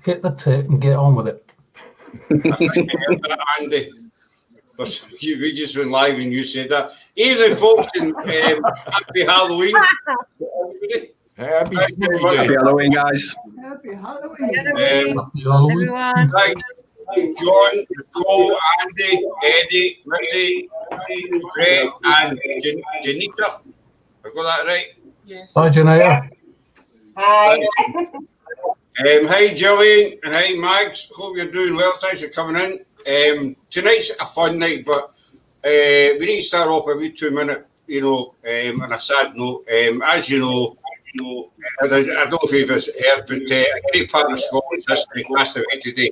hit the tip and get on with it. I think I heard that, Andy. But we just went live and you said that. Evening, folks, and happy Halloween. Happy Halloween, guys. Happy Halloween. Happy Halloween. Everyone. Thanks, John, Nicole, Andy, Eddie, Missy, Ray, and Janita. I got that right? Yes. Bye, Janaya. Hi. Hi, Gillian, and hi, Mags. Hope you're doing well. Thanks for coming in. Tonight's a fun night, but we need to start off with a 2-minute, on a sad note. As you know, I don't know if you've heard, but a great part of Scotland's history passed away today.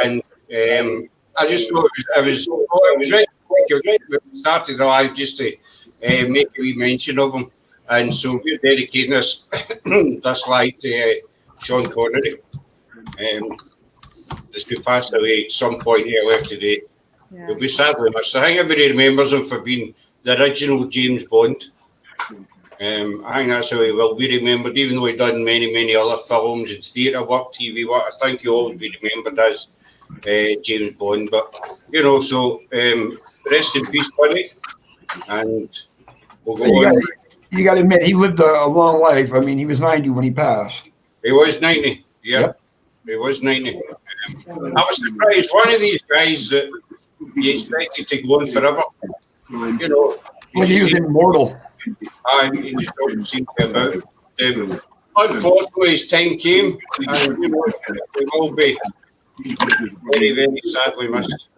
And I just thought it was right. We started the live just to make a wee mention of him. And so we're dedicating this live to Sean Connery. This who passed away at some point earlier today. Yeah. He'll be sadly missed. I think everybody remembers him for being the original James Bond. I think that's how he will be remembered, even though he'd done many other films and theatre work, TV work. I think he'll always be remembered as James Bond. But, so rest in peace, buddy. And we'll go on. You got to admit, he lived a long life. I mean, he was 90 when he passed. He was 90, yeah. Yep. He was 90. I was surprised. One of these guys that you expected to go on forever. He was immortal. He just don't seem to about it. Unfortunately, his time came, and we will be very sadly missed.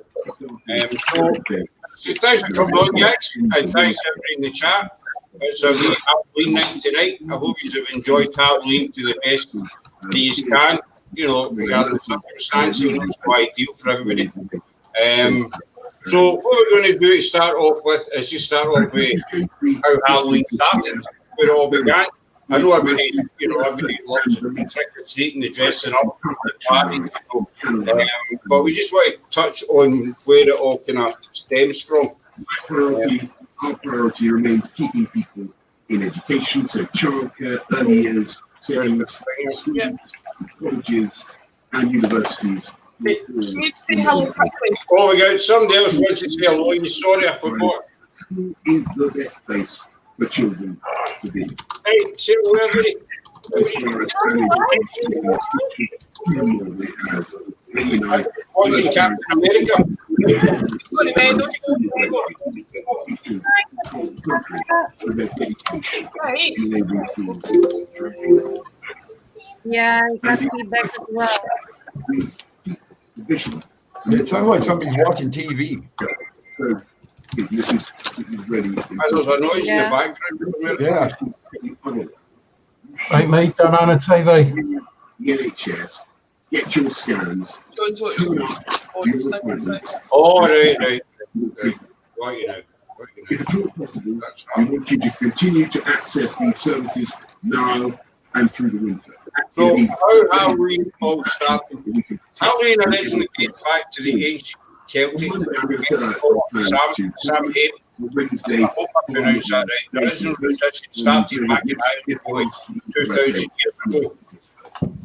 So thanks for coming on, guys, and thanks everybody in the chat. It's a wee Halloween night tonight. I hope you have enjoyed Halloween to the best that you can. Regarding the circumstances, it's quite ideal for everybody. So what we're going to do to start off with is just start off with how Halloween started, where it all began. I know everybody loves the trick or treating, the dressing up, the parties, but we just want to touch on where it all kind of stems from. Our priority remains keeping people in education, so childcare, early years, savings, colleges, and universities. Can you say hello quickly? Oh, we got somebody else wants to say hello. Sorry, I forgot. Who is the best place for children to be? Hey, say hello, everybody. Watching Captain America. Yeah, I got feedback as well. It sounds like somebody's watching TV. So, this is ready. There's a noise in the background. Yeah. Right, mate, done on a TV. The NHS, get your scans. Oh, right. Right, If at all possible, we want you to continue to access these services now and through the winter. So, how Halloween all started? Halloween originally dates back to the ancient Celtic Sam Hain. Wednesday. I hope I pronounced that right. The original tradition started back in Ireland 2,000 years ago.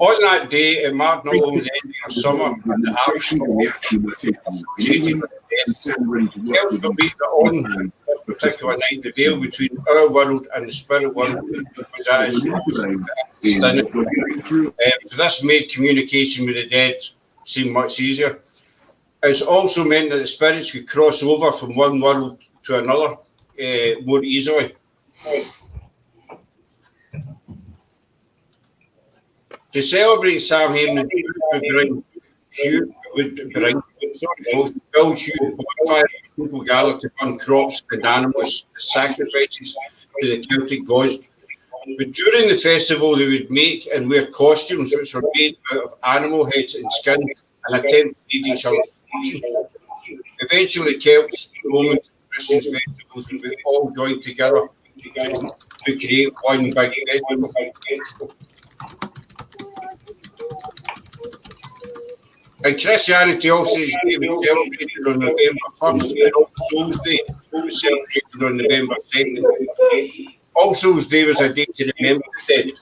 On that day, it marked not only the ending of summer and the harvest, but associated with death. Celts believed that on this particular night, the veil between our world and the spirit world was at its thinning. So this made communication with the dead seem much easier. It's also meant that the spirits could cross over from one world to another more easily. To celebrate Samhain, the would bring build huge bonfires. People gather to burn crops and animals, sacrifices to the Celtic gods. But during the festival, they would make and wear costumes which were made out of animal heads and skin and attempt to lead each other's fortunes. Eventually, Celts, Romans, and Christians festivals would be all joined together to create one big festival. And Christianity also is celebrated on November 1st, and All Souls Day was celebrated on November 2nd. All Souls Day was a day to remember the dead,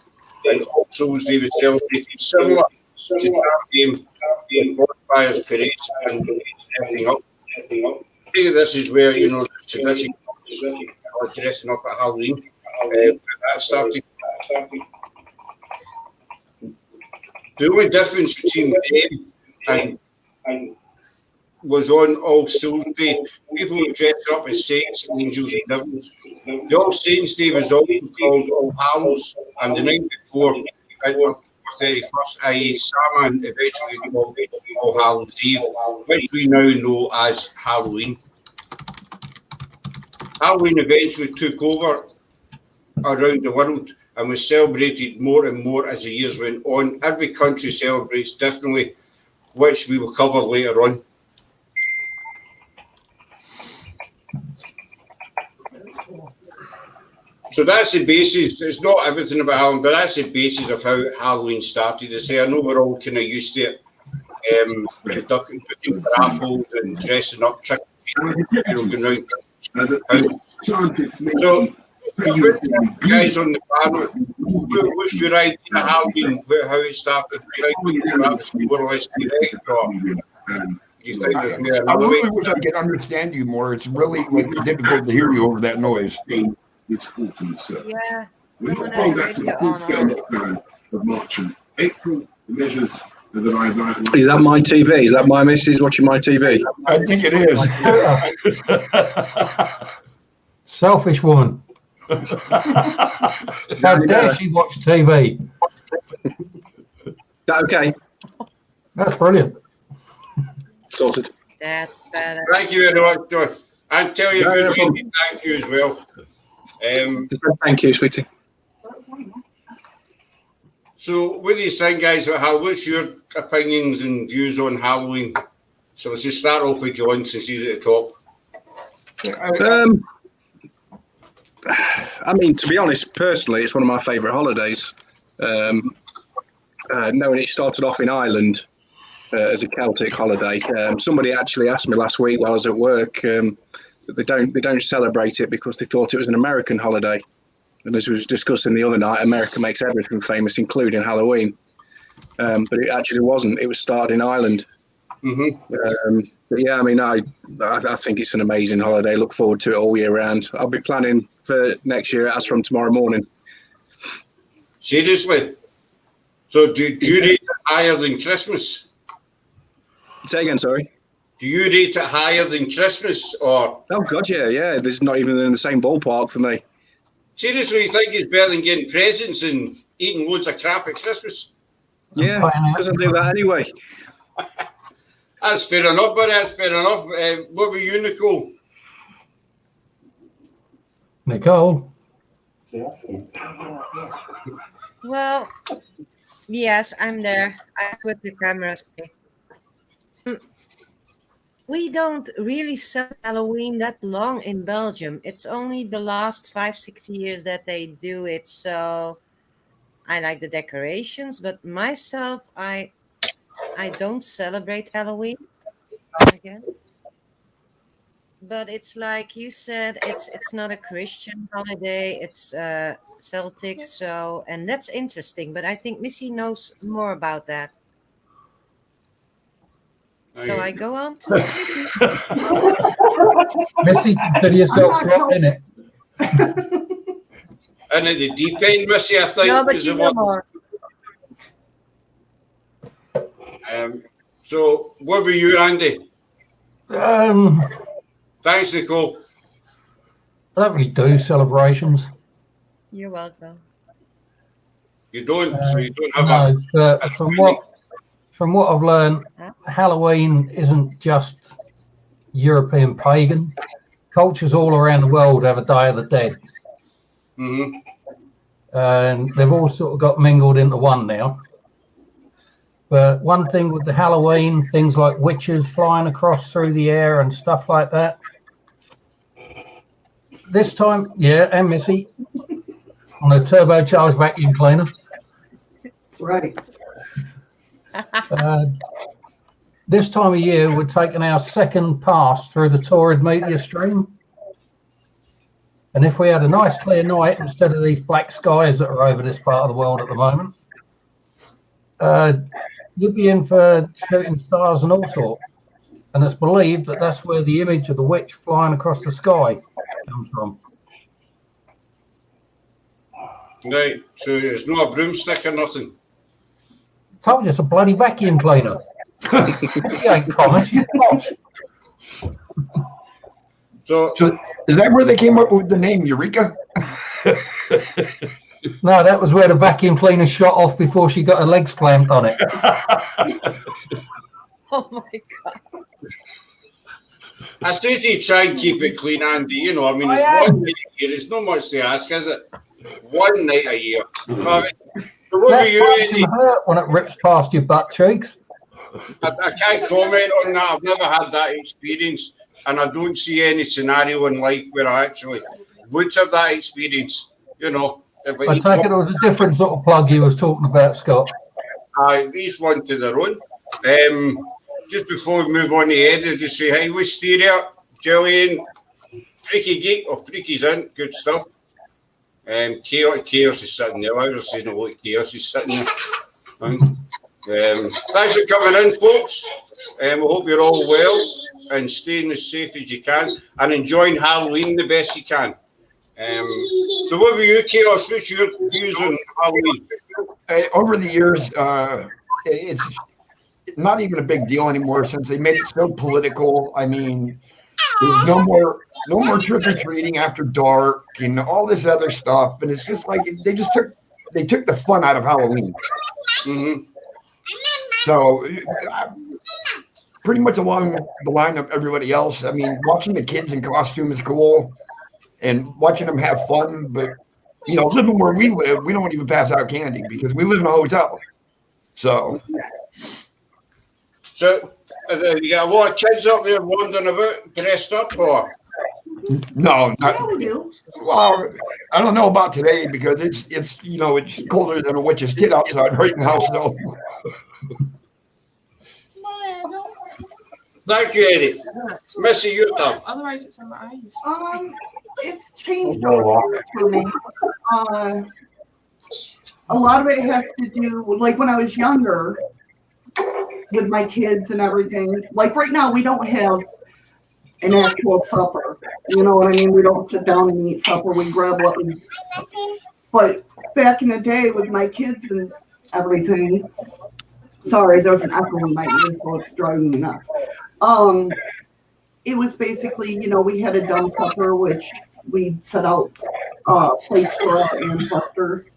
and All Souls Day was celebrated similar to that game, bonfires, parades, and everything up. I think this is where, you know, the tradition of dressing up at Halloween, that started. The only difference between them and was on All Souls Day. People would dress up as saints, angels, and devils. The All Saints Day was also called All Hallows, and the night before, October 31st, i.e., Samhain eventually called All Hallows Eve, which we now know as Halloween. Halloween eventually took over around the world and was celebrated more and more as the years went on. Every country celebrates differently, which we will cover later on. So that's the basis. It's not everything about Halloween, but that's the basis of how Halloween started. I say, I know we're all kind of used to it, looking for apples and dressing up, going around. So, guys on the panel, what's your idea of Halloween, how it started? Perhaps more or less correct, or do you think there's more I another way? really wish I could understand you more. It's really difficult to hear you over that noise. This autumn, sir. Yeah. We Someone hold had that radio full on. scale lockdown of March and April. The measures that I'd like. Is that my TV? Is that my missus watching my TV? I think it is. Selfish woman. How dare she watch TV? That okay? That's brilliant. Sorted. That's better. Thank you very much, John. And tell you, No, no problem. thank you as well. Thank you, sweetie. So, what do you think, guys? What's your opinions and views on Halloween? So let's just start off with John, since he's at the top. I mean, to be honest, personally, it's one of my favourite holidays. Knowing it started off in Ireland as a Celtic holiday, somebody actually asked me last week while I was at work that they don't celebrate it because they thought it was an American holiday. And as we was discussing the other night, America makes everything famous, including Halloween. But it actually wasn't. It was started in Ireland. Mm-hmm. But yeah, I mean, I think it's an amazing holiday. Look forward to it all year round. I'll be planning for next year as from tomorrow morning. Seriously? So do you rate it higher than Christmas? Say again, sorry. Do you rate it higher than Christmas, or? Oh God, yeah. This is not even in the same ballpark for me. Seriously, you think it's better than getting presents and eating loads of crap at Christmas? Yeah, because I do that anyway. That's fair enough, buddy. That's fair enough. What were you, Nicole? Nicole? Well, yes, I'm there. I put the cameras. We don't really celebrate Halloween that long in Belgium. It's only the last 5-6 years that they do it. So I like the decorations, but myself, I don't celebrate Halloween again. But it's like you said, it's not a Christian holiday. It's Celtic. So, and that's interesting. But I think Missy knows more about that. So I go on to Missy. Missy, consider yourself dropped in it. And at the deep end, Missy, I think. No, but is you the know one. more. So what were you, Andy? Thanks, Nicole. I don't really do celebrations. You're welcome. You don't, so you don't have No, but from what I've learned, Halloween isn't just European pagan. Cultures all around the world have a Day of the Dead. Mm-hmm. And they've all sort of got mingled into one now. But one thing with the Halloween, things like witches flying across through the air and stuff like that. This time, yeah, and Missy on a turbocharged vacuum cleaner. Right. This time of year, we're taking our second pass through the torrid meteor stream. And if we had a nice clear night instead of these black skies that are over this part of the world at the moment, you'd be in for shooting stars and all sorts. And it's believed that that's where the image of the witch flying across the sky comes from. Right, so it's not a broomstick or nothing. Told you it's a bloody vacuum cleaner. She ain't common, she's posh. So is that where they came up with the name Eureka? No, that was where the vacuum cleaner shot off before she got her legs clamped on it. Oh my God. I say to you, try and keep it clean, Andy. You know, I mean, it's 1 night a year. It's not much to ask, is it? 1 night a year. So what That were you, part Andy? can hurt when it rips past your butt cheeks. I can't comment on that. I've never had that experience, and I don't see any scenario in life where I actually would have that experience. You know, but I take it was a different sort of plug you was talking about, Scott. each one to their own. Just before we move on to Ed, I'll just say hi, Wisteria, Jillian, Freaky Geek, or Freaky's in, good stuff. Chaos is sitting there. I was saying a lot of Chaos is sitting there. Thanks for coming in, folks. We hope you're all well and staying as safe as you can and enjoying Halloween the best you can. So what were you, Chaos? What's your views on Halloween? Over the years, it's not even a big deal anymore since they made it so political. I mean, there's no more trick or treating after dark and all this other stuff, and it's just like they took the fun out of Halloween. Mm-hmm. So pretty much along the line of everybody else. I mean, watching the kids in costume is cool, and watching them have fun. But you know, living where we live, we don't even pass out candy because we live in a hotel. So you got a lot of kids up there wandering about, dressed up, or? no, Yeah, we do. well, I don't know about today because it's you know it's colder than a witch's tit outside right now. So Thank you, Eddie. Missy, your turn. Otherwise, it's in my eyes. It's changed over the years for me. A lot of it has to do, like when I was younger, with my kids and everything. Like right now, we don't have an actual supper. You know what I mean? We don't sit down and eat supper. We grab what we. But back in the day with my kids and everything, sorry, there's an echo in my ear, so it's driving me nuts. It was basically, you know, we had a dumb supper, which we'd set out plates for our ancestors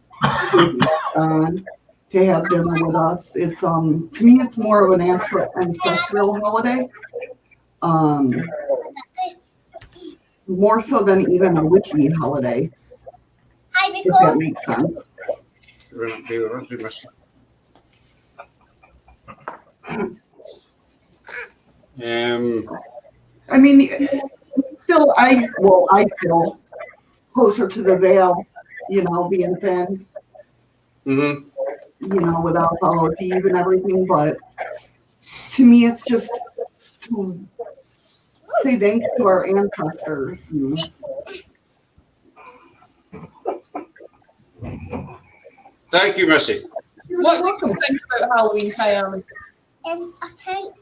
to have dinner with us. It's to me, it's more of an ancestral holiday. More so than even a witchy holiday, if that makes sense. I mean, I feel closer to the veil, you know, being thin, Mm-hmm. you know, with Hallows Eve and everything. But to me, it's just to say thanks to our ancestors. Thank you, Missy. What do you think about Halloween, Kayami? I think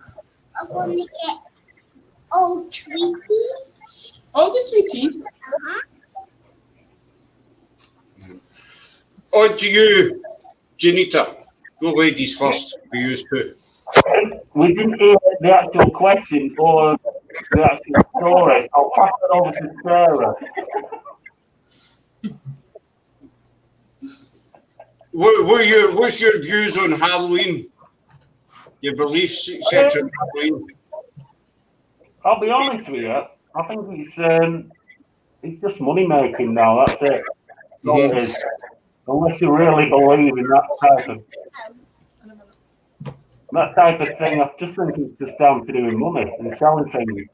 I want to get all sweeties. All the sweeties? On to you, Janita. Go ladies first. We used to. We didn't hear the actual question or the actual story. I'll pass it over to Sarah. What's your views on Halloween? Your beliefs, etc. on Halloween? I'll be honest with you. I think it's just money making now. That's it. That's all it is. Unless you really believe in that type of thing, I just think it's just down to doing money and selling things.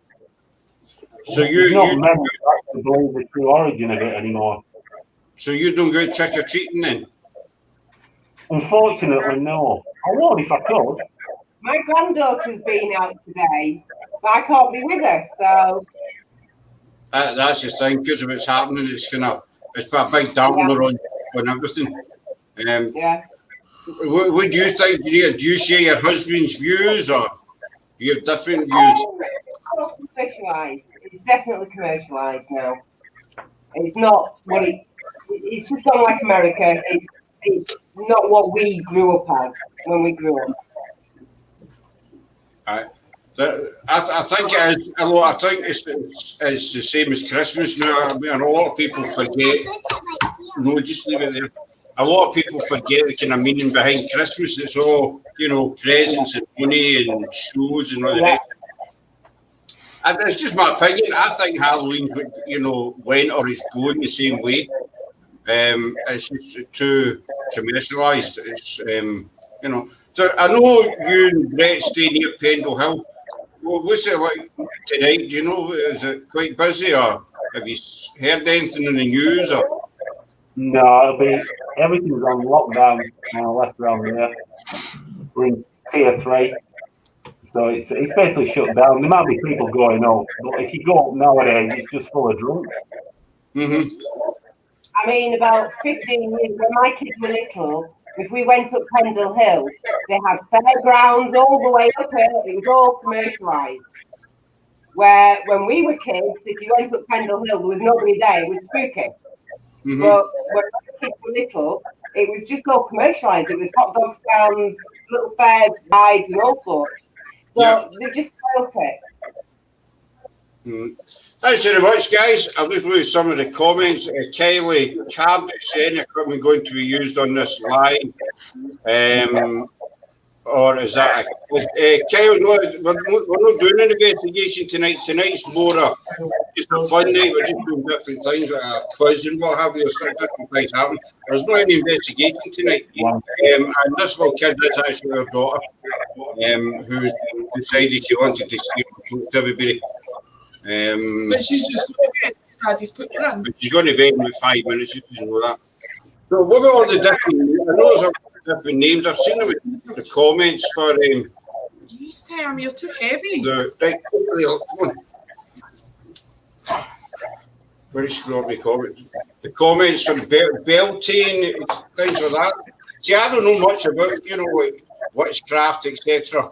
So it's not meant to believe the true origin of it anymore. So you don't go trick or treating then? Unfortunately, no. I would if I could. My granddaughter's been out today, but I can't be with her, so. That's the thing, because of what's happening, it's put a big dampener on everything. Yeah. What do you think? Do you share your husband's views, or do you have different views? Commercialised. It's definitely commercialised now. It's not what it's just not like America. It's not what we grew up as when we grew up. I think it is. I think it's the same as Christmas now. I mean, a lot of people forget. No, just leave it there. A lot of people forget the kind of meaning behind Christmas. It's all, presents and money and shows and all the rest. And it's just my opinion. I think Halloween, went or is going the same way. It's just too commercialised. It's, So I know you and Brett stay near Pendle Hill. Well, what's it like tonight? Do you know? Is it quite busy, or have you heard anything in the news? Or? No, everything's on lockdown now left around here. We're in tier 3. So it's basically shut down. There might be people going up, but if you go up nowadays, it's just full of drunks. Mm-hmm. I mean, about 15 years, when my kids were little, if we went up Pendle Hill, they had fairgrounds all the way up here. It was all commercialised. Where when we were kids, if you went up Pendle Hill, there was nobody there. It was spooky. Mm-hmm. But when my kids were little, it was just all commercialised. It was hot dog stands, little fair rides, and all sorts. So they just spoilt it. Thanks very much, guys. I'll just read some of the comments. Kylie Card saying equipment going to be used on this line. Or is that Kyle? No, we're not doing an investigation tonight. Tonight's more just a fun night. We're just doing different things, like a quiz and what have you. So different things happen. There's not any investigation tonight. And this little kid is actually our daughter, who decided she wanted to see and talk to everybody. But she's just Daddy's put her in. But she's going to bed in 5 minutes. She doesn't know that. So what about all the different? I know there's different names. I've seen them in the comments for. Yes, Tam, you're too heavy. Right, come on. Very scrawny comments. The comments from Beltane, things like that. See, I don't know much about witchcraft, etc.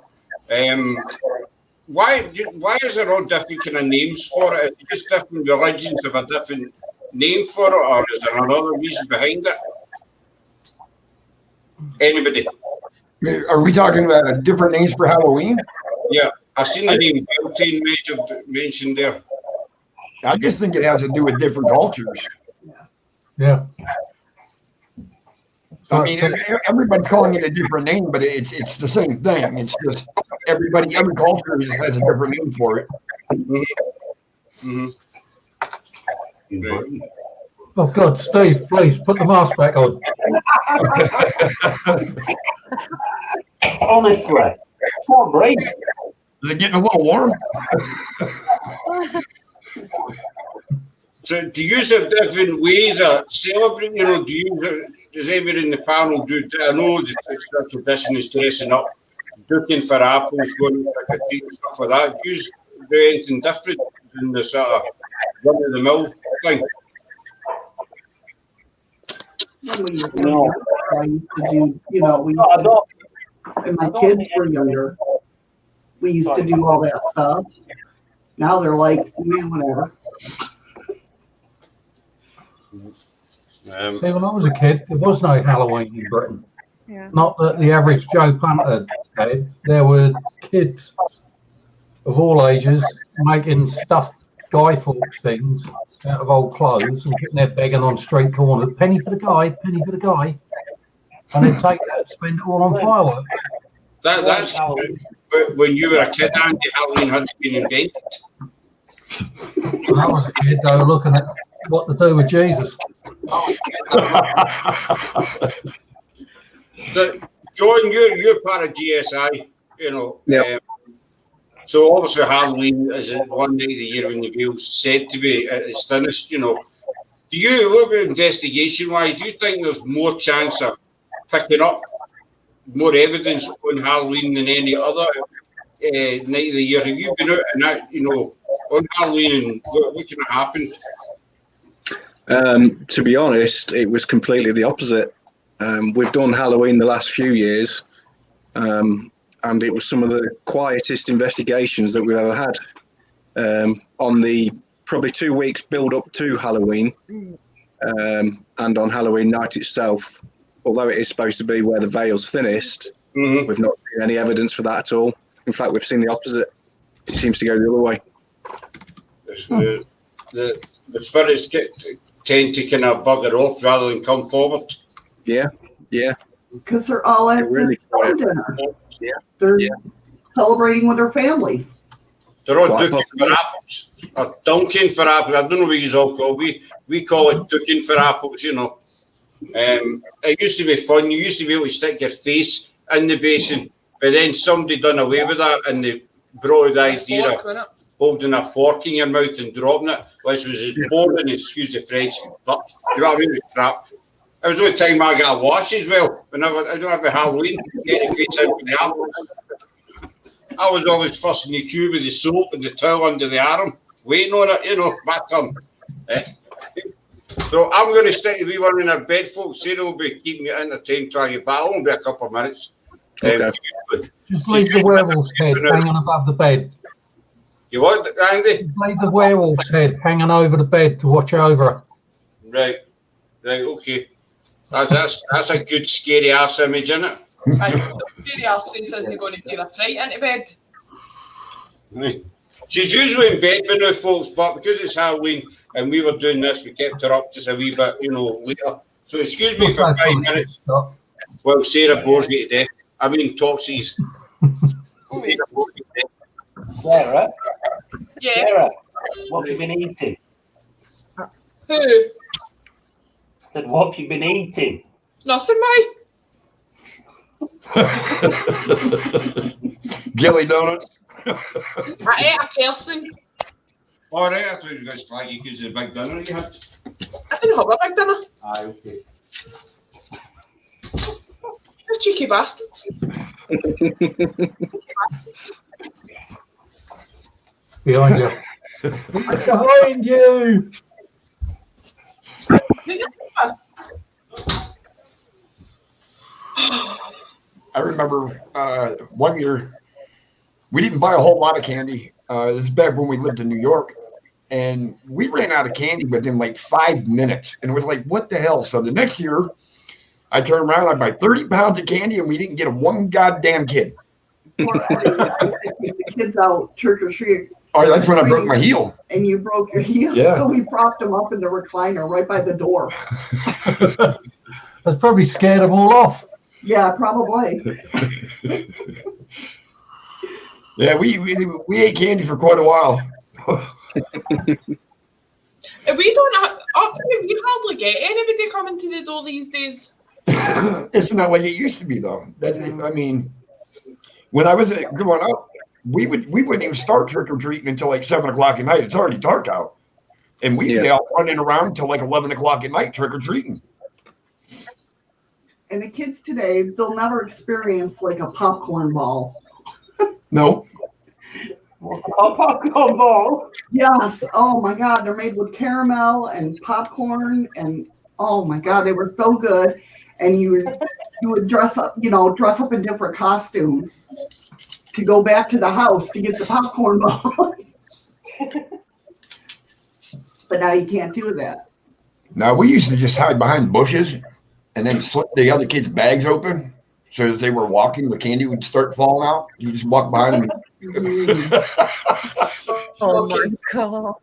Why is there all different kind of names for it? Is it just different religions have a different name for it, or is there another reason behind it? Anybody? Are we talking about different names for Halloween? Yeah, I've seen the name Beltane mentioned there. I just think it has to do with different cultures. Yeah. I mean, everybody's calling it a different name, but it's the same thing. It's just every culture has a different name for it. Mm-hmm. Right. Oh God, Steve, please put the mask back on. Honestly, can't breathe. Is it getting a little warm? So, do you have different ways of celebrating? Does everybody in the panel do? I know the tradition is dressing up, looking for apples, going to trick or treat and stuff like that. Do you do anything different than the sort of run of the mill thing? When we were younger, I used to do, when my kids were younger, we used to do all that stuff. Now they're like, man, whatever. See, when I was a kid, there was no Halloween in Britain. Yeah. Not that the average Joe Punter had. There were kids of all ages making stuffed Guy Fawkes things out of old clothes and getting there begging on street corners, penny for the guy, and then take that and spend it all on fireworks. That's when you were a kid, Andy, Halloween hadn't been invented. When I was a kid, they were looking at what to do with Jesus. So, John, you're part of GSI, Yeah. So obviously Halloween is one night of the year when the Vale's said to be at its thinnest. Do you, what about investigation-wise, do you think there's more chance of picking up more evidence on Halloween than any other night of the year? Have you been out and that, on Halloween, and what can have happened? To be honest, it was completely the opposite. We've done Halloween the last few years, and it was some of the quietest investigations that we've ever had. On the probably 2 weeks build up to Halloween, and on Halloween night itself, although it is supposed to be where the veil's thinnest, we've not seen any evidence for that at all. In fact, we've seen the opposite. It seems to go the other way. The spirits tend to kind of bugger off rather than come forward. Yeah. Because they're all at Really the dinner. Yeah. They're celebrating with their families. They're all ducking for apples, or dunking for apples. I don't know what you all call it. We call it ducking for apples, you know. It used to be fun. You used to be able to stick your face in the basin, but then somebody done away with that and they brought the idea of holding a fork in your mouth and dropping it, which was as boring, excuse the French, fuck. Do you know what I mean? It was crap. It was the only time I got a wash as well. Whenever I don't have a Halloween, get the face out for the apples. I was always first in the queue with the soap and the towel under the arm, waiting on it, you know, my turn. So I'm going to stick to be one in our bed, folks. Sarah will be keeping you entertained till you battle. It'll be a couple of minutes. Okay. Just leave the werewolf's head hanging above the bed. You want it, Andy? Just leave the werewolf's head hanging over the bed to watch over it. Right, okay. That's a good scary ass image, isn't it? Scary ass face isn't going to get a fright into bed. She's usually in bed by now, folks, but because it's Halloween and we were doing this, we kept her up just a wee bit, you know, later. So excuse me for 5 minutes. Well, Sarah bores you to death. I mean, Topsy's. Sarah? Yes. Sarah, what have you been eating? Who? I said, what have you been eating? Nothing, mate. Jelly donuts. I ate a person. All right, I thought you guys flag you because of the big dinner you had. I didn't have a big dinner. Aye, okay. You're cheeky bastards. behind you. Behind you! I remember one year we didn't buy a whole lot of candy. This is back when we lived in New York, and we ran out of candy within like 5 minutes, and it was like, what the hell? So the next year, I turned around, I buy 30 pounds of candy, and we didn't get one goddamn kid. The kids out trick or treat. Oh, that's when I broke my heel. And you broke your heel. Yeah. So we propped them up in the recliner right by the door. That's probably scared them all off. Yeah, probably. Yeah, we ate candy for quite a while. We don't have, up here, we hardly get anybody coming to the door these days. It's not like it used to be, though. That's, I mean, when I was growing up, we wouldn't even start trick or treating until like 7 o'clock at night. It's already dark out, and we'd be out running around until like 11 o'clock at night trick or treating. And the kids today, they'll never experience like a popcorn ball. No. A popcorn ball? Yes. Oh my God, they're made with caramel and popcorn, and oh my God, they were so good. And you would dress up in different costumes to go back to the house to get the popcorn ball. But now you can't do that. Now, we used to just hide behind bushes and then slip the other kids' bags open. So as they were walking, the candy would start falling out. You just walk behind them. Oh my God.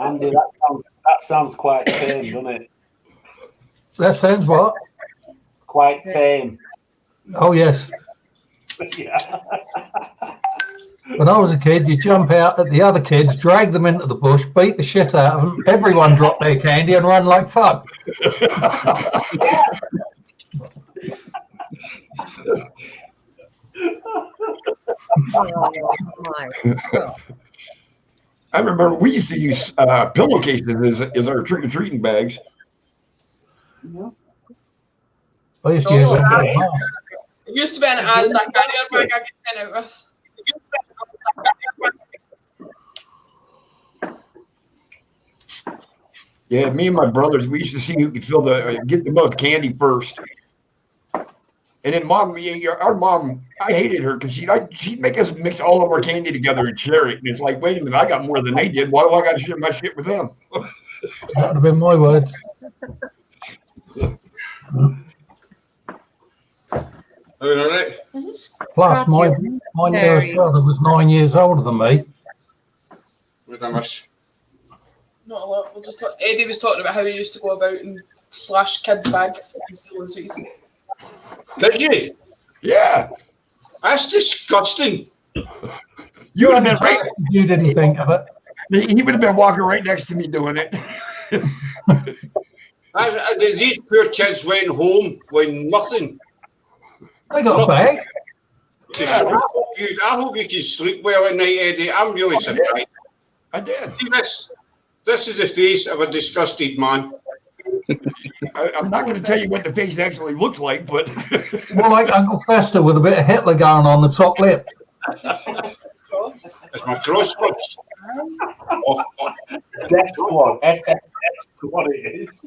Andy, that sounds quite tame, doesn't it? That sounds what? Quite tame. Oh, yes. Yeah. When I was a kid, you jump out at the other kids, drag them into the bush, beat the shit out of them. Everyone dropped their candy and run like fuck. Oh my God. I remember we used to use pillowcases as our trick-or-treating bags. I used to use them. It used to be an Asda carrier bag I get sent out with. Yeah, me and my brothers, we used to see who could get the most candy first. And then our mom, I hated her because she'd make us mix all of our candy together and share it. And it's like, wait a minute, I got more than they did. Why do I got to share my shit with them? That would have been my words. All right. Plus, my nearest brother was 9 years older than me. What I miss? Not a lot. We'll just talk. Eddie was talking about how he used to go about and slash kids' bags and steal the sweets. Did you? Yeah. That's disgusting. You would have been right. You didn't think of it. He would have been walking right next to me doing it. These poor kids went home with nothing. I got a bag. Yeah. I hope you can sleep well at night, Eddie. I'm really surprised. I did. See this? This is the face of a disgusted man. I'm not going to tell you what the face actually looks like, but more like Uncle Fester with a bit of Hitler going on the top lip. It's my cross first. Oh, fuck. Death Squad. That's what it is.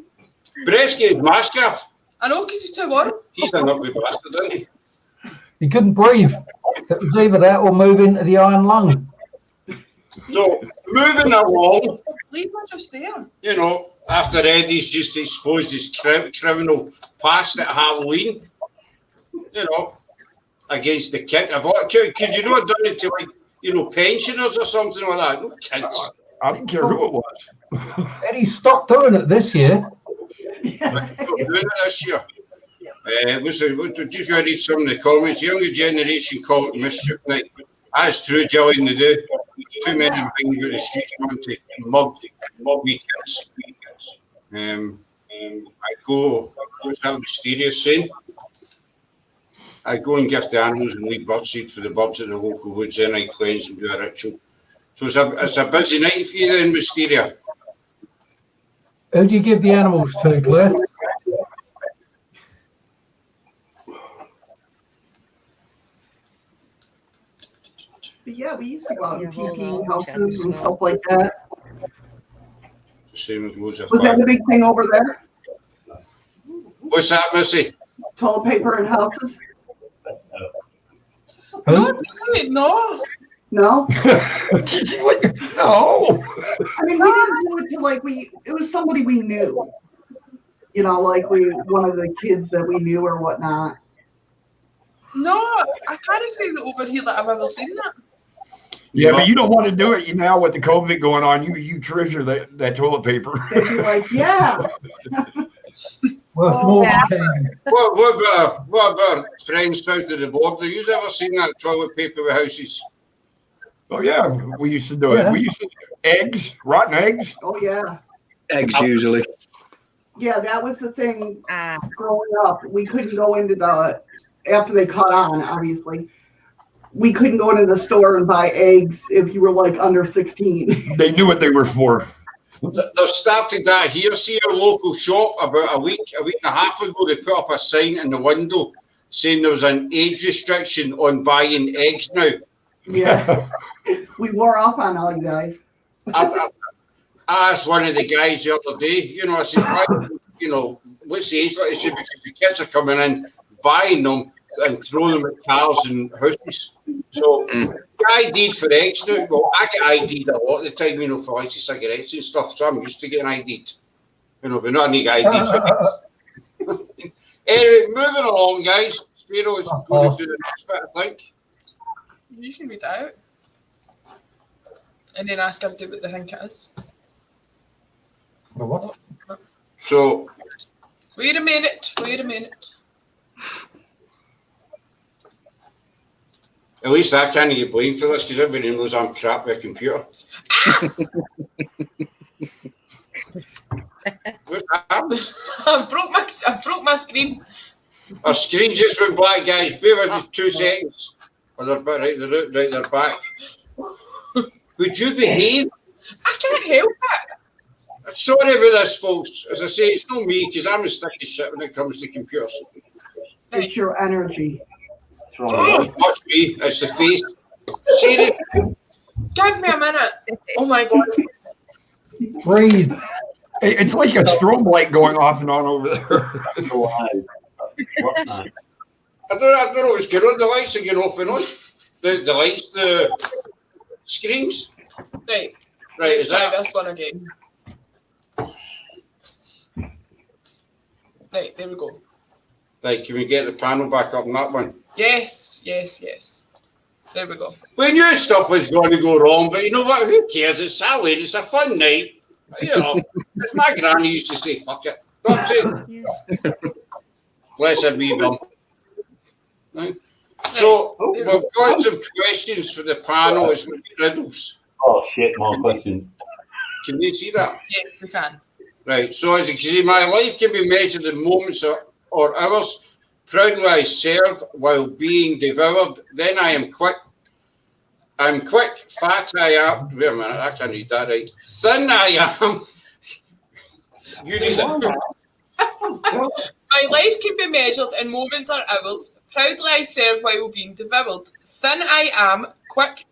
Brett's getting his mask off. I know, because he's too warm. He's an ugly bastard, isn't he? He couldn't breathe. It was either that or move into the iron lung. So, moving along, Leave her just there. you know, after Eddie's just exposed his criminal past at Halloween, you know, against the kid. Could you not have done it to, like, you know, pensioners or something like that? No kids. I didn't care who it was. Eddie stopped doing it this year. Doing it this year. Just going to read some of the comments. Younger generation call it mischief night. That's true, Gillian, they do. Too many things about the streets want to mug weekends. I go, what's that mysterious saying? I go and give the animals and leave birdseed for the birds at the local woods, then I cleanse and do a ritual. So it's a busy night for you then, Mysteria. Who do you give the animals to, Claire? But yeah, we used to go out and TP houses and stuff like that. Same as loads of Was that the big thing over there? What's that, Missy? Toilet paper in houses? No. No? No. I mean, we didn't do it to it was somebody we knew. You know, one of the kids that we knew or whatnot. No, I can't say that over here that I've ever seen that. Yeah, but you don't want to do it now with the COVID going on. You treasure that toilet paper. They'd be like, yeah. What about friends south of the border? You ever seen that toilet paper with houses? Oh yeah, we used to do it. We used to eggs, rotten eggs. Oh yeah. Eggs usually. Yeah, that was the thing growing up. We couldn't go into after they caught on, obviously. We couldn't go into the store and buy eggs if you were under 16. They knew what they were for. They've started that here. See our local shop about a week and a half ago. They put up a sign in the window saying there was an age restriction on buying eggs now. Yeah, we wore off on all you guys. I asked one of the guys the other day. You know, I said, why, you know, what's the age like? He said because the kids are coming in buying them and throwing them at cars and houses. So ID'd for eggs now. Well, I get ID'd a lot of the time, you know, for like cigarettes and stuff. So I'm used to getting ID'd. You know, but not any ID'd for eggs. Anyway, moving along, guys. Spiro is going to do the next bit, I think. You can read it out. And then ask everybody what they think it is. What? So. Wait a minute. At least I can't get blamed for this because everybody knows I'm crap with a computer. What's happened? I broke my screen. Our screen just went black, guys. Bear with us 2 seconds. Oh, they're back, right, they're back. Would you behave? I can't help it. Sorry about this, folks. As I say, it's not me because I'm a sticky shit when it comes to computers. It's your energy. Oh, it must be. It's the face. Seriously. Give me a minute. Oh my God. Breathe. It's like a strobe light going off and on over there. I don't know what's going on. The lights are going off and on. The lights, the screens. Right. Right, Let's is try that this one again? Right, there we go. right? Can we get the panel back up on that one? Yes, yes, yes. There we go. We knew stuff was going to go wrong, but you know what? Who cares? It's Halloween. It's a fun night. You know, as my granny used to say, fuck it. That's it. Yes. Bless her wee bum. Right. So, we've got some questions for the panel. It's riddles. Oh shit, more questions. Can you see that? Yes, we can. Right. So, as you can see, my life can be measured in moments or hours. Proudly I serve while being devoured. Then I am quick. I'm quick. Fat I am. Wait a minute. I can't read that right. Thin I am. You read it. My life can be measured in moments or hours. Proudly I serve while being devoured. Thin I am quick.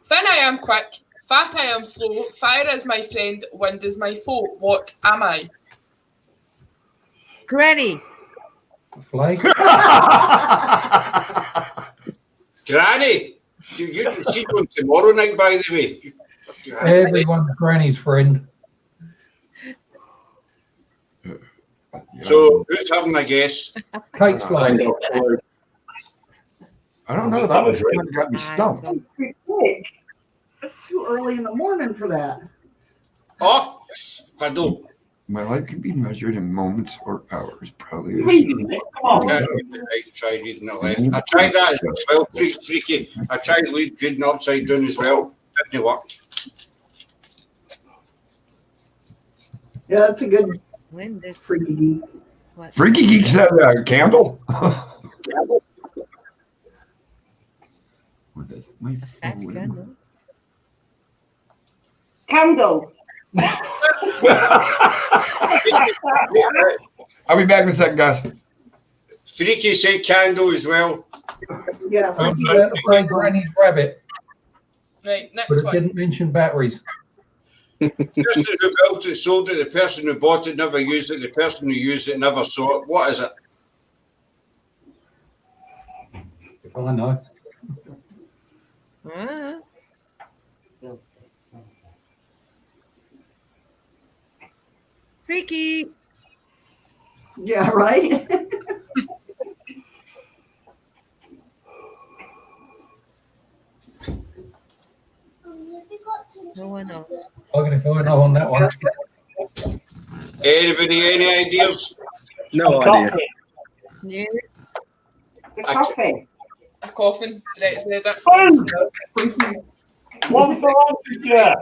Thin I am quick. Fat I am slow. Fire is my friend. Wind is my foe. What am I? Granny. Flake. Granny. She's going tomorrow night, by the way. Everyone's granny's friend. So, who's having a guess? Kate Slade. I don't know. That was kind of got me stumped. It's too early in the morning for that. Oh, pardon. My life can be measured in moments or hours. Probably. Reading it. Come on. I tried reading it left. I tried that as well, freaky. I tried reading upside down as well. Didn't work. Yeah, that's a good When there's freaky geek. what? Freaky Geek said candle. A fat candle. Candle. I'll be back in a second, guys. Freaky said candle as well. Yeah, I'm freaky going to say granny's rabbit, Right, but next it one. didn't mention batteries. The person who built it sold it. The person who bought it never used it. The person who used it never saw it. What is it? If I know. Ah, freaky. Yeah, right? No one knows. I'm going to find out on that one. Anybody, any ideas? No idea. Yeah. The coffee. A coffin. Right, said it. One for Lancashire.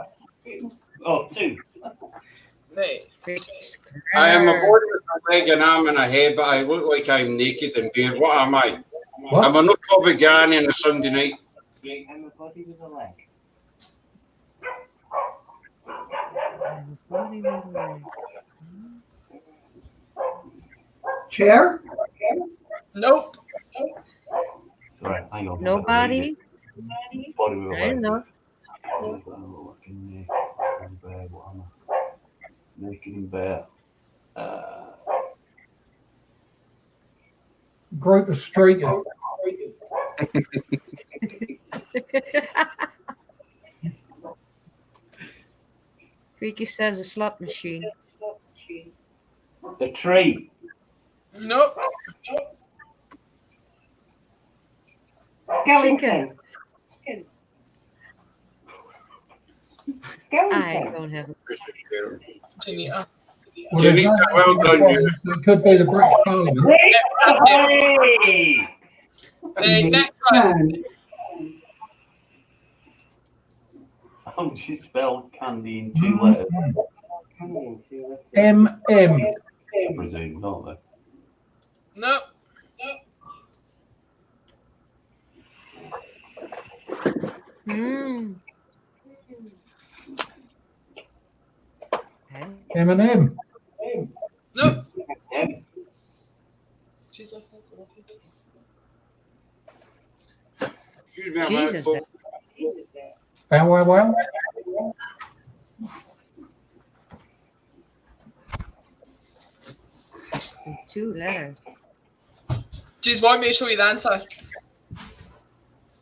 Oh, two. Right. I am a body with a leg, an arm, and a head, but I look like I'm naked and bare. What am I? What? I'm a no coffee granny on a Sunday night. I'm a body with a leg. Chair? Nope. Sorry, hang on. Nobody. Body with a I leg. don't know. What am I? Naked and bare. Group of streakers. Freaky says a slot machine. A tree. Nope. Skeleton. I Skeleton. don't have it. Janita. Well, there's Janita, no well done, you. It could be the British Parliament. Hey! Right, next one. How do you spell candy in 2 letters? MM. I presume, don't they? Nope. Hmm. M&M. Nope. She's left out. Excuse me, I'm Jesus. out. Bow wow wow. 2 letters. Do you want me to show you the answer?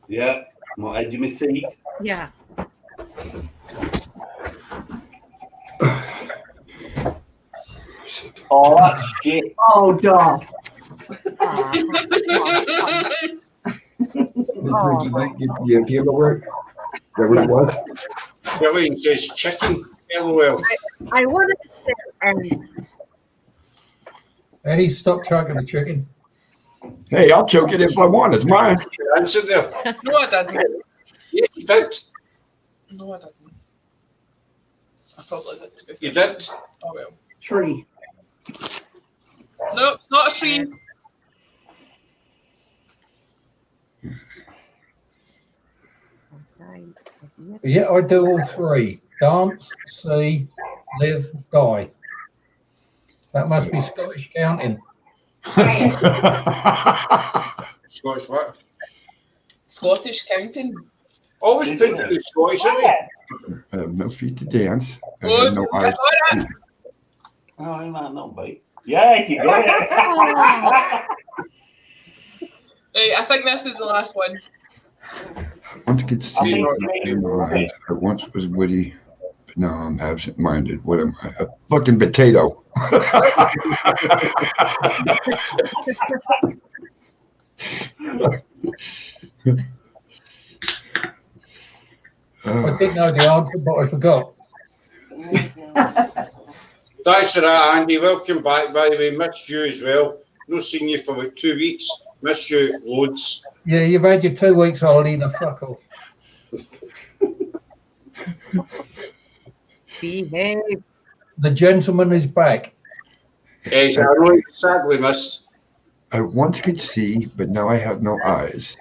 Yeah, I'm not edging my seat. Yeah. Oh, that's shit. Oh, duh. You give a word? Is that what it was? Billy says chicken. LOL. I wanted to say Eddie. Eddie, stop choking the chicken. Hey, I'll choke it if I want. It's mine. Answer there. No, I didn't. Yes, you did. No, I didn't. I probably did. To be fair. You did. Oh well. Tree. No, it's not a tree. Yeah, I do all 3. Dance, see, live, die. That must be Scottish counting. Scottish what? Scottish counting. Always think of the Scottish, isn't it? I have no feet to dance. I Good. have no eyes. Oh, he might not be. Yeah, you got it. Right, I think this is the last one. Once could see, I I once was witty, but now I'm absent-minded. What am I? A fucking potato. I did know the answer, but I forgot. Thanks for that, Andy. Welcome back, by the way. Missed you as well. No seen you for about 2 weeks. Missed you loads. Yeah, you've had your 2 weeks holiday, now fuck off. Behave. The gentleman is back. I know exactly missed. I once could see, but now I have no eyes.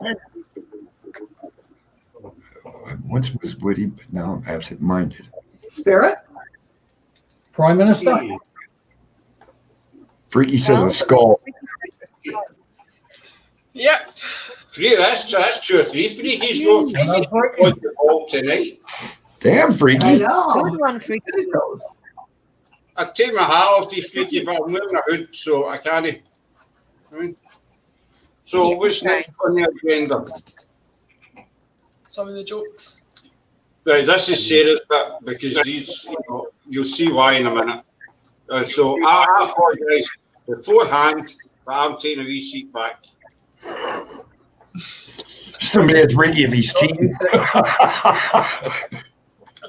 I once was witty, but now I'm absent-minded. Spirit? Prime Minister? Freaky says a skull. Yep. Three, that's 2 or 3 freakies got. That's right. On the ball tonight. Damn, I Freaky. know. Good one, Freaky. Look at those. I take my hat off these freaky, but I'm wearing a hood, so I can't. Right. So Yeah, what's right. next on the agenda? Some of the jokes. Right, this is Sarah's bit because these, you'll see why in a minute. So I apologise beforehand, but I'm taking a wee seat back. Somebody had Freaky if he's cheating.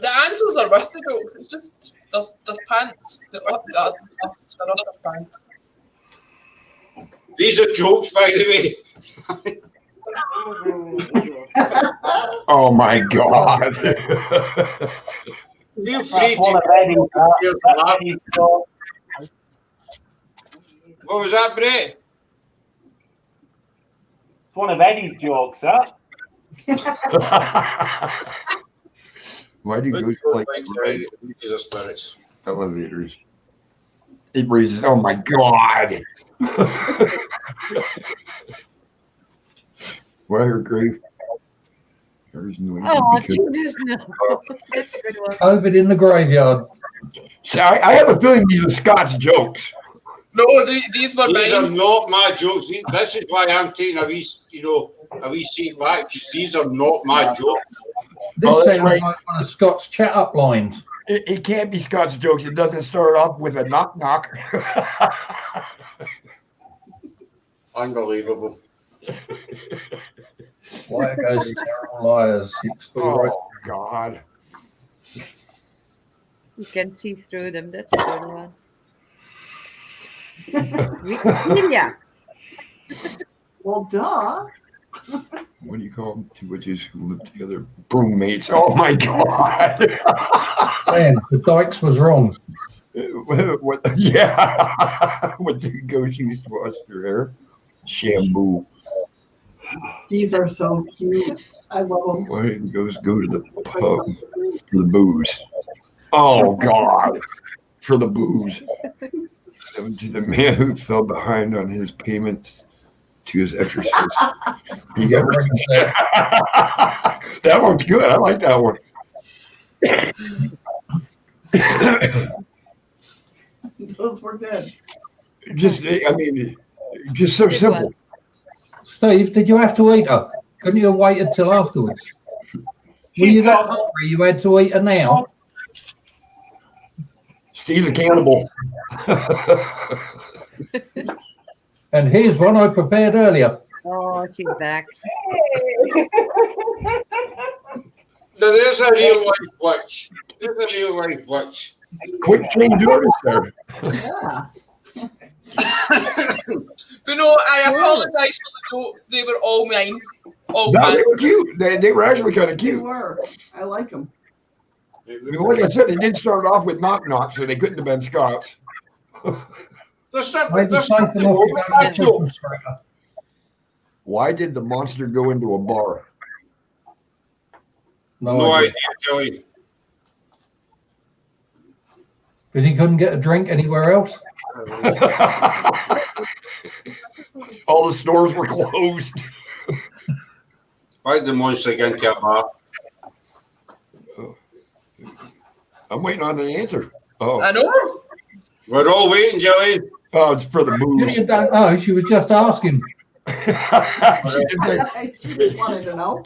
The answers are with the jokes. It's just the pants. The other pants. These are jokes, by the way. Oh my God. Feel free That's one of to. Eddie's jokes. What was that, Brett? It's one of Eddie's jokes, huh? Why do you go like These are spirits. elevators? It raises. Oh my God. Why her grave? There's no. Oh, Jesus, no. That's a good one. COVID in the graveyard. See, I have a feeling these are Scott's jokes. No, these were These are mine. not my jokes. This is why I'm taking a wee seat back, because these are not my jokes. This Oh, that's sounds right. like one of Scott's chat-up lines. It can't be Scott's jokes. It doesn't start off with a knock knock. Unbelievable. Why goes terrible liars? Oh God. You can see through them. That's a good one. Wikipedia. Well, duh. What do you call them? Two witches who live together? Broommates. Oh my God. Man, the Dykes was wrong. What? Yeah. What the ghost used to wash their hair? Shampoo. These are so cute. I love them. Why didn't ghosts go to the pub for the booze? Oh God. For the booze. And to the man who fell behind on his payments to his exorcist. He got that one's good. I like that one. Those were good. Just, I mean, just so Good simple. one. Steve, did you have to eat her? Couldn't you have waited till afterwards? Were you that hungry you had to eat her now? Steve's a cannibal. And here's one I prepared earlier. Oh, she's back. Now, there's a real life witch. There's a real life witch. Quick change orders there. Yeah. But no, I apologise for the jokes. They were all mine. All No, they mine. were cute. They were actually kind of You cute. were. I like them. Like I said, they did start off with knock-knock, so they couldn't have been Scots. There's not, Made the there's safe nothing enough wrong to with go that to joke. Christmas cracker. Why did the monster go into a bar? No idea, Joey. Because he couldn't get a drink anywhere else. All the stores were closed. Why did the monster get into a bar? I'm waiting on the answer. Oh, I know. We're all waiting, Joey. oh, it's for the booze. You don't know. She was just asking. I just wanted to know.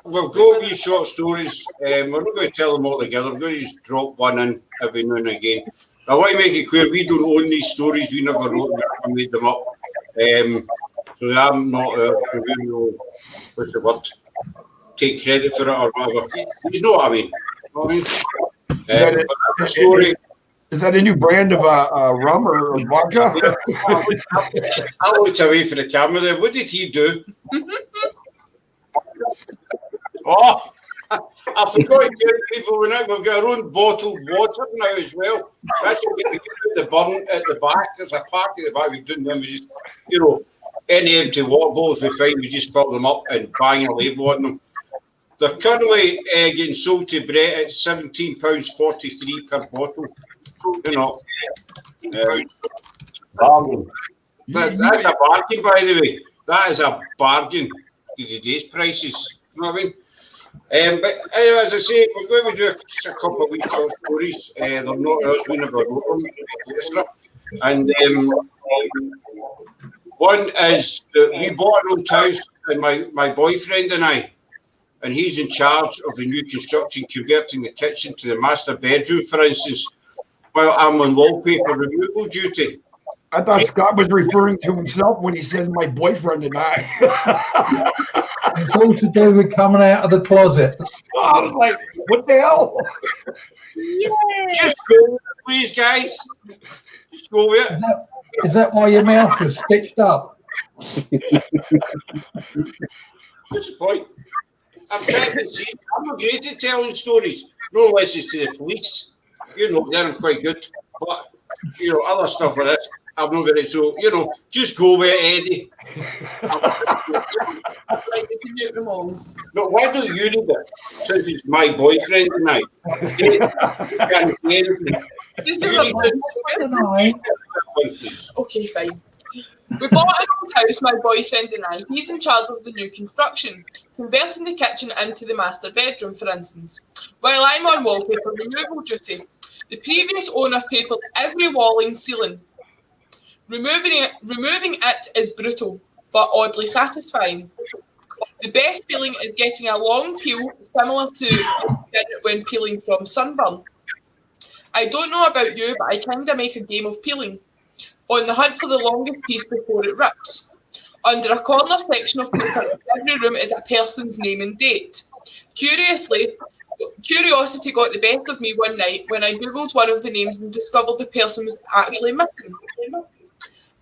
We've got these short stories. We're not going to tell them all together. We're going to just drop one in every now and again. I want to make it clear we don't own these stories. We never wrote them. We made them up. So I'm not, what's the word? Take credit for it or whatever. You know what I mean? But the story. Is that a new brand of rum or vodka? I looked away from the camera there. What did he do? Oh, I forgot to tell people we've got our own bottled water now as well. That's what we get the burn at the back. There's a park at the back. We've done them. We just, any empty water bottles we find, we just fill them up and bang a label on them. They're currently getting sold to Brett at £17.43 per bottle. Bargain. That's a bargain, by the way. That is a bargain to today's prices. You know what I mean? But anyway, as I say, we're going to do a couple of wee short stories. They're not ours, we never wrote them, etc. And one is that we bought an old house, and my boyfriend and I, and he's in charge of the new construction, converting the kitchen to the master bedroom, for instance, while I'm on wallpaper removal duty. I thought Scott was referring to himself when he said my boyfriend and I. It's all to do with coming out of the closet. I was like, what the hell? Just go, please, guys. Just go with it. Is that why your mouth was stitched up? What's the point? I'm trying to see. I'm not great at telling stories. No less is to the police. They're quite good. But, other stuff like this, I'm not very so, just go with it, Eddie. I'd like you to mute them all. No, why don't you do that? Since it's my boyfriend tonight. Okay? Can't say anything. Just give them Okay, fine. We bought an old house, my boyfriend and I. He's in charge of the new construction, converting the kitchen into the master bedroom, for instance. While I'm on wallpaper removal duty, the previous owner papered every wall and ceiling. Removing it is brutal, but oddly satisfying. The best feeling is getting a long peel, similar to when peeling from sunburn. I don't know about you, but I kinda make a game of peeling, on the hunt for the longest piece before it rips. Under a corner section of paper in every room is a person's name and date. Curiosity got the best of me one night when I googled one of the names and discovered the person was actually missing.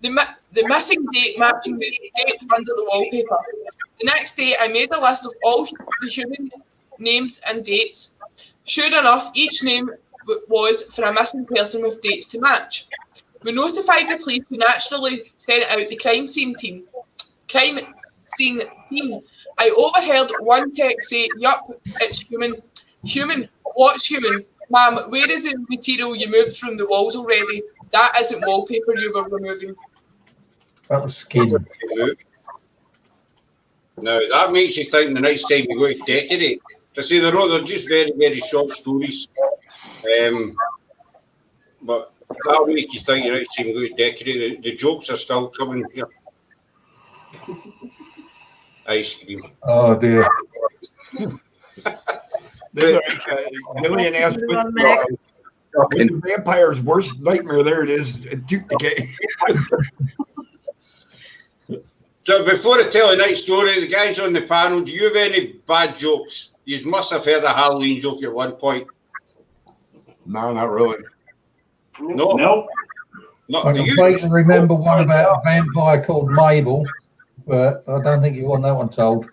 The missing date matching the date under the wallpaper. The next day, I made a list of all the human names and dates. Sure enough, each name was for a missing person with dates to match. We notified the police, who naturally sent out the crime scene team. I overheard one text say, "Yup, it's human. Human? What's human? Ma'am, where is the material you moved from the walls already? That isn't wallpaper you were removing." That was skin. Now, that makes you think the next time you go to decorate. To say they're just very, very short stories. But that'll make you think your next time you go to decorate. The jokes are still coming here. Ice cream. Oh dear. Gillian asked what's the vampire's worst nightmare. There it is. Tooth decay. So before I tell a nice story, the guys on the panel, do you have any bad jokes? You must have heard a Halloween joke at one point. No, not really. No. No. Not I can you. vaguely remember one about a vampire called Mabel, but I don't think you want that one told.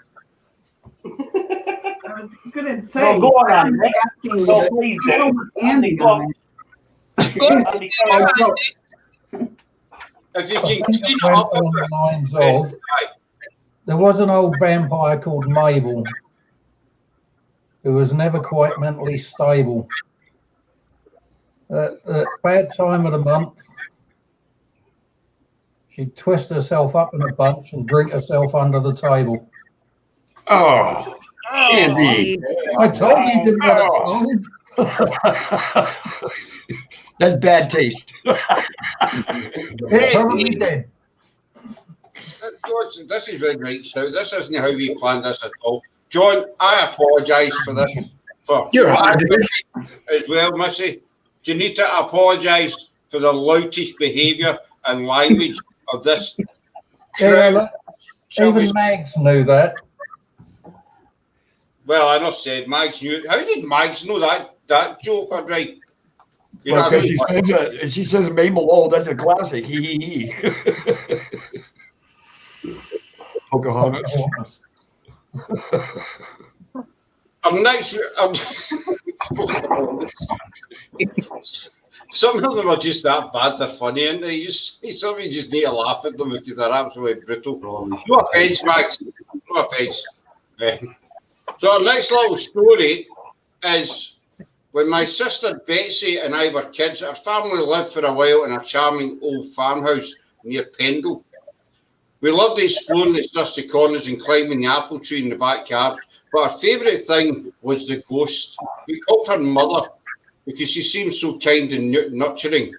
I was going to say. No, go on, I'm Andy. asking No, that- please I know do. Andy Go on. Go on, Andy, Andy. If you I can think clean it it went up a along bit. the lines of, there was an old vampire called Mabel who was never quite mentally stable. At bad time of the month, she'd twist herself up in a bunch and drink herself under the table. Oh, Andy. I told you didn't want it told. That's bad taste. It probably did. George, this is red right so this isn't how we planned this at all. John, I apologise for this. You're right. As well, Missy. Do you need to apologise for the loutish behaviour and language of this? Yeah, look, Shall we- even Mags knew that. Well, I not said Mags knew. How did Mags know that joke? Right. You know Well, what I mean? she says Mabel, oh, that's a classic. He. Pocahontas. Next. Some of them are just that bad, they're funny, and some of you just need to laugh at them because they're absolutely brutal. No offence, Max. No offence. So our next little story is when my sister Betsy and I were kids, our family lived for a while in a charming old farmhouse near Pendle. We loved exploring its dusty corners and climbing the apple tree in the backyard, but our favourite thing was the ghost. We called her Mother because she seemed so kind and nurturing.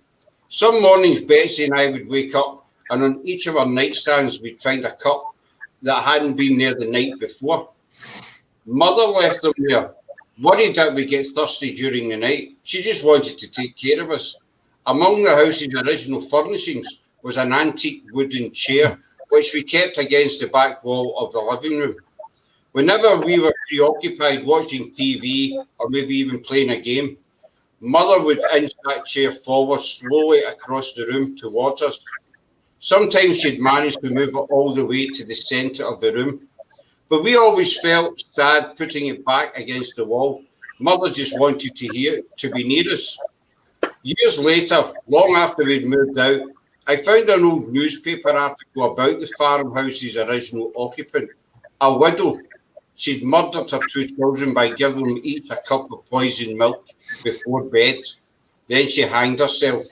Some mornings, Betsy and I would wake up, and on each of our nightstands, we'd find a cup that hadn't been there the night before. Mother left them there, worried that we'd get thirsty during the night. She just wanted to take care of us. Among the house's original furnishings was an antique wooden chair, which we kept against the back wall of the living room. Whenever we were preoccupied watching TV or maybe even playing a game, Mother would inch that chair forward slowly across the room towards us. Sometimes she'd manage to move it all the way to the centre of the room, but we always felt sad putting it back against the wall. Mother just wanted to be near us. Years later, long after we'd moved out, I found an old newspaper article about the farmhouse's original occupant, a widow. She'd murdered her two children by giving them each a cup of poisoned milk before bed. Then she hanged herself.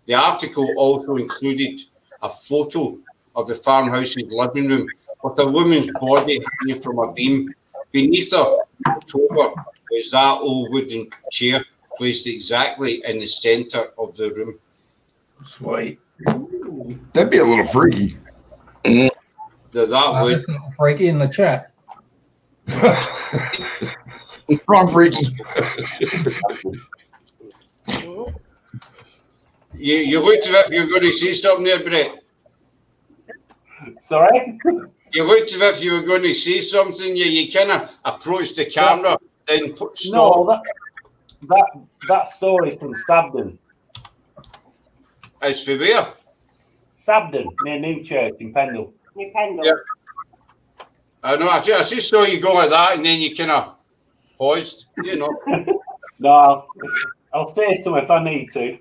The article also included a photo of the farmhouse's living room with a woman's body hanging from a beam. Beneath her, October, was that old wooden chair placed exactly in the centre of the room. Sweet. That'd be a little freaky. That would. That's a little freaky in the chat. Wrong freaky. You looked as if you were going to say something there, Brett. Sorry? You looked as if you were going to say something. You kind of approached the camera, then stop. No, that story's from Sabden. It's for where? Sabden, near Newchurch in Pendle. New Pendle. Yeah. I know. I just saw you go like that, and then you kind of paused. You know. No, I'll say some if I need to.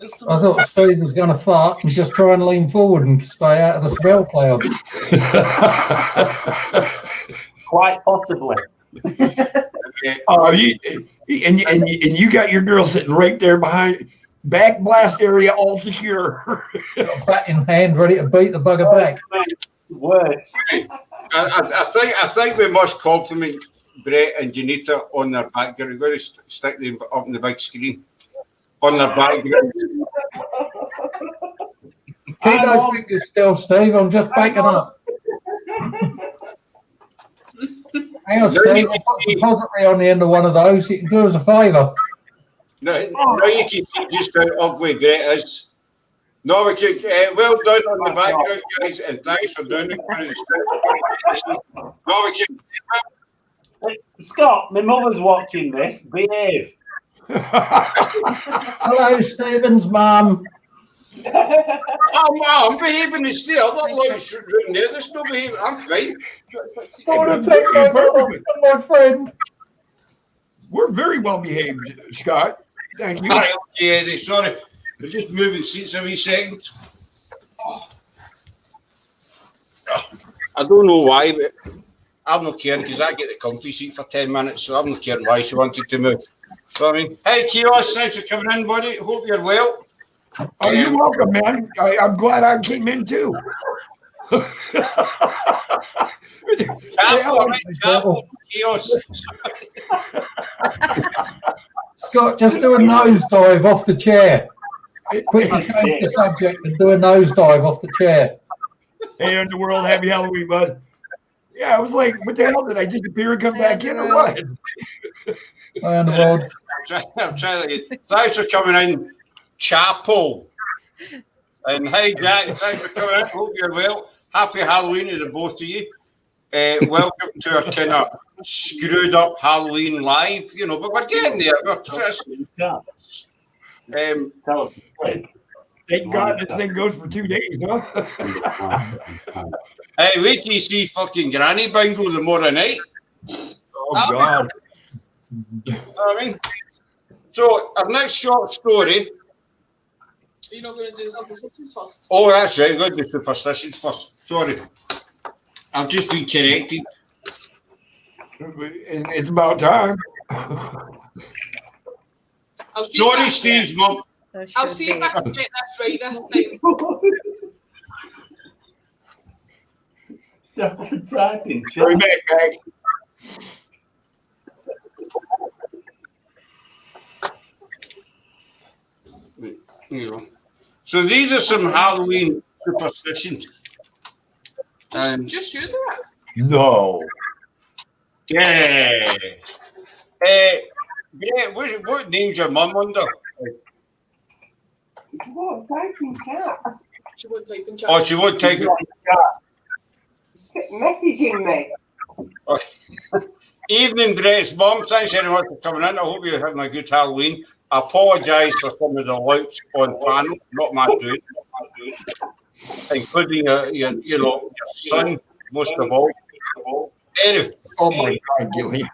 I thought Steve was going to fart and just try and lean forward and stay out of the spell cloud. Quite possibly. Oh, you got your girl sitting right there behind, back blast area all secure. Got a bat in hand, ready to beat the bugger back. Worse. I think we must compliment Brett and Janita on their background. You've got to stick them up on the big screen. On their background. Keep those fingers still, Steve. I'm just backing up. Hang on, Steve. I'll put some pository on the end of one of those. You can do us a favour. Now you can see just how ugly Brett is. No, we can. Well done on the background, guys, and thanks for doing it. No, we can. Scott, my mother's watching this. Behave. Hello, Stephen's mum. Oh, I'm behaving as the other lights room there. There's no behaving. I'm fine. My friend. We're very well behaved, Scott. Thank you. Right, okay, Eddie, sorry. We're just moving seats a wee second. I don't know why, but I'm not caring because I get the comfy seat for 10 minutes, so I'm not caring why she wanted to move. So, I mean, hey, Kios, thanks for coming in, buddy. Hope you're well. Oh, you're welcome, man. I'm glad I came in too. Scott, just do a nosedive off the chair. Quickly change the subject and do a nosedive off the chair. Hey, Underworld, happy Halloween, bud. Yeah, I was like, what the hell? Did I disappear and come back in or what? Underworld. I'm trying to get. Thanks for coming in, Chapel. And hey, Jack, thanks for coming in. Hope you're well. Happy Halloween to the both of you. Welcome to our kind of screwed up Halloween live, you know, but we're getting there. Thank God this thing goes for 2 days, huh? Hey, wait till you see fucking Granny Bingo tomorrow night. Oh, God. I mean, so our next short story. You're not going to do the superstitions first? Oh, that's right. I'm going to do superstitions first. Sorry. I've just been corrected. It's about time. Sorry, Steve's mum. I'll see if I can get this right this time. Sorry, back. So these are some Halloween superstitions. And just you do it. No. Yeah. Yeah. What name's your mum under? She won't type in chat. She won't type in chat. Oh, she won't take it. Messaging me. Evening, Brett's mum. Thanks very much for coming in. I hope you're having a good Halloween. I apologise for some of the louts on panel, not my doing, including your son, most of all. Anyway. Oh my God, Gillian.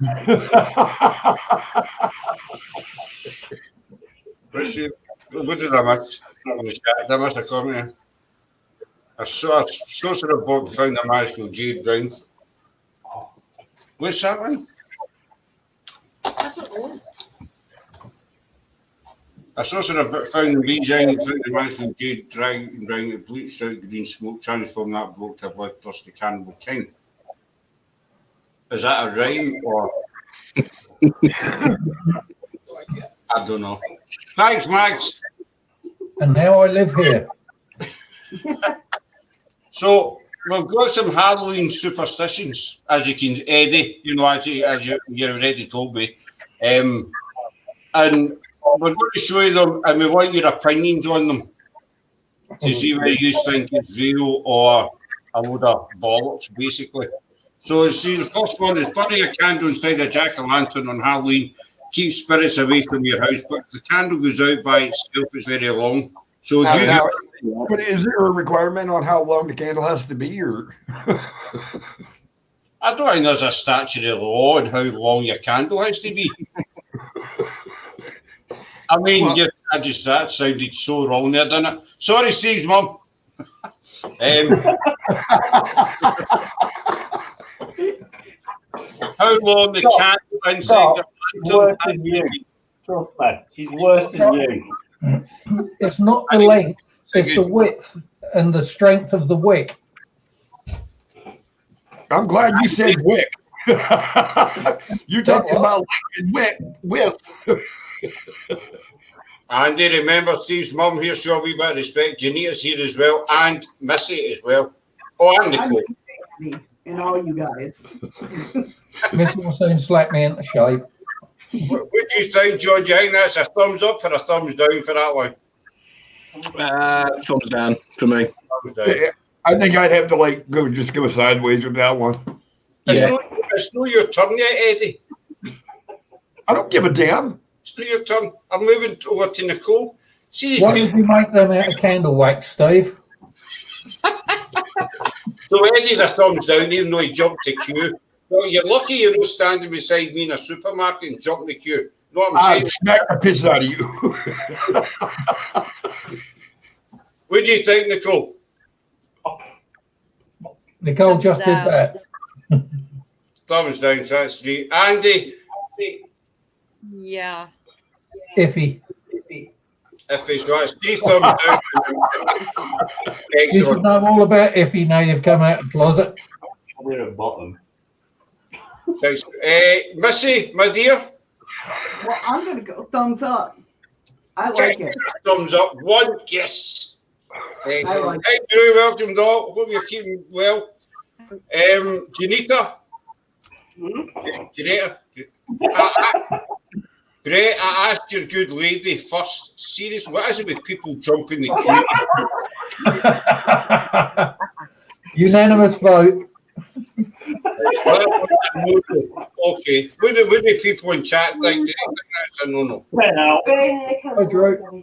What did I miss? I must have come here. A sorcerer of book found a magical jade ring. What's that one? I don't know. A sorcerer found the Beijing found the magical jade ring that bleached out green smoke, transformed that bloke to a bloodthirsty cannibal king. Is that a rhyme or? I don't know. Thanks, Max. And now I live here. So we've got some Halloween superstitions, as you can, Eddie. You know, as you already told me, and we're going to show you them, and we want your opinions on them to see whether you think it's real or a load of bollocks, basically. So, see, the first one is burning a candle inside a jack-o'-lantern on Halloween keeps spirits away from your house, but if the candle goes out by itself, it's very long. So, but is there a requirement on how long the candle has to be, or? I don't think there's a statutory law on how long your candle has to be. I mean, that sounded so wrong there, didn't it? Sorry, Steve's mum. How long the candle inside the worse than you. Trust me, she's worse than you. It's not the length, it's the width and the strength of the wick. I'm glad you said wick. You're talking about with. Andy, remember Steve's mum here, show a wee bit of respect. Janita's here as well, and Missy as well. Oh, and Nicole. And all you guys. Miss will soon slap me into shape. What do you think, John? Do you think that's a thumbs up or a thumbs down for that one? Thumbs down for me. Thumbs down. I think I'd have to go sideways with that one. It's not your turn yet, Eddie. I don't give a damn. It's not your turn. I'm moving over to Nicole. See, Why did we make them out of candle wax, Steve? So Eddie's a thumbs down, even though he jumped the queue. Well, you're lucky you're not standing beside me in a supermarket and jumping the queue. You know what I'm saying? I'd smack the piss out of you. What do you think, Nicole? Nicole Thumbs just down. did that. Thumbs down, so that's 3. Andy, Yeah. Iffy. if it's right, it's 3 thumbs down. You should Excellent. know all about Iffy now you've come out of the closet. We're at bottom. Thanks. Missy, my dear, Well, I'm going to go thumbs up. I like it. thumbs up. 1, yes. I like Hey, Drew, welcome, dog. Hope you're keeping well. Janita. Janita. Brett, I asked your good lady first. Seriously, what is it with people jumping the queue? Unanimous vote. Okay. What do people in chat think? That's a no-no. Hi, Drew.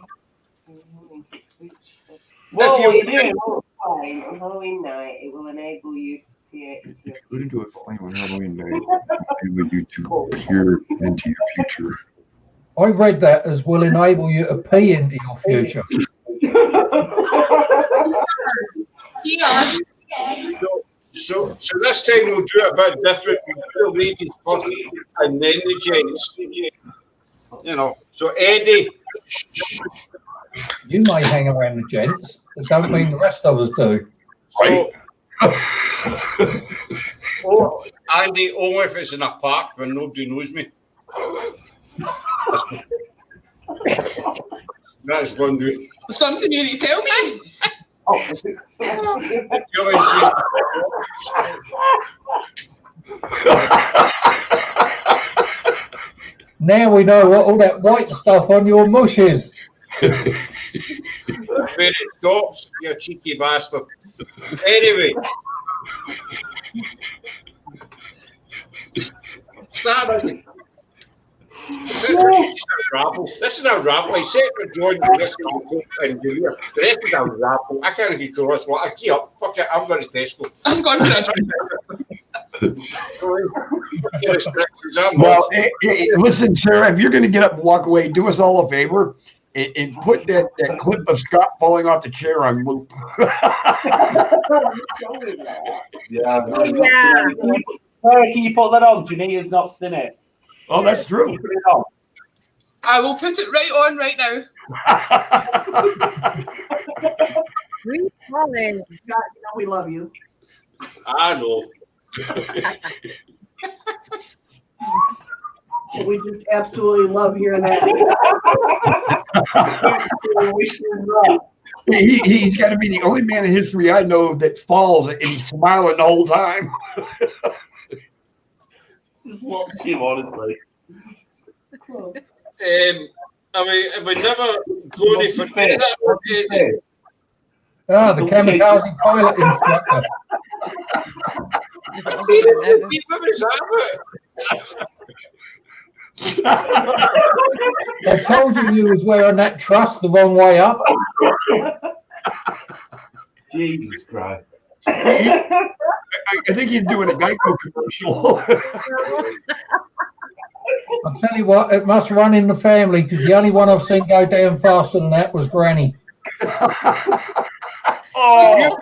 Well, If you- what you're doing all the time on Halloween night, it will enable you to create. Couldn't do it fine on Halloween night. Enable you to peer into your future. I read that as will enable you to pee into your future. Yeah. So this time we'll do it a bit different. We'll do the ladies first and then the gents. You know. So Eddie, You may hang around the gents. That don't mean the rest of us do. so Andy, only if it's in a park when nobody knows me. That's one doing. Something you need to tell me. Now we know what all that white stuff on your mush is. Where it stops, you cheeky bastard. Anyway. Start it. This is a rabble. Except for John, this is and Julia. The rest is a rabble. I can't control this one. I key up. Fuck it. I'm going to Tesco. I'm going for that. Well, hey, listen, Sarah, if you're going to get up and walk away, do us all a favor and put that clip of Scott falling off the chair on loop. Yeah. Yeah. Sarah, can you put that on? Janita's not seen it. Oh, that's true. Put it on. I will put it right on right now. Green Holland. God, you know we love you. I know. We just absolutely love hearing that. He's got to be the only man in history I know that falls and he's smiling the whole time. Watch him, honestly. I would never go any forget that. Ah, the kamikaze pilot instructor. What was that about? I told you was wearing that truss the wrong way up. Jesus Christ. I think he's doing a Geico commercial. I'll tell you what, it must run in the family because the only one I've seen go down faster than that was Granny. Oh,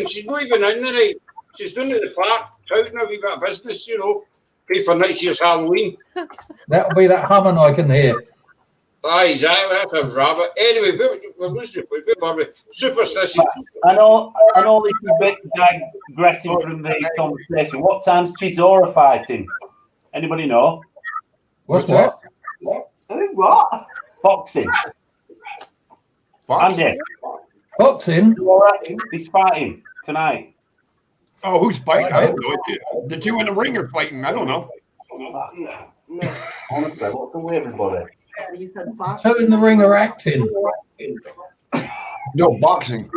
She's not even in the night. She's doing it at the park, out in a wee bit of business, you know. Pay for next year's Halloween. That'll be that humming I can hear. Aye, exactly. That's a rabbit. Anyway, we're losing the point. Where were we? Superstition. I know this is a bit digressing from the conversation. What time's Chisora fighting? Anybody know? What's what? What? Boxing. Boxing? Andy, Boxing? he's fighting tonight. Oh, who's fighting? I have no idea. The two in the ring are fighting. I don't know. Honestly, what's the way, everybody? You said boxing. Two in the ring are acting. No, boxing.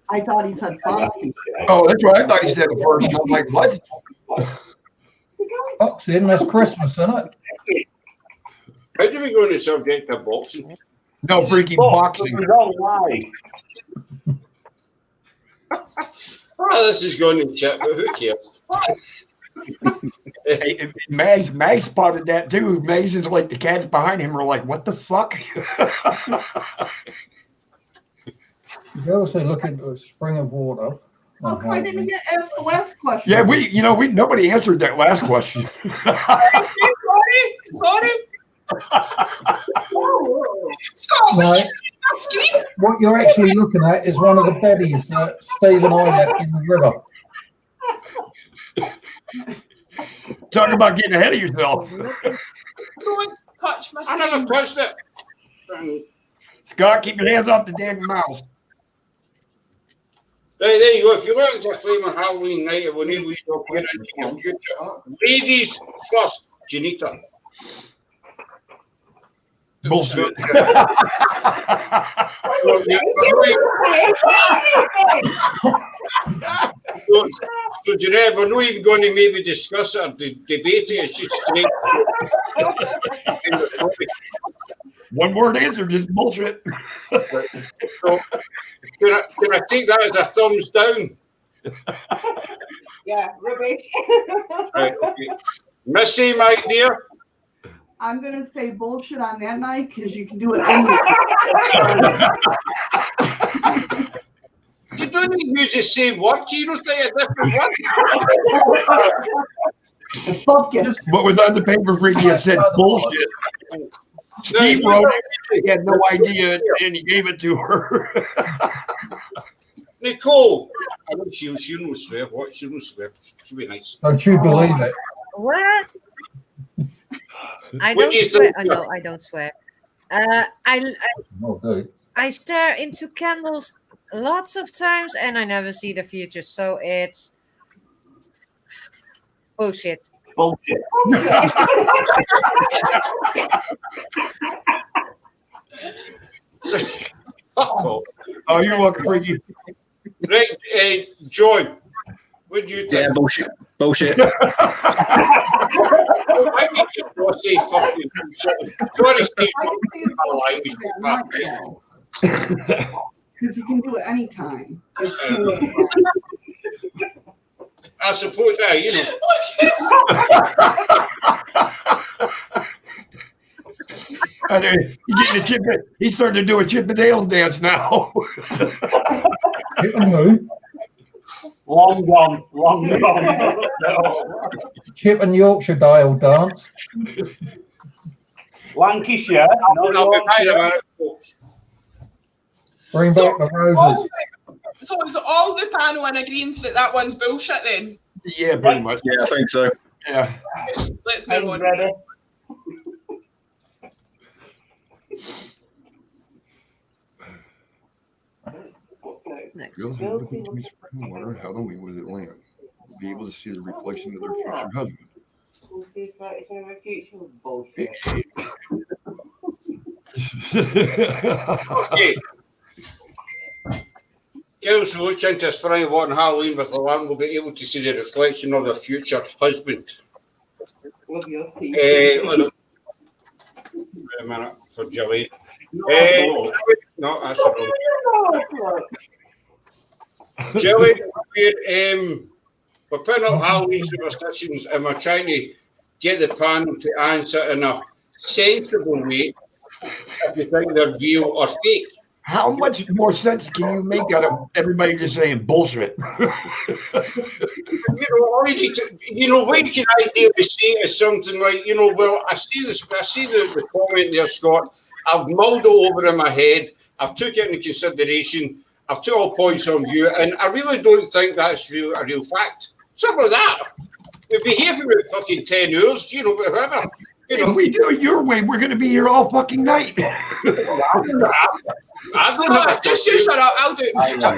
I thought he said boxing. Oh, that's what I thought he said at first. I'm like, what? Boxing, that's Christmas, isn't it? How do we go on the subject of boxing? No, freaking boxing. Oh, this is going to shit, but who cares? Hey, Mags spotted that too. Mags is like the cats behind him are like, what the fuck? You also look into a spring of water. How come I didn't get asked the last question? Yeah, nobody answered that last question. Sorry. No, what you're actually looking at is one of the bodies that Steve and I left in the river. Talk about getting ahead of yourself. Don't touch my I never touched it. Scott, keep your hands off the damn mouse. Right, there you go. If you learn to flame on Halloween night, it will enable you to get into your future. Ladies first, Janita. Bullshit. So, Janelle, we're not even going to maybe discuss it or debate it. It's just straight. One word answer, just bullshit. So, can I take that as a thumbs down? Yeah, rubbish. Right, okay. Missy, my dear. I'm going to say bullshit on that night because you can do it anyway. You don't use the same word. You don't say a different word. Fuck it. What was on the paper, Freaky, it said bullshit. Steve wrote it. He had no idea, and he gave it to her. Nicole. I know she knows swear. What? She knows swear. She'll be nice. Don't you believe it? What? I What don't do you swear. think? No, I don't swear. I stare into candles lots of times and I never see the future. So it's bullshit. Bullshit. Oh, You're welcome, Freaky. right, John. What do you think? Yeah, bullshit. Bullshit. I think just want to say fucking bullshit. Sorry, Steve. Because you can do it anytime. I suppose, you know. He's starting to do a Chip and Dale dance now. Long gone. Chip and Yorkshire Dale dance. Lancashire. Bring back the roses. So is all the panel in agreement that one's bullshit then? Yeah, pretty much. Yeah, I think so. Yeah. Let's move on. Ready? Next. Girls are looking to be spring water. How do we with it land? Be able to see the reflection of their future husband. Bullshit. Okay. Girls who look into spring water on Halloween with a lamp will be able to see the reflection of their future husband. Love your teeth. Wait a minute for Jilly. No, that's the wrong. Jilly, we're putting up Halloween superstitions and we're trying to get the panel to answer in a sensible way if you think they're real or fake. How much more sense can you make out of everybody just saying bullshit? All you need to, what you can ideally say is something like, well, I see the comment there, Scott. I've mulled it over in my head. I've took it into consideration. I've took all points on view, and I really don't think that's a real fact. Something like that. We'll be here for about fucking 10 hours, you know, whatever. You know, if we do it your way, we're going to be here all fucking night. I don't know. Just you shut up. I'll do it in future.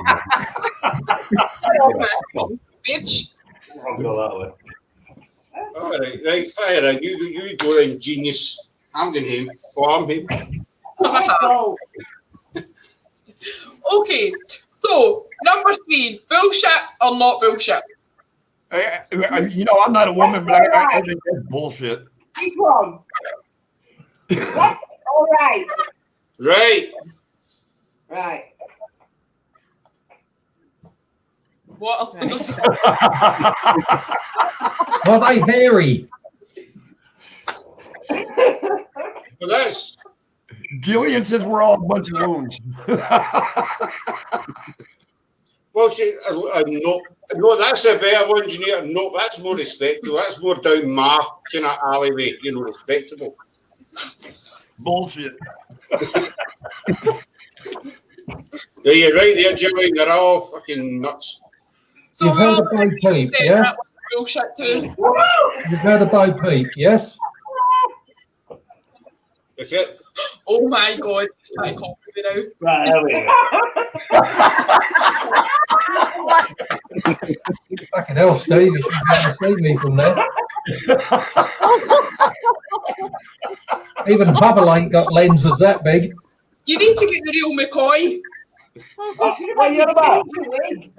Bitch. I'll go that way. All right, fire in. You go in, genius. I'm going him. Farm him. Okay, so number 3, bullshit or not bullshit? You know, I'm not a woman, but I think that's bullshit. Which one? Yes or right? Right. Right. What? Are they hairy? Well, that's Jillian says we're all a bunch of wounds. well. See, no, that's a better one, engineer. No, that's more respectable. That's more down my kind of alleyway. You know, respectable. Bullshit. Yeah, you're right there, Jillian. They're all fucking nuts. So You've we heard all of Bo Peep, yeah? that was bullshit too. You've heard of Bo Peep, yes? If it, Oh my god, it's trying to copy me now. Right, there we go. Fucking hell, Steve, you should be able to see me from there. Even Bubble ain't got lenses that big. You need to get the real McCoy. What are you on about?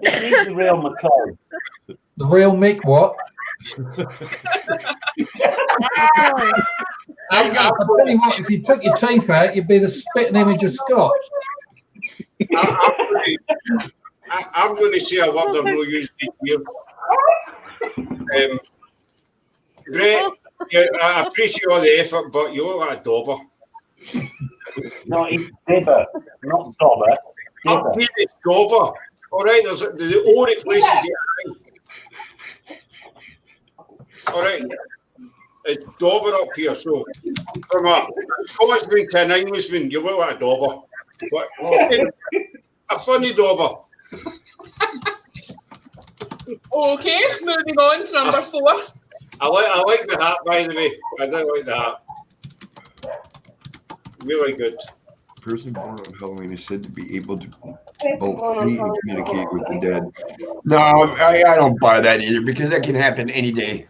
It needs the real McCoy. The real Mick what? I'm I'll tell you what, if you took your teeth out, you'd be the spitting image of Scott. I'm going to say a word I've not used in years. Brett, yeah, I appreciate all the effort, but you look like a dauber. No, it's Dibber, not Dobber. Up here it's dauber. All right, there's the only places you hang. All right, it's dauber up here. So from a Scotsman to an Englishman, you look like a dauber. But a funny dauber. Okay, moving on to number 4. I like the hat, by the way. I do like the hat. Really good. Person born on Halloween is said to be able to both see and communicate with the dead. No, I don't buy that either, because that can happen any day.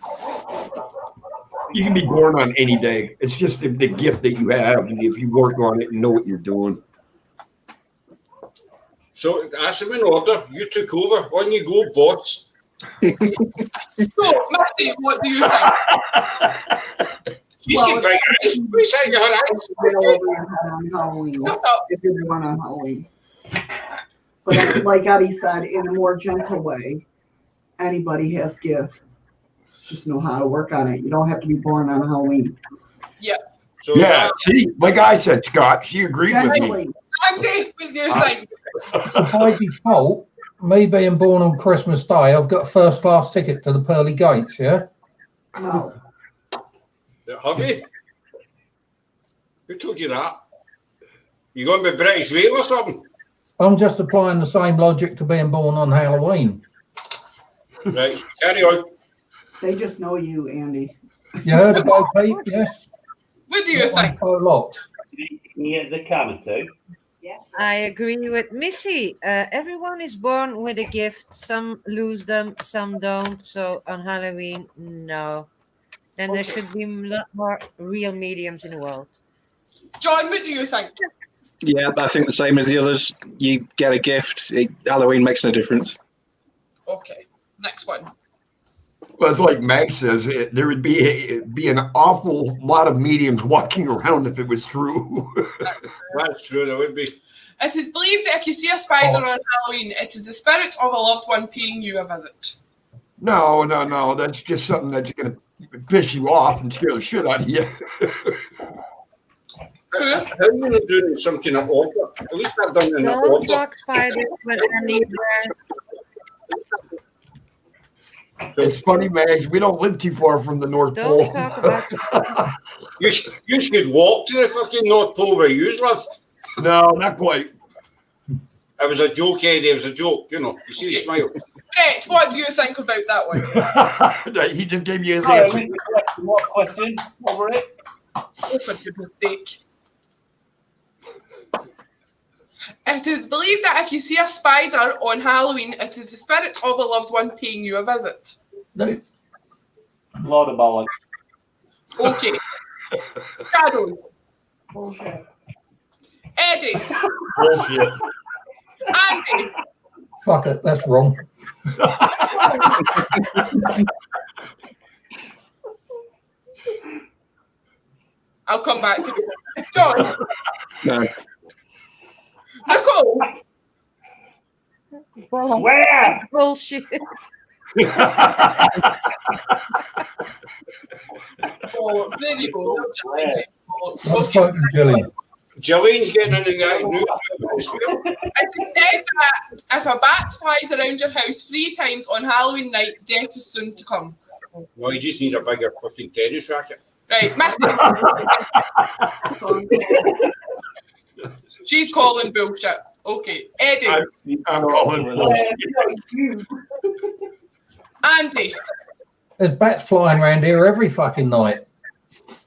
You can be born on any day. It's just the gift that you have, and if you work on it and know what you're doing. So that's him in order. You took over. On you go, boss. So, Misty, what do you think? She's getting big eyes. What size are her eyes? On Halloween. If you want on Halloween. But like Eddie said, in a more gentle way, anybody has gifts. Just know how to work on it. You don't have to be born on Halloween. Yeah. So Yeah, see, like I said, Scott, she agreed with me. Andy, what do you think? So by default, me being born on Christmas Day, I've got a first class ticket to the pearly gates, yeah? No. Have you? Who told you that? You going to be British Rail or something? I'm just applying the same logic to being born on Halloween. Right, so carry on. They just know you, Andy. You heard of Bo Peep, yes? What do you think? Lots. Can you get the camera too? I agree with Missy. Everyone is born with a gift. Some lose them, some don't. So on Halloween, no. Then there should be a lot more real mediums in the world. John, what do you think? Yeah, I think the same as the others. You get a gift. Halloween makes no difference. Okay, next one. Well, it's like Mag says, there would be an awful lot of mediums walking around if it was true. That's true, there would be. It is believed that if you see a spider on Halloween, it is the spirit of a loved one paying you a visit. No. That's just something that's going to piss you off and scare the shit out of you. True. How are you not doing some kind of order? At least I've done it in an Don't order. talk spiders when anywhere. It's funny, Mags. We don't live too far from the North Don't Pole. talk about You should walk to the fucking North Pole where you live. No, not quite. It was a joke, Eddie. It was a joke. You know, you see the smile. Brett, what do you think about that one? He just gave you his Sorry, I answer. missed the question. What question? Over it. Oh, for goodness sake. It is believed that if you see a spider on Halloween, it is the spirit of a loved one paying you a visit. No. Lord of bollocks. Okay. Shadows. Bullshit. Eddie. Bullshit. Andy. Fuck it, that's wrong. I'll come back to you. John. No. Nicole. Swear! bullshit. Oh, there you go. I've spoken to Gillian. Jillian's getting in the act news. It is said that if a bat flies around your house 3 times on Halloween night, death is soon to come. Well, you just need a bigger fucking tennis racket. Right, Misty. She's calling bullshit. Okay, Eddie. I'm calling bullshit. Andy. There's bats flying around here every fucking night.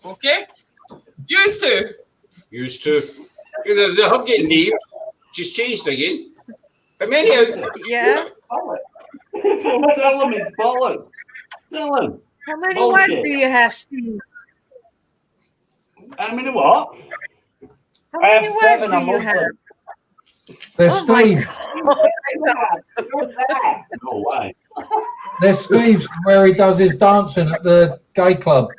Okay. Used to. Used to. The hub getting named. She's changed again. How many out? Yeah. Tell him it's bollocks. Tell him. How many Bullshit. wives do you have, Steve? How many what? How I have many wives 7. do I'm you have? Muslim. There's Oh my Steve. No way. There's Steve's where he does his dancing at the gay club.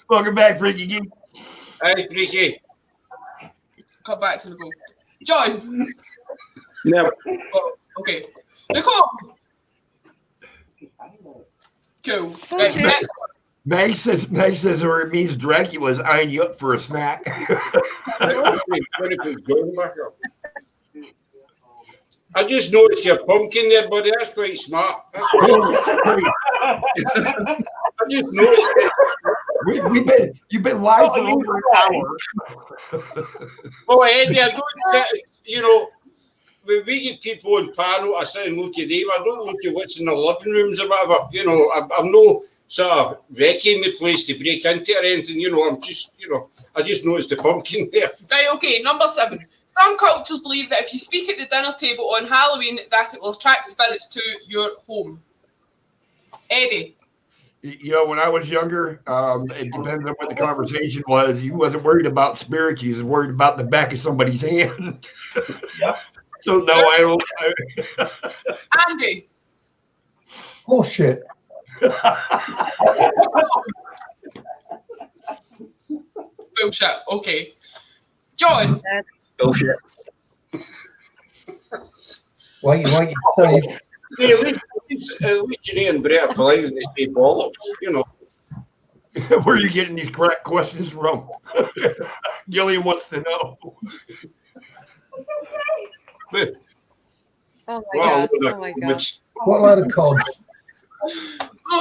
Welcome back, Freaky Geek. Hey, Freaky. Come back to the goal. John. No. Oh, okay. Nicole. Cool. Right, Bullshit. next Meg says where it means Dracula's eyeing you up for a smack. I just noticed your pumpkin there, buddy. That's quite smart. That's quite... I just noticed it. You've been live for over an hour. Oh, Eddie, I don't sit, you know, when we get people on panel, I sit and look at them. I don't look at what's in the living rooms or whatever. You know, I'm no sort of wrecking the place to break into or anything. You know, I'm just, you know, I just noticed the pumpkin there. Right, okay, number 7. Some cultures believe that if you speak at the dinner table on Halloween, that it will attract spirits to your home. Eddie. You know, when I was younger, it depends on what the conversation was. You wasn't worried about spirits. You was worried about the back of somebody's hand. Yeah. So, no, I don't. Andy. Oh, shit. Bullshit, okay. John. Bullshit. Wait, Steve. Hey, at least Janine and Brett are polite when they say bollocks, you know. Where are you getting these correct questions from? Gillian wants to know. Oh my god. Oh my god. What load of cods?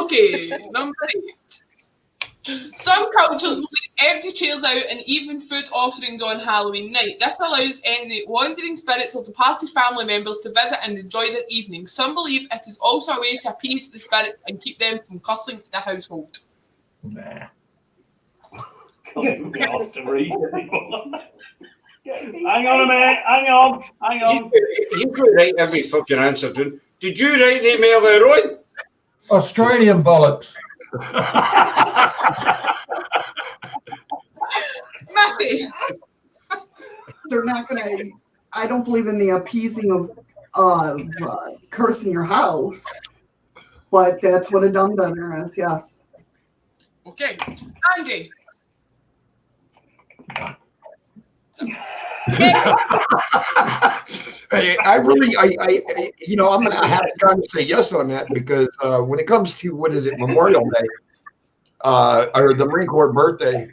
Okay, number 8. Some cultures will leave empty chairs out and even food offerings on Halloween night. This allows any wandering spirits of departed family members to visit and enjoy their evening. Some believe it is also a way to appease the spirits and keep them from cursing the household. Nah. Hang on a minute. Hang on. You could write every fucking answer down. Did you write the email there on? Australian bollocks. Messy. They're not going to, I don't believe in the appeasing of cursing your house, but that's what a dum-dummer is, yes. Okay. Andy. I really, you know, I'm going to have to kind of say yes on that because when it comes to, what is it, Memorial Day, or the Marine Corps birthday,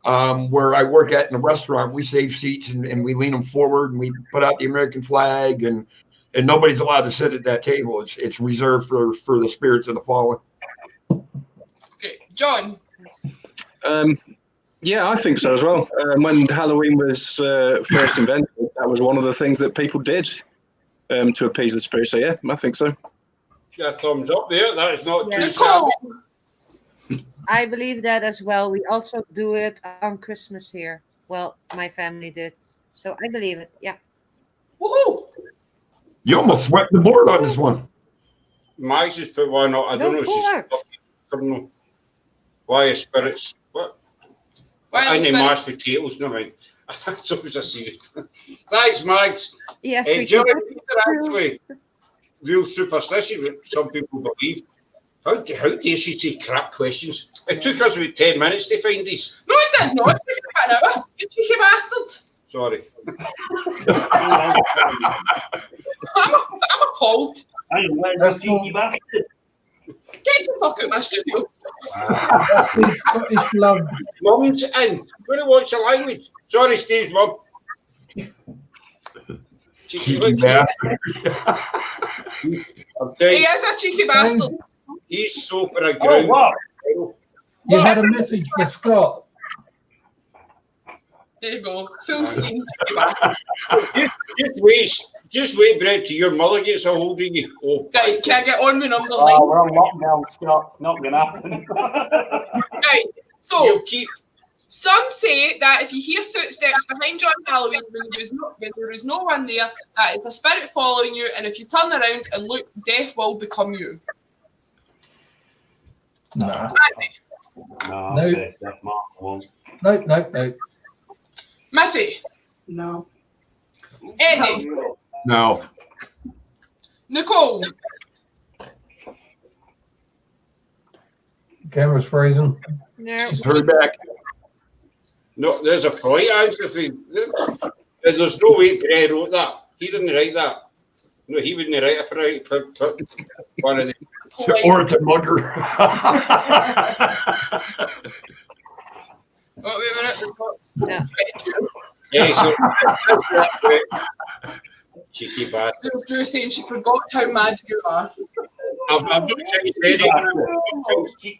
where I work at in a restaurant, we save seats and we lean them forward and we put out the American flag and and nobody's allowed to sit at that table. It's reserved for the spirits of the fallen. Okay, John. Yeah, I think so as well. When Halloween was first invented, that was one of the things that people did to appease the spirits. So yeah, I think so. Yeah, thumbs up there. That is not too Nicole. shabby. I believe that as well. We also do it on Christmas here. Well, my family did. So I believe it. Yeah. Woohoo! You almost swept the board on this one. Max has put one up. I don't know if she's why are spirits? What? Why I need mashed potatoes, no mind. That's always a secret. Thanks, Max. Yeah, Julie, these are actually real superstition, some people believe. How dare she say crap questions? It took us about 10 minutes to find these. No, it did not. It took about an hour. You cheeky bastard. Sorry. I'm appalled. I'm cheeky bastard. Get the fuck out of my studio. Scottish love. Mum's in. Going to watch the language. Sorry, Steve's mum. Cheeky bastard. He is a cheeky bastard. He's so for a ground. wow. You had a message for Scott. There you go. Full steam, cheeky bastard. Just wait, Brett, till your mother gets a hold of you. Oh, Right, can I get on with number Oh, line? we're on lockdown, Scott. It's not going to happen. Right, so you'll keep. some say that if you hear footsteps behind you on Halloween when there is no one there, that it's a spirit following you, and if you turn around and look, death will become you. No. No, No. that's Mark won't. No. Missy, No. Eddie, No. Nicole, Camera's freezing. No. Hurry back. No, there's a polite answer thing. There's no way Brett wrote that. He didn't write that. No, he wouldn't write a polite one of them. Or it's a mugger. Oh, wait a minute. Yeah, so cheeky bastard. Drew saying she forgot how mad you are. I've not changed Eddie.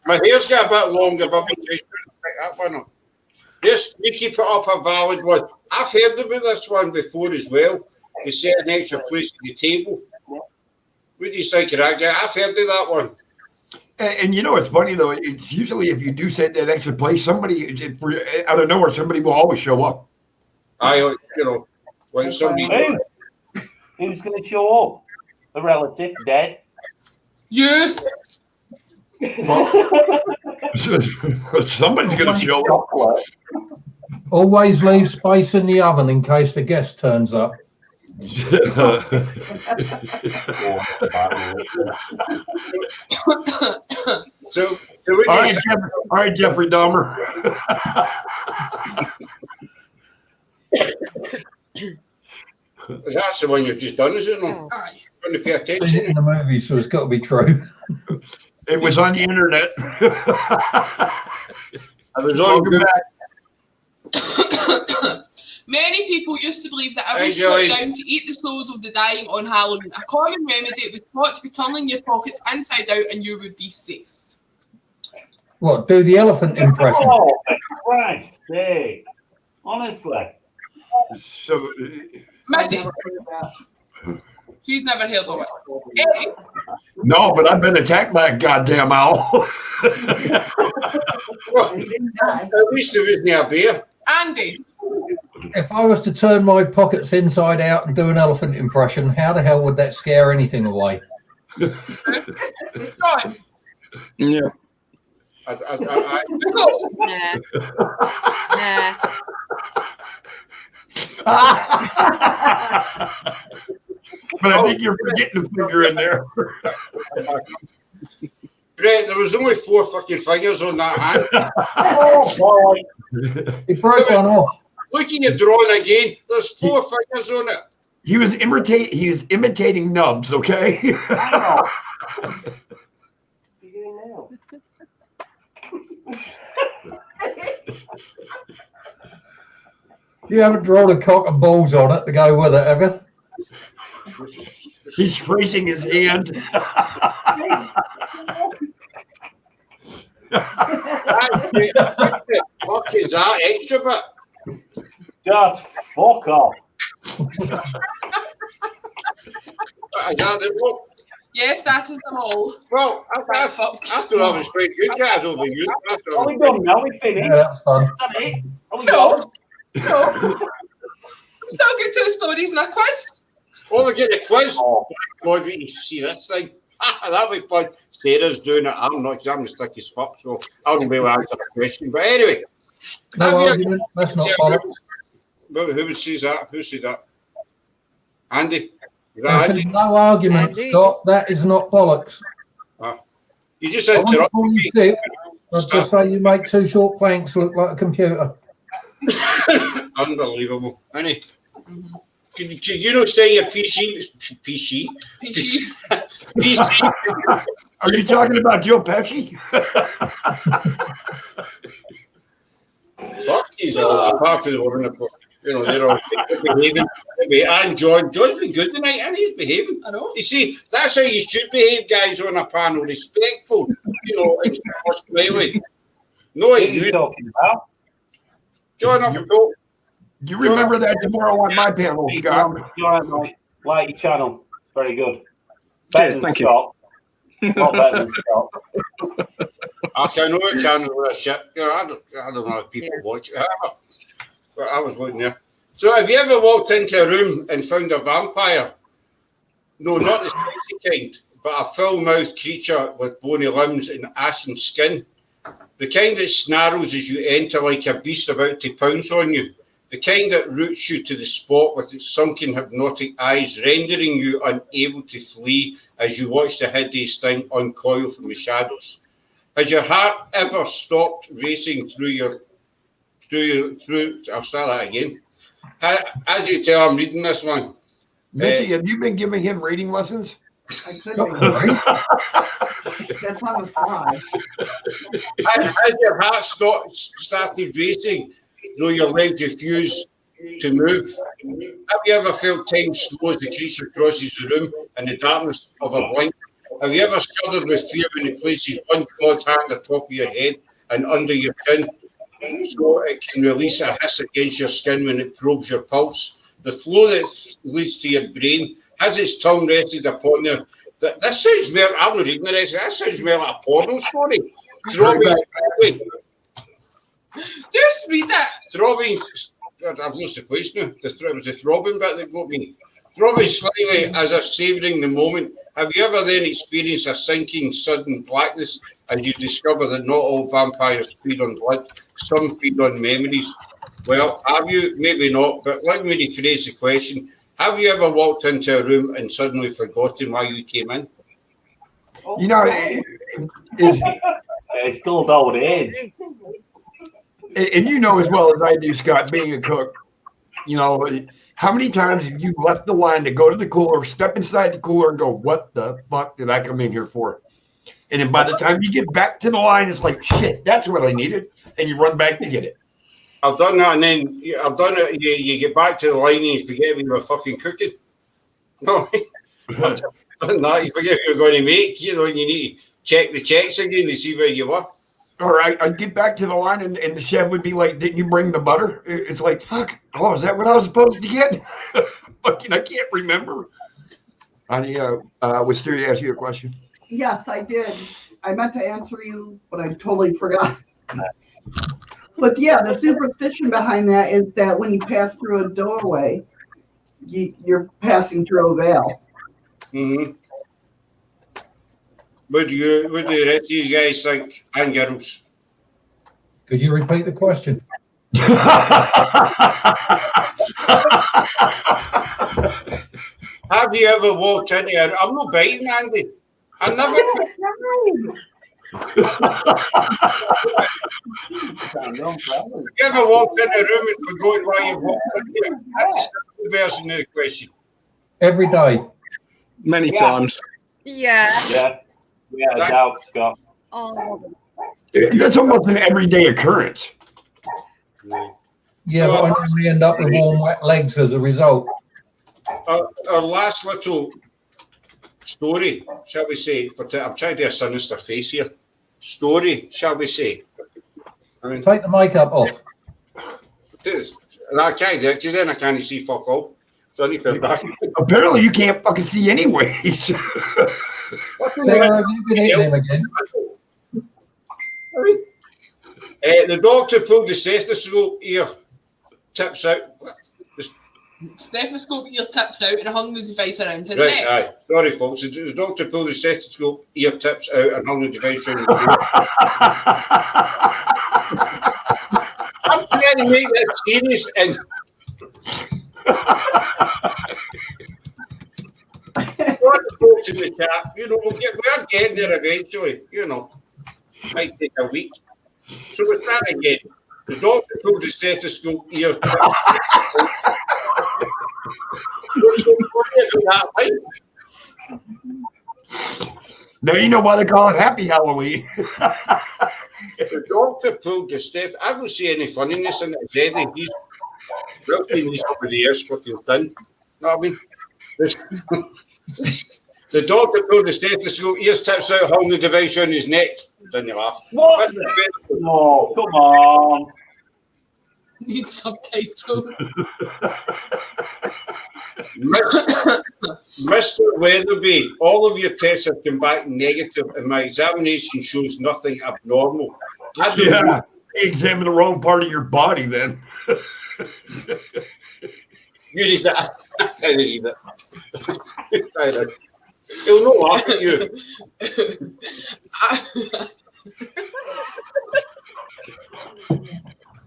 My hair's got a bit longer, but I've been changed that one up. Yes, we keep it up a valid one. I've heard about this one before as well. They set an extra place at the table. What do you think of that guy? I've heard of that one. And you know, it's funny though. It's usually if you do set that extra place, somebody out of nowhere, somebody will always show up. When somebody. Who's going to show up? A relative dead? You. Somebody's going to show up. Always leave space in the oven in case the guest turns up. So we all just, right, Jeffrey Dahmer. That's the one you've just done, is it not? Aye. Going to pay Seen it attention. in the movie, so it's got to be true. It was on the internet. I was on Google. Many people used to believe that Hey, owls Joey. sat down to eat the souls of the dying on Halloween. A common remedy was thought to be turning your pockets inside out and you would be safe. What? Do the elephant impression? Oh, Christ's sake. Honestly. So, Missy, she's never heard of it. Eddie, no, but I've been attacked by a goddamn owl. Well, at least there isn't a bear. Andy, If I was to turn my pockets inside out and do an elephant impression, how the hell would that scare anything away? John, Yeah. Nicole, Nah. But I think you're forgetting the finger in there. Brett, there was only 4 fucking fingers on that hand. Oh, boy. He broke one off. Look at your drawing again. There's 4 fingers on it. He was imitating Nubs, okay? What are you doing now? You haven't drawn a cock and balls on it to go with it, have you? He's raising his hand. What the fuck is that extra bit? Just fuck off. Is that the book? Yes, that is them all. Well, I thought that was quite good. Yeah, I don't think you. Are we done now? We finished. Yeah, that's fun. Done it? Are we No. done? No. Still get 2 stories and a quiz. Oh, we get a quiz. Oh. God, we see this thing. That'll be fun. Sarah's doing it. I'm not, 'cause I'm the sticky spot, so I won't be able to answer the question. But anyway. No have you- argument. That's not bollocks. But who says that? Who said that? Andy? Is I that said Andy? no argument, Andy. Scott. That is not bollocks. You just I won't interrupted call you me. thick. I'll just say you make 2 short planks look like a computer. Unbelievable. Annie, can you not stay your PC? PG. PC? Are you talking about Joe Pesci? Fuck, he's all apart from the woman, of course. You know, they're all behaving. And John's been good tonight, and he's behaving. I know. You see, that's how you should behave, guys, on a panel. Respectful, you know, and smiley. No, What are you you, talking about? John, up go. You remember that tomorrow on my panel, Scott. You're right, mate. Like your channel. Very good. Cheers, Better than thank you. Scott. Not better than Scott. I know a channel with a shit. You know, I don't know if people watch it. But I was looking there. So, have you ever walked into a room and found a vampire? No, not the spicy kind, but a full-mouthed creature with bony limbs and ashen skin. The kind that snarls as you enter like a beast about to pounce on you. The kind that roots you to the spot with its sunken hypnotic eyes, rendering you unable to flee as you watch the hideous thing uncoil from the shadows. Has your heart ever stopped racing through? I'll start that again. As you tell, I'm reading this one. Missy, have you been giving him reading lessons? I could Not be. really. That's on the slide. Has your heart started racing, though your legs refuse to move? Have you ever felt time slow as the creature crosses the room in the darkness of a blink? Have you ever shuddered with fear when it places one clawed hand at the top of your head and under your chin, so it can release a hiss against your skin when it probes your pulse? The flow that leads to your brain, has its tongue rested upon you? This sounds more, I'm not reading the rest, that sounds more like a porno story. Just read it. Throbbing, I've lost the question now. It was the throbbing bit that got me. Throbbing slightly as if savouring the moment. Have you ever then experienced a sinking, sudden blackness as you discover that not all vampires feed on blood, some feed on memories? Well, have you? Maybe not, but let me rephrase the question. Have you ever walked into a room and suddenly forgotten why you came in? You know, It's called old age. and you know as well as I do, Scott, being a cook, you know, how many times have you left the line to go to the cooler, step inside the cooler and go, what the fuck did I come in here for? And then by the time you get back to the line, it's like, shit, that's what I needed. And you run back to get it. I've done that, and then I've done it. You get back to the line and you forget when you were fucking cooking. No, I've done that. You forget what you're going to make, you know, and you need to check the checks again to see where you were. All right, I'd get back to the line and the chef would be like, didn't you bring the butter? It's like, fuck, oh, is that what I was supposed to get? Fucking, I can't remember. Honey, Wisteria asked you a question. Yes, I did. I meant to answer you, but I totally forgot. But yeah, the superstition behind that is that when you pass through a doorway, you're passing through a veil. Mm-hmm. What do the rest of you guys think, and girls? Could you repeat the question? Have you ever walked into a... I'm not biting, Andy. I never... Have you ever walked in a room and forgotten why you walked in there? That's the version of the question. Every day. Many times. Yeah. Yeah, I doubt, Scott. Oh. That's almost an everyday occurrence. Yeah, but I normally end up with warm, wet legs as a result. our last little story, shall we say? I'm trying to do a sinister face here. Story, shall we say? I mean, Take the makeup off. And I can't do it because then I can't see fuck all. So I need to put it back. Apparently, you can't fucking see anyways. Sarah, have you been eating him again? The doctor pulled the stethoscope ear tips out. Stethoscope ear tips out and hung the device around his Right, neck. aye. Sorry, folks. The doctor pulled the stethoscope ear tips out and hung the device around his neck. I'm trying to make that serious and folks in the chat, we're getting there eventually, might take a week. So we start again. The doctor pulled the stethoscope ear tips out. Now you know why they call it Happy Halloween. The doctor pulled the steth. I don't see any funniness in it. Eddie, he's well seen these over the years, fucking thin. Know what I mean? The doctor pulled the stethoscope, ears tips out, holding the device on his neck. Didn't you laugh? What? No, come on. Need subtitle. Mr. Weatherby, all of your tests have come back negative, and my examination shows nothing abnormal. Yeah, you examine the wrong part of your body then. You need that. I need that. He'll not laugh at you.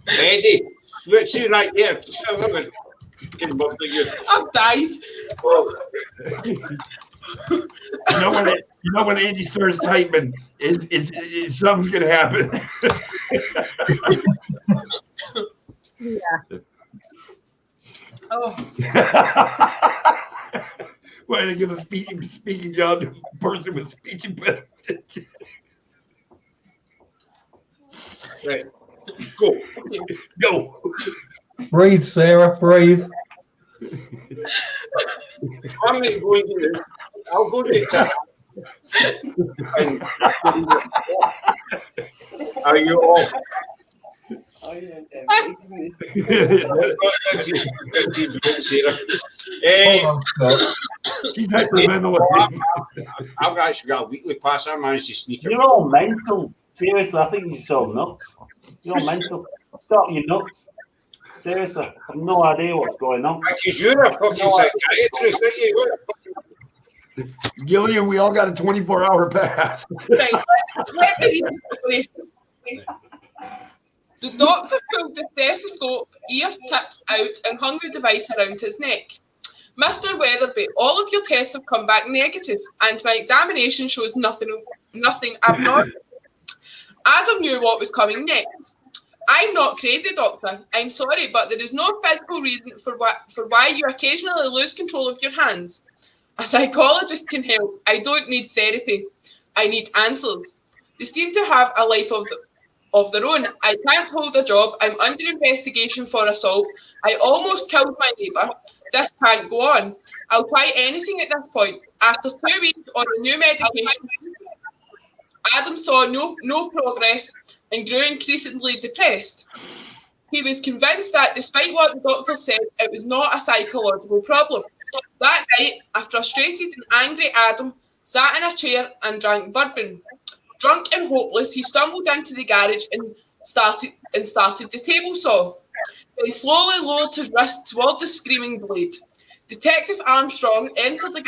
Eddie, see right there. I've died. You know when Andy starts typing, something's gonna happen. Yeah. Oh. Why they give a speaking job to a person with speech impediment? Right. Go. Go. Breathe, Sarah, breathe. I'm going to. I'll go to the tap. And are you off? I've actually got a weekly pass. I managed to sneak it. You're all mental. Seriously, I think you're so nuts. You're all mental. Stop, you're nuts. Seriously, I have no idea what's going on. Because you're a fucking psychiatrist, aren't you? Gillian, we all got a 24-hour pass. Right, let me read the doctor pulled the stethoscope, ear tips out, and hung the device around his neck. Mr. Weatherby, all of your tests have come back negative, and my examination shows nothing abnormal. Adam knew what was coming next. I'm not crazy, doctor. I'm sorry, but there is no physical reason for why you occasionally lose control of your hands. A psychologist can help. I don't need therapy. I need answers. They seem to have a life of their own. I can't hold a job. I'm under investigation for assault. I almost killed my neighbour. This can't go on. I'll try anything at this point. After 2 weeks on a new medication, Adam saw no progress and grew increasingly depressed. He was convinced that despite what the doctor said, it was not a psychological problem. That night, a frustrated and angry Adam sat in a chair and drank bourbon. Drunk and hopeless, he stumbled into the garage and started the table saw. He slowly lowered his wrist toward the screaming blade. Detective Armstrong entered the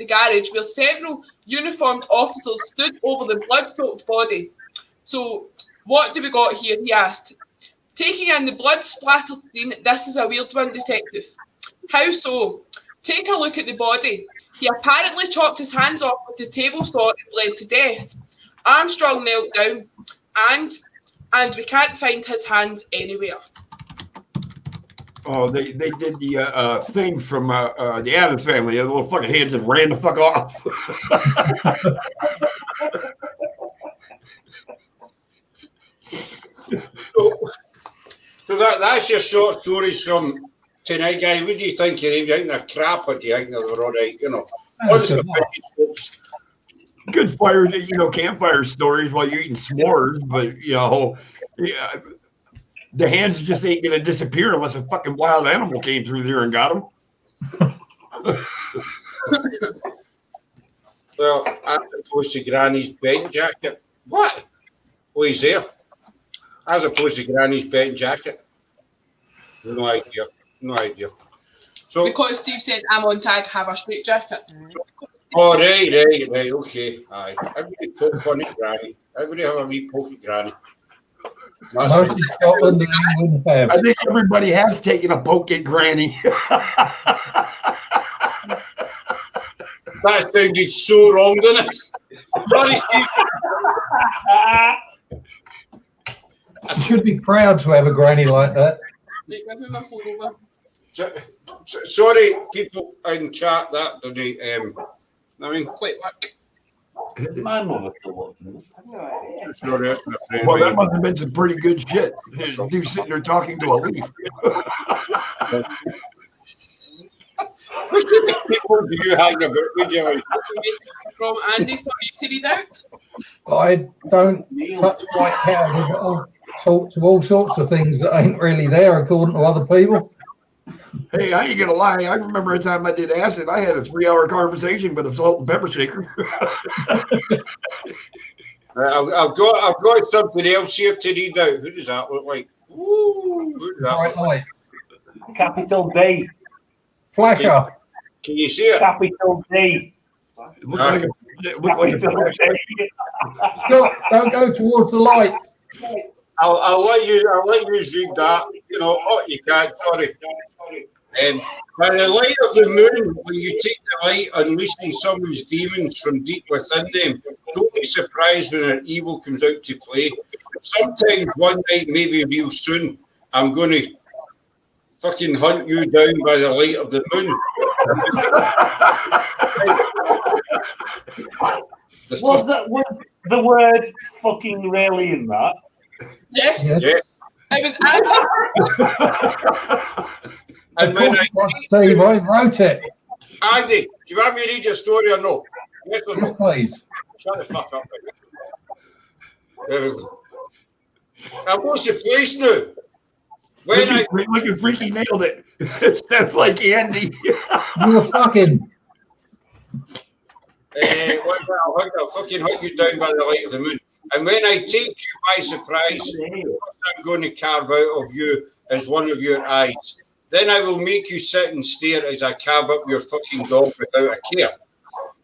garage where several uniformed officers stood over the blood-soaked body. So, what do we got here? He asked. Taking in the blood-splattered scene, this is a weird one, Detective. How so? Take a look at the body. He apparently chopped his hands off with the table saw and bled to death. Armstrong knelt down, and we can't find his hands anywhere. Oh, they did the thing from the Addams Family. The little fucking hands and ran the fuck off. So that's your short stories from tonight, guy, what do you think of them? Do you think they're crap or do you think they're all right? You know, That's honestly, good. Good fire, campfire stories while you're eating s'mores, but yeah, the hands just ain't gonna disappear unless a fucking wild animal came through there and got them. well, as opposed to Granny's bed jacket. What? Oh, he's there. As opposed to Granny's bed jacket. No idea. No idea. So Because Steve said I'm on tag, have a straight jacket. oh, right, okay. Aye. Everybody poke fun at Granny. Everybody have a wee poke at Granny. Most of Scotland and England have. I think everybody has taken a poke at Granny. That sounded so wrong, didn't it? Sorry, Steve. I should be proud to have a granny like that. Right, give me my phone over. Sorry, people in chat, that didn't, I mean, Quite work. My mother still watching this. sorry, that's my friend. Well, that must have been some pretty good shit. Dude sitting there talking to a leaf. What kind of people do you hang about with, Jerry? From Andy for you to read out. I don't touch white powder, but I'll talk to all sorts of things that ain't really there according to other people. Hey, I ain't gonna lie. I remember a time I did acid. I had a 3-hour conversation with a salt and pepper shaker. I've got something else here to read out. Who does that look like? Ooh, who does that Right look like? light. Capital D. Flasher. Can you see it? Capital D. It looked like a flash. Scott, don't go towards the light. I'll let you read that. You know, oh, you can't. Sorry. By the light of the moon, when you take the light, unleashing someone's demons from deep within them, don't be surprised when their evil comes out to play. Sometimes one night, maybe real soon, I'm going to fucking hunt you down by the light of the moon. Was the word fucking really in that? Yes. Yeah. I was Andy. And when Steve, I wrote it. Andy, do you want me to read your story or no? Yes or no? Yes, please. Shut the fuck up. There we go. Now, what's the place now? When I Look at Freaky nailed it. That's like Andy. You were fucking. I'll fucking hunt you down by the light of the moon. And when I take you by surprise, what I'm going to carve out of you is one of your eyes. Then I will make you sit and stare as I carve up your fucking dog without a care.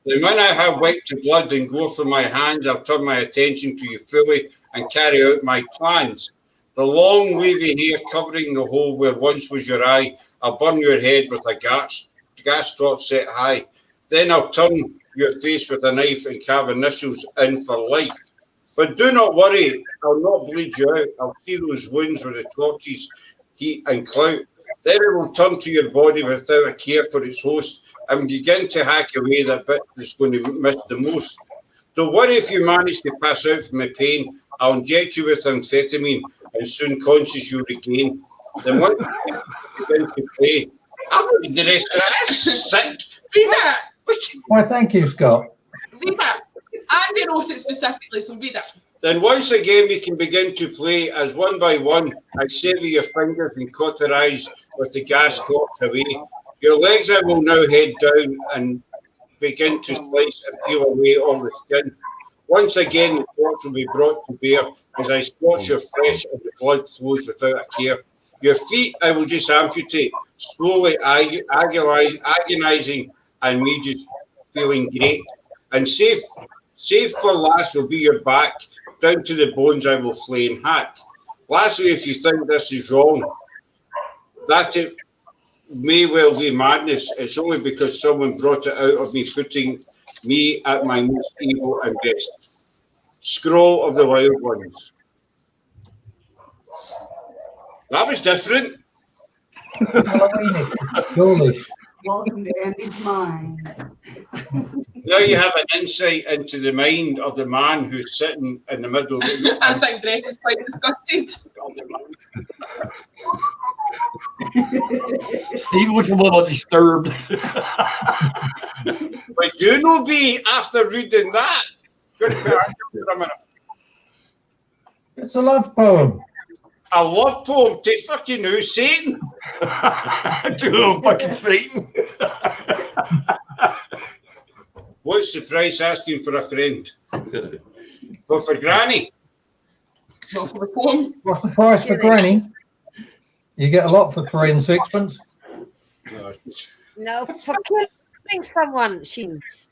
Then when I have wiped the blood and gore from my hands, I'll turn my attention to you fully and carry out my plans. The long wavy hair covering the hole where once was your eye, I'll burn your head with a gas torch set high. Then I'll turn your face with a knife and carve initials in for life. But do not worry, I'll not bleed you out. I'll see those wounds with the torches, heat and clout. Then I will turn to your body without a care for its host and begin to hack away that bit that's going to miss the most. Don't worry if you manage to pass out from the pain. I'll inject you with amphetamine and soon conscious you'll regain. Then once you begin to play, I'm going to the rest of that. Sick. Read it. Why, thank you, Scott. Read it. Andy wrote it specifically, so read it. Then once again we can begin to play as one by one I sever your fingers and cauterize with the gas torch away. Your legs I will now head down and begin to slice and peel away all the skin. Once again the torch will be brought to bear as I scorch your flesh and the blood flows without a care. Your feet I will just amputate, slowly agonizing and me just feeling great. And safe for last will be your back. Down to the bones I will flay and hack. Lastly, if you think this is wrong, that it may well be madness. It's only because someone brought it out of me, putting me at my most evil and best. Scroll of the Wild Ones. That was different. Ghoulish. Welcome to Andy's mind. Now you have an insight into the mind of the man who's sitting in the middle of it. I think Brett is quite disgusted. Steve looks a little disturbed. Would you know be after reading that? Good for a minute. It's a love poem. A love poem to fucking who? Satan? To fucking Satan. What's the price asking for a friend? Well, for Granny. Not for the poem. What's the price for Granny? You get a lot for 3 and 6pence. No, for killing someone, she's.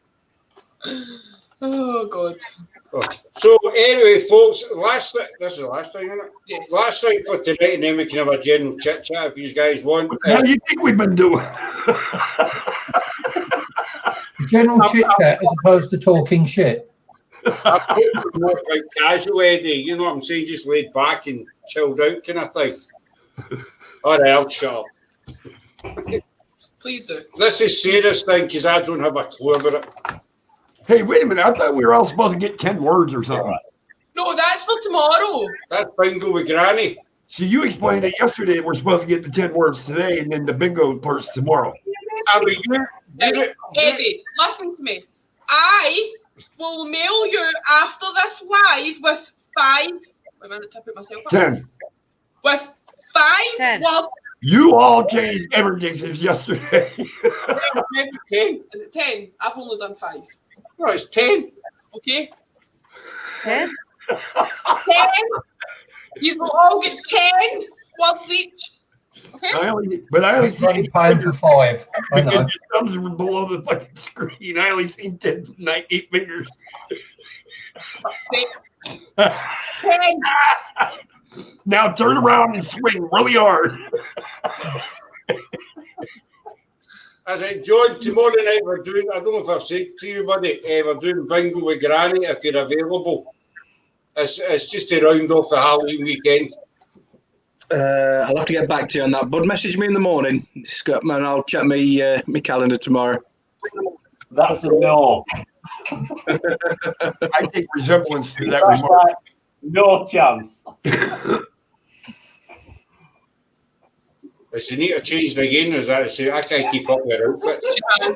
Oh, God. Oh. So, anyway, folks, this is the last thing, isn't it? Yes. Last thing for tonight, and then we can have a general chit chat if you guys want. How do you think we've been doing? General chit chat as opposed to talking shit. More like casual, Eddie, you know what I'm saying? Just laid back and chilled out kind of thing. All right, I'll shut up. Please do. Let's just say this thing because I don't have a clue about it. Hey, wait a minute. I thought we were all supposed to get 10 words or something. No, that's for tomorrow. That's bingo with Granny. So you explained it yesterday. We're supposed to get the 10 words today, and then the bingo part's tomorrow. I mean, Eddie, listen to me. I will mail you after this live with 5. Wait a minute, I put myself up. 10. With 5 10. words. You all changed everything since yesterday. maybe 10. Is it 10? I've only done 5. No, it's 10. Okay? 10? 10. You will all get 10 words each. Okay? I only Running time for 5. I know. It comes below the fucking screen. I only seen 10, 9, 8 fingers. 10. Now turn around and swing really hard. As I John, tomorrow night we're doing, I don't know if I've said to you, buddy, we're doing bingo with Granny if you're available. It's just to round off the Halloween weekend. I'll have to get back to you on that. But message me in the morning, Scott, man. I'll check my calendar tomorrow. That's a no. I take resemblance to that That's remark. like, no chance. If you need to change it again, is that to say I can't keep up with her outfits? I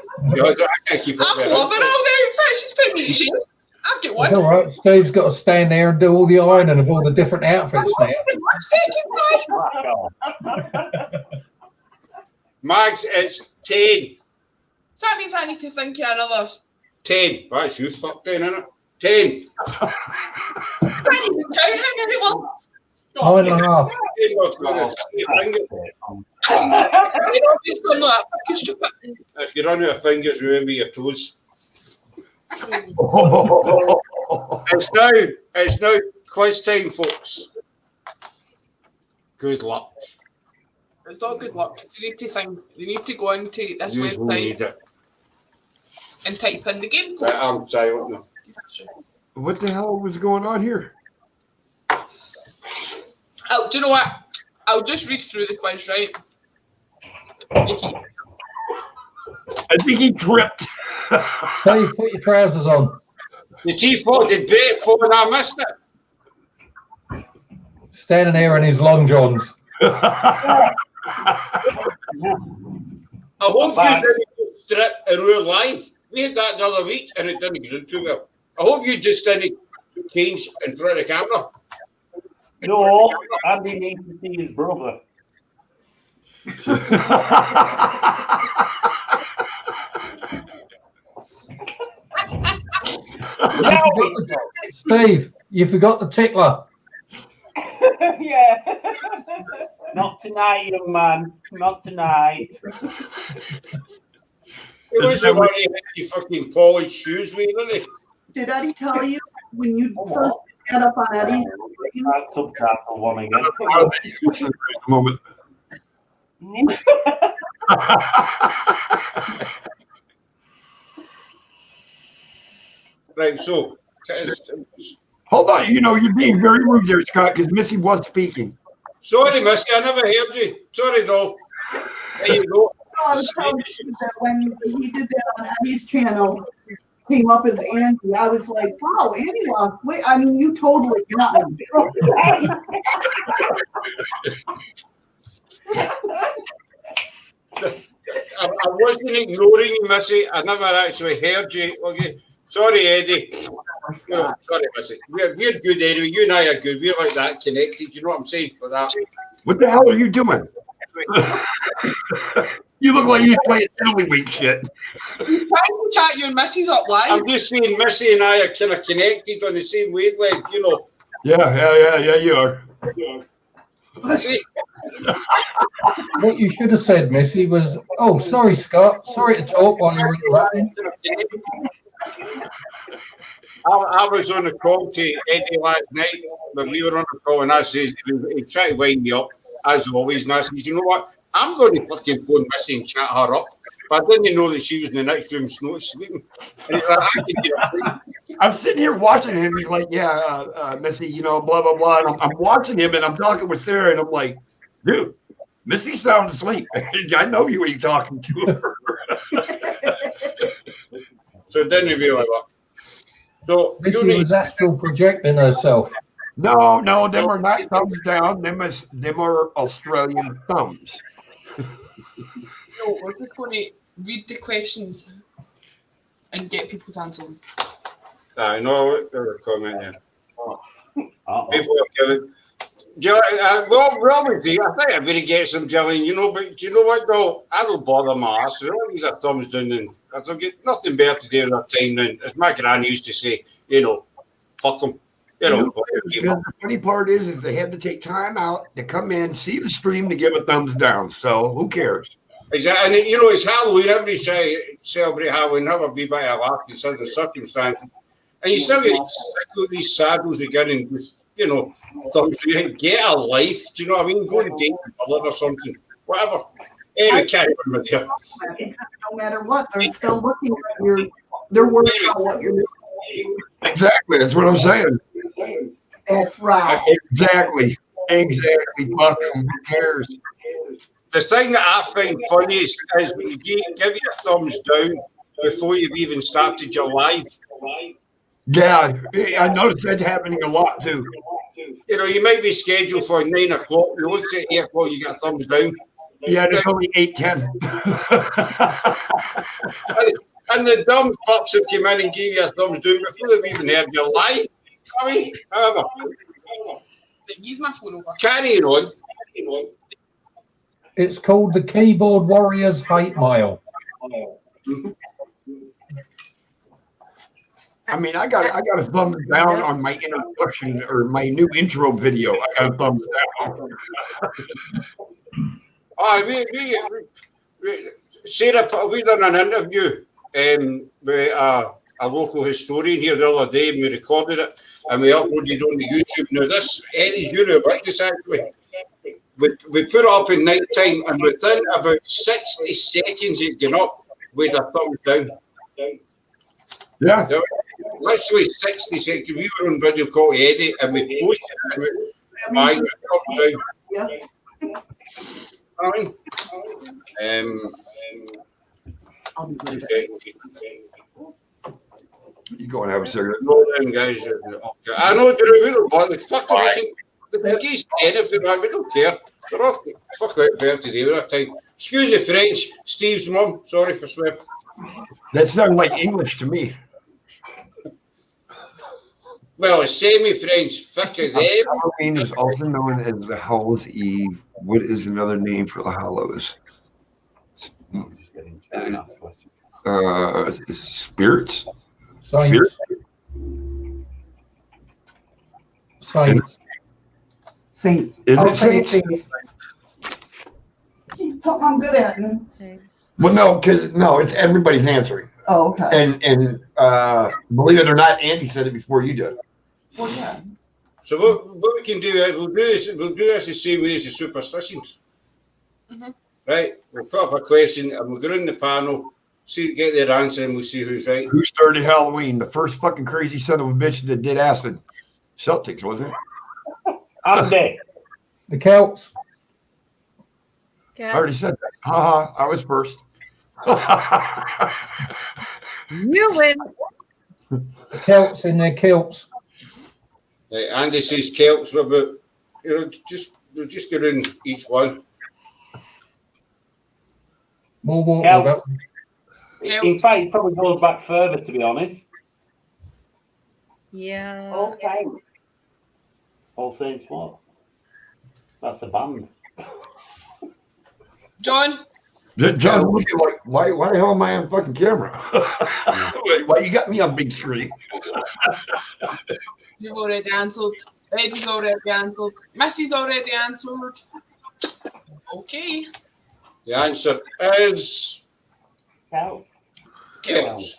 can't keep up I'm with her loving all outfits. the outfits she's putting me to shame. I've got It's one. all right. Steve's got to stand there and do all the ironing of all the different outfits now. What's fucking Fuck off. Mags, it's 10. So that means I need to think of another. 10. That's you fucked in, isn't it? 10. I can't even count how many words. 9.5. 10 was good. I'm not fucking stupid. If you run out of fingers, remember your toes. It's now quiz time, folks. Good luck. It's not good luck because you need to think. You need to go into this You will need website it. and type in the game code. I'm silent now. What the hell was going on here? Oh, do you know what? I'll just read through the quiz, right? Mickey. I think he tripped. Steve, put your trousers on. The T4 did great for and I missed it. Standing there in his long johns. I hope you didn't just strip in real life. We had that the other week and it didn't go too well. I hope you just didn't change in front of the camera. No, Andy needs to see his brother. Steve, you forgot the tickler. Yeah. Not tonight, young man. Not tonight. It was the one he had your fucking polished shoes with, wasn't it? Did Eddie tell you when you first got up on Eddie? That subtitle one again. A moment. Right, so Hold on, you're being very rude there, Scott, because Missy was speaking. sorry, Missy, I never heard you. Sorry, doll. There you go. No, I was telling you that when he did that on Eddie's channel, came up as Andy, I was like, wow, Andy lost weight. I mean, you totally got me. I wasn't ignoring you, Missy. I never actually heard you. Okay. Sorry, Eddie. Sorry, Missy. We're good anyway. You and I are good. We're like that connected. You know what I'm saying for that? What the hell are you doing? You look like you play Tiddlywink shit. You trying to chat you and Missy's up live? I'm just saying Missy and I are kind of connected on the same wavelength, you know. Yeah, you are. See? What you should have said, Missy, was, "Oh, sorry, Scott. Sorry to talk while you're interrupting." I was on a call to Eddie last night when we were on a call, and I says he tried to wind me up as always, and I says, you know what? I'm going to fucking phone Missy and chat her up. But I didn't know that she was in the next room sleeping. And he's like, I can get I'm sitting here watching him. He's like, yeah, Missy, you know, blah, blah, blah. And I'm watching him and I'm talking with Sarah and I'm like, dude, Missy sounds asleep. I know you ain't talking to her. So it didn't reveal that. So Missy was astral projecting herself. No, them are not thumbs down. Them are Australian thumbs. No, we're just going to read the questions and get people to answer them. I know there's a comment here. People are killing. Well, obviously, I think I'm going to get some gelling, you know, but do you know what, though? I don't bother my ass. They all these are thumbs down, and I don't get nothing better to do with their time now. As my gran used to say, you know, fuck them. You know, the funny part is they had to take time out to come in, see the stream to give a thumbs down. So who cares? Exactly. And, you know, it's Halloween. Everybody's trying to celebrate Halloween, have a wee bit of laugh considering the circumstances. And you still get sick of these saddles again and just, you know, thumbs down. Get a life. Do you know what I mean? Go and date a blood or something. Whatever. Anyway, carry on with you. No matter what, they're still looking at you. They're worried about what you're doing. Exactly. That's what I'm saying. That's right. Exactly. Fuck them. Who cares? The thing that I find funny is when you give you a thumbs down before you've even started your live. Yeah, I noticed that's happening a lot too. You know, you might be scheduled for 9 o'clock. You look at 8 o'clock, you get a thumbs down. Yeah, it's only 8:10. And the dumb fucks have come in and gave you a thumbs down before they've even heard your live. I mean, however. Use my phone over. Carrying on. It's called the Keyboard Warriors Hate Mail. I mean, I got a thumbs down on my introduction or my new intro video. I got a thumbs down. Sarah, we done an interview with a local historian here the other day, and we recorded it and we uploaded it on the YouTube. Now, this Eddie's Euro witness actually. We put it up in night time, and within about 60 seconds it went up with a thumbs down. Yeah. Literally 60 seconds. We were on video called Eddie, and we posted it. And thumbs down. Yeah. I mean, I'll be right back. You go and have a cigarette. no, them guys. I know they're a little but the fucking the geese anything, man. We don't care. They're off. Fuck out there today with our time. Excuse the French, Steve's mum. Sorry for swearing. That sounded like English to me. Well, it's semi-French. Fuck it, Halloween is also known as the Hallows Eve. What is another name for the Hallows? Spirits? Saints. Saints. Saints. Is I'll it say Saints? Something I'm good at. Well, no, because it's everybody's answering. Oh, okay. And believe it or not, Andy said it before you did. Well, yeah. So what we can do, we'll do this the same way as the superstitions. Mm-hmm. Right? We'll put up a question and we'll go in the panel, get their answer, and we'll see who's right. Who started Halloween? The first fucking crazy son of a bitch that did acid. Celtics, wasn't it? Andy. The Celts. I already said that. Haha, I was first. You win. The Celts in their kilts. Right, Andy says Celts. What about, we'll just get in each one. More water. Celts. Celts. In fact, it probably goes back further, to be honest. Yeah. All Saints. All Saints what? That's a band. John, John would be like, why the hell am I on fucking camera? Why you got me on big screen? you've already answered. Eddie's already answered. Missy's already answered. Okay. The answer is Celts. Celts.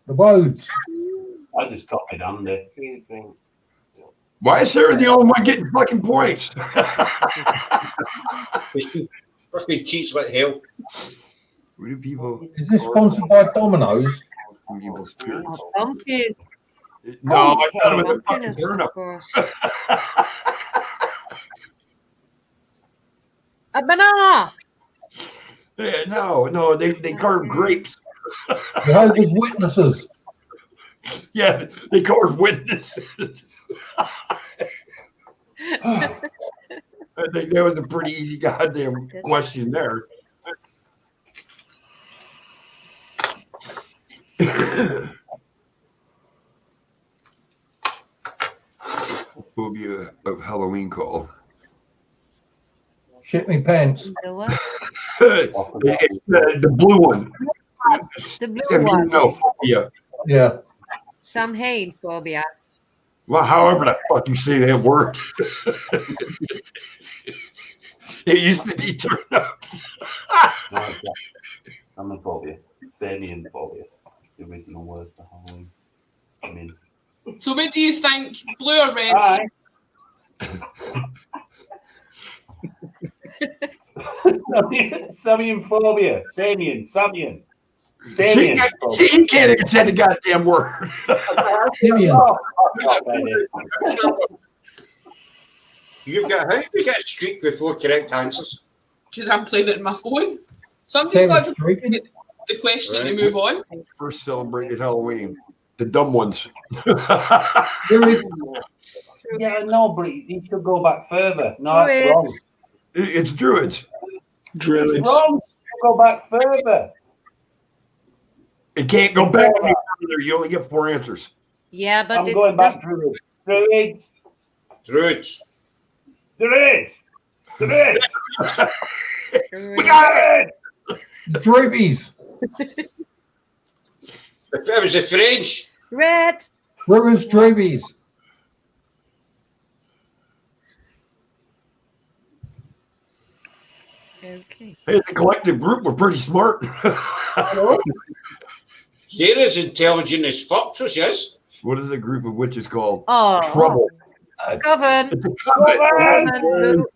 The roads. I just copied Andy. Why is Sarah the only one getting fucking points? She fucking cheats like hell. What do people? Is this sponsored by Domino's? Pumpkin. No, I thought it was a Pumpkin, fucking of turnip. course. A banana. Yeah, no, they carved grapes. Jehovah's Witnesses. Yeah, they carved witnesses. I think that was a pretty easy goddamn question there. Phobia of Halloween call. Shit me pants. The what? It's the blue one. The blue one. No, yeah. Yeah. Some hay phobia. Well, however the fuck you say that word. It used to be turnips. I'm a phobia. Samian phobia. The original word for Halloween. I mean. So what do you think? Blue or red? Aye. Samian phobia. Samian. She can't even say the goddamn word. Simeon. How do you get a streak before correct answers? Because I'm playing it on my phone. Somebody's got to Streaking. get the question to Right. move on. First celebrated Halloween. The dumb ones. Yeah, no, but you should go back further. No, that's Druids. wrong. It's druids. Druids. It's wrong. Go back further. It can't go back any further. You only get 4 answers. Yeah, but I'm it going does. back Druids. Druids. Druids. Druids. Druids. We got it! Droobies. If it was the French, Red. Brewers Droobies. Okay. Hey, the collective group were pretty smart. Sarah's intelligent as fuck, so she is. What is a group of witches called? Oh. Trouble. Coven. It's a coven. Coven. Blue.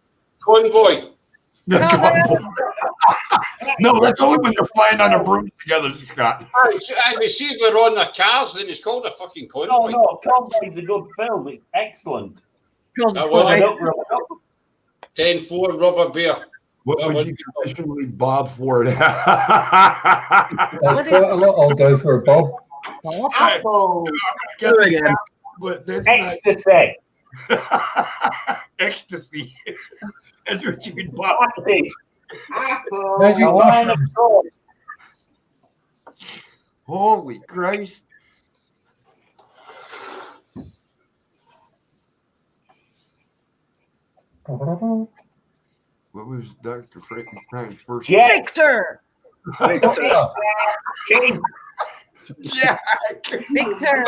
Convoy. The Coven. coven. No, that's only when they're flying on a broom together, Scott. I we see they're on their cars, then it's called a fucking No, convoy. no, Convoy's a good film. It's excellent. That was Rub it. it up, rub it up. 10-4 rubber beer. What That would was- you traditionally bob for it? That's What is- quite a lot. I'll go for a bob. Apple. Go again. But that's not Ecstasy. ecstasy. That's what you can bob. Plastic. Apple. Magic A line of mushroom. thought. Holy Christ. What was Dr. Frankenstein's first? Jack. Victor. Doctor. King. Jack. Victor.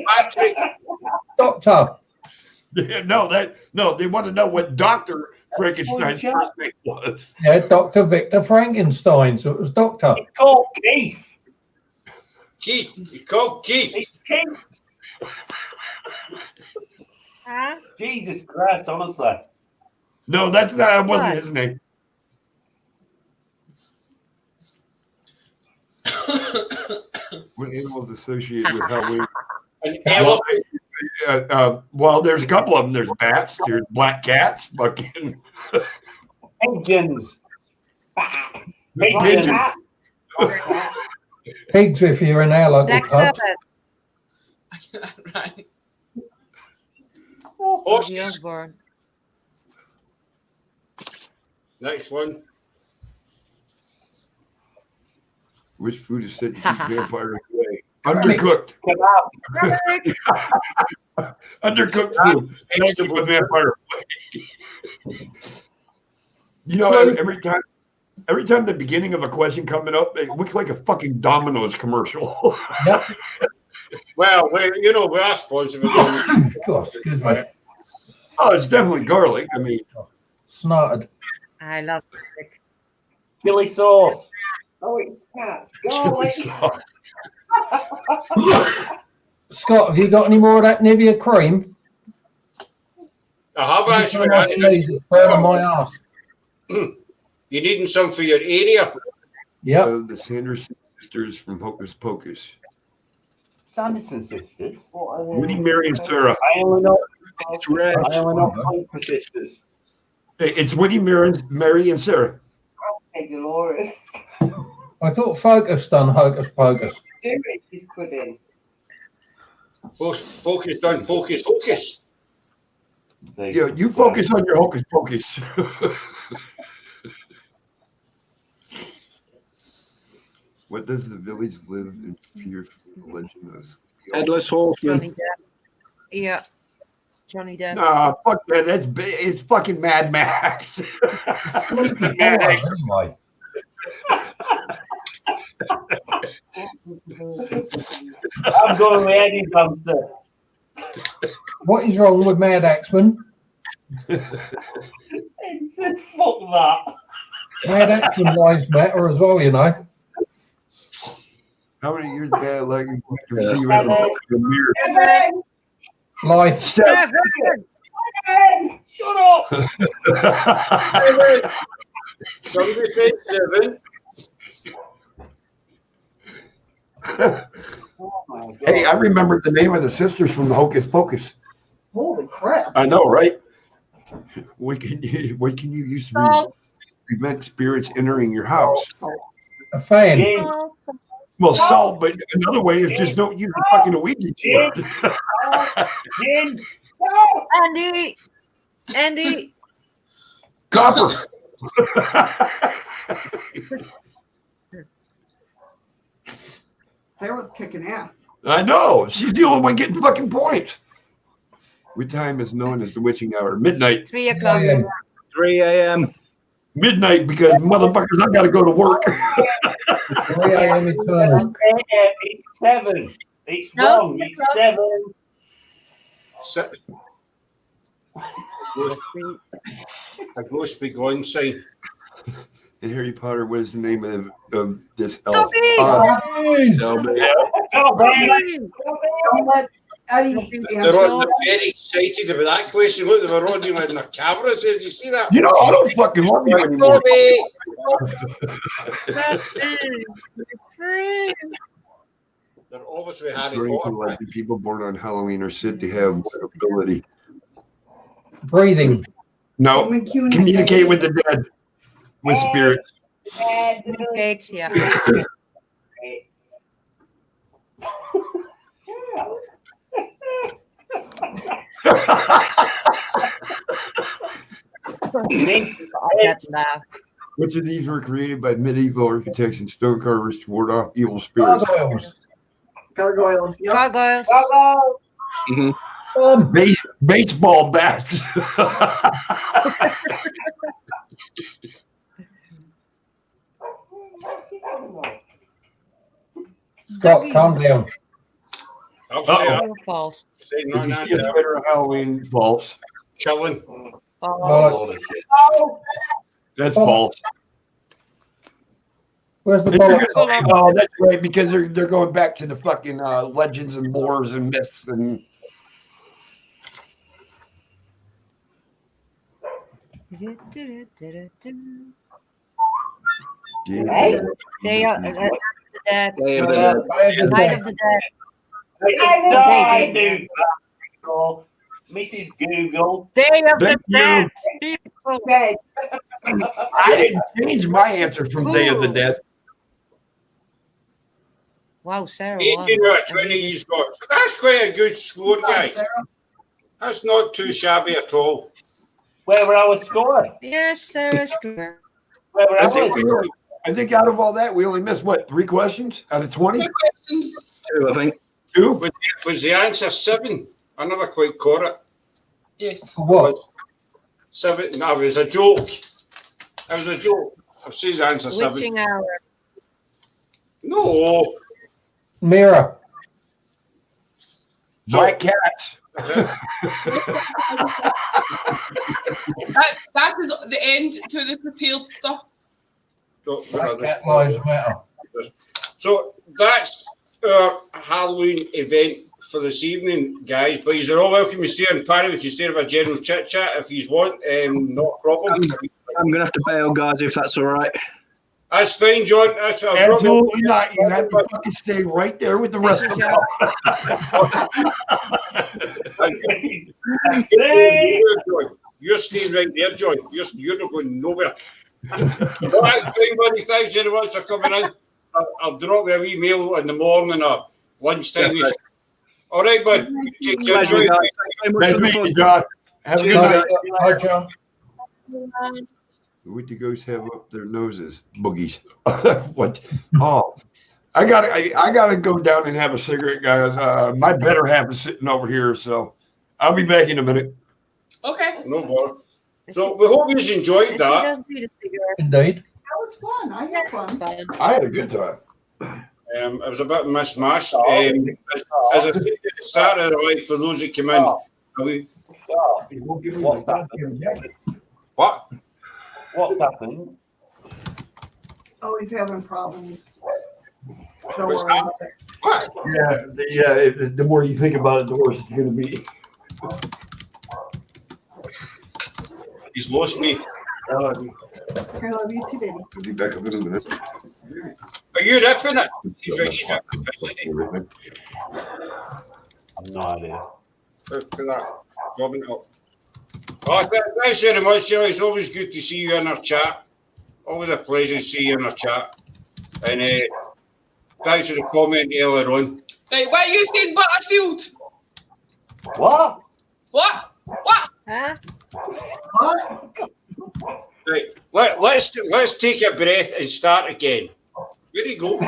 Patrick. Doctor. Yeah, no, they want to know what Dr. Frankenstein's Jack. first name was. Yeah, Dr. Victor Frankenstein. So it was Doctor. It's called Keith. Keith. You called Keith. It's Keith. Huh? Jesus Christ, honestly. No, that wasn't What? his name. What animals associated with Halloween? An elephant. Well, there's a couple of them. There's bats. There's black cats. Fucking Pigeons. pigeons. Pigs if you're in our local Black pub. Sabbath. Right. Ozzy Horses. Osbourne. Next one. Which food is said to keep vampires away? Undercooked. Undercooked food. That'll keep a vampire away. You know, every time the beginning of a question coming up, it looks like a fucking Domino's commercial. Yep. Well, we're sponsored. God, excuse me. Oh, it's definitely garlic. I mean, Snorted. I love it. Chili sauce. Oh, it's cat. chili Garlic. sauce. Scott, have you got any more of that Nivea cream? I have actually. It's burning my ass. You needing some for your area? Yep. The Sanderson sisters from Hocus Pocus. Sanderson sisters. Woody, Mary, and Sarah. I only know. It's red. I only know Poker sisters. Hey, it's Woody, Mary, and Sarah. Hey, Dolores. I thought Focus done Hocus Pocus. He's put in. Focus done Focus Hocus. Yeah, you focus on your Hocus Pocus. What does the village live in fear from the legend of? Headless Horseman. Johnny Depp. Yeah. Johnny Depp. Nah, fuck that. It's fucking Mad Max. Anyway. I'm going with Eddie Dumpster. What is wrong with Mad Axeman? He said, fuck that. Mad Axeman lives matter as well, you know. How many years bad luck you see you in the mirror? 7. Life. 7. Shut up. Somebody said 7. Oh my God. Hey, I remembered the name of the sisters from the Hocus Pocus. Holy crap. I know, right? What can you use to Salt. prevent spirits entering your house? A fan. Gin. Well, salt, but another way is just don't use the fucking Ouija board. Gin. Andy. Copper. Sarah's kicking ass. I know. She's the only one getting fucking points. What time is known as the witching hour? Midnight. 3 o'clock. 3 a.m. Midnight because motherfuckers, I got to go to work. 3 a.m. eternal. It's 7. It's No, wrong. It's 7. A ghost be gone sign. In Harry Potter, what is the name of this elf? Dobbies! Dobbies. Don't let Eddie They're answer. very excited about that question. Look, they were on in their cameras. Did you see that? You know, I don't fucking love you anymore. They're obviously Harry According to Potter. legend, people born on Halloween are said to have what ability? Breathing. No, communicate with the dead, with spirits. Gates, yeah. That laugh. Which of these were created by medieval architects and stone carvers to ward off evil spirits? Gargoyles. Gargoyles. Yep. Gargoyles. Baseball bats. Scott, calm down. I'll say False. say If no, you no, see a no. spider on Halloween, false. Chilling. False. That's false. Where's the They're bollocks? gonna- Oh, that's right, because they're going back to the fucking legends and lores and myths and They are the dead. Day of the Dead. Night of the Dead. I do. So, Mrs. Google. Day of the Thank you. Dead. Okay. I didn't change my answer from Day of the Dead. Wow, Sarah 18 won. out of 20 he's got. So that's quite a good score, guys. That's not too shabby at all. Where were our score? Yes, Sarah's correct. Where were I our think we score? I think out of all that, we only missed what, 3 questions out of 20? 2 questions. 2, I think. 2? Was the answer 7? I never quite caught it. Yes. What? 7? No, it was a joke. It was a joke. I've seen the answer 7. Witching hour. No. Mirror. Black cats. That is the end to the prepared stuff. Black cat lives matter. So that's our Halloween event for this evening, guys. But you're all welcome to stay in Parry. We can stay have a general chit chat if you want. Not a problem. I'm going to have to bail, guys, if that's all right. That's fine, John. That's Absolutely not. You have to fucking stay right there with the rest of them. You're staying right there, John. You're not going nowhere. Well, that's fine, buddy. Thanks very much for coming in. I'll drop you an email in the morning or lunchtime. Yes, all right, bud. Take care. Pleasure, guys. Thank you very much Nice for the meeting fun. you, John. Have a good night. Hi, John. What do ghosts have up their noses? Boogies. What? Oh, I gotta go down and have a cigarette, guys. My better half is sitting over here, so I'll be back in a minute. Okay. No bother. So we hope you enjoyed that. Indeed. That was fun. I had fun. I had a good time. It was a bit mishmash. As I said at the start of the life, for those that come in, What's happened? what? What's happened? Oh, he's having problems. Don't What's worry happened? about it. What? Yeah. The more you think about it, the worse it's gonna be. He's lost me. I love you too, baby. I'll be back up in a minute. Are you ripping it? He's ripping it. I've no idea. Look at that. Comment up. Oh, thanks very much, Joe. It's always good to see you in our chat. Always a pleasure to see you in our chat. And thanks for the comment earlier on. Right, what are you saying, Butterfield? What? What? Huh? Right, let's take a breath and start again. There you go.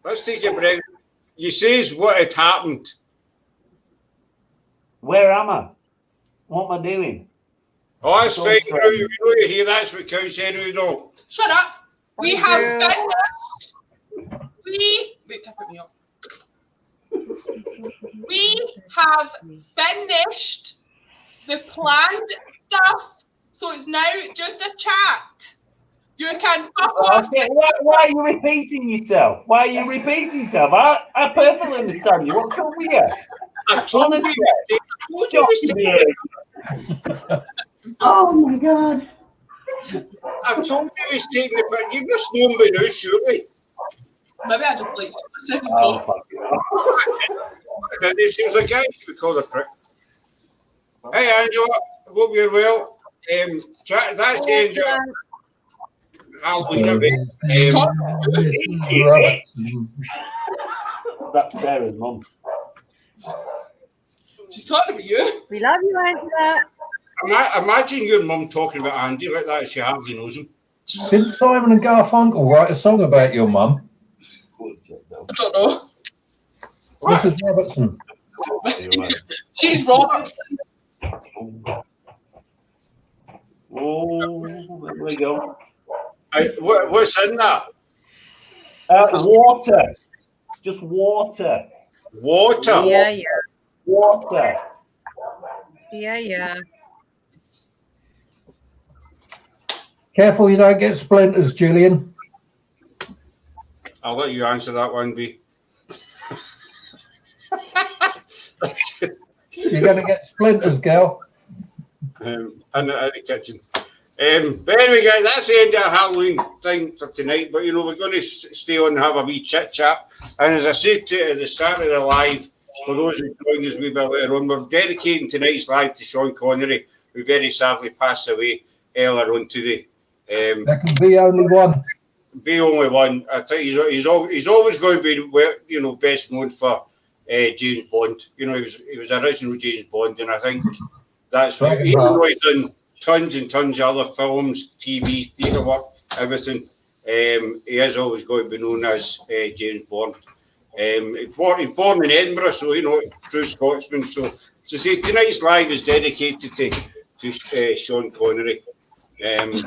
Let's take a breath. You says what had happened. Where am I? What am I doing? Oh, that's fine. You know you hear that's what counts anyway, no. Shut up. We Thank have you. finished. Wait, put me up. We have finished the planned stuff, so it's now just a chat. You can fuck off. Okay, why are you repeating yourself? Why are you repeating yourself? I perfectly understand you. What's wrong with you? I told Honestly, Oh my God. I told you he was taking the piss. You must know him by now, surely. Maybe I just like second Oh, talk. fuck you. And it seems like I should be called a prick. Hey, Angela, hope you're well. That's the end of Halloween event. That's Sarah's mum. She's talking about you. We love you, Angela. Imagine your mum talking about Andy like that. She hardly knows him. Didn't Simon and Garfunkel write a song about your mum? I don't know. Mrs. Robertson. She's Robertson. Oh, there we go. What's in that? Water. Just water. Water. Yeah. Water. Yeah. Careful you don't get splinters, Julian. I'll let you answer that one, B. You're going to get splinters, girl. In the kitchen. But anyway, guys, that's the end of our Halloween thing for tonight. But, we're going to stay on and have a wee chit-chat. And as I said at the start of the live, for those who joined us a wee bit later on, we're dedicating tonight's live to Sean Connery, who very sadly passed away earlier on today. There can be only one. Be only one. I think he's always going to be, best known for James Bond. You know, he was original James Bond, and I think that's Right, what, even right. though he's done tons and tons of other films, TV, theatre work, everything, he has always got to be known as James Bond. He's born in Edinburgh, so, you know, true Scotsman. So to say tonight's live is dedicated to Sean Connery.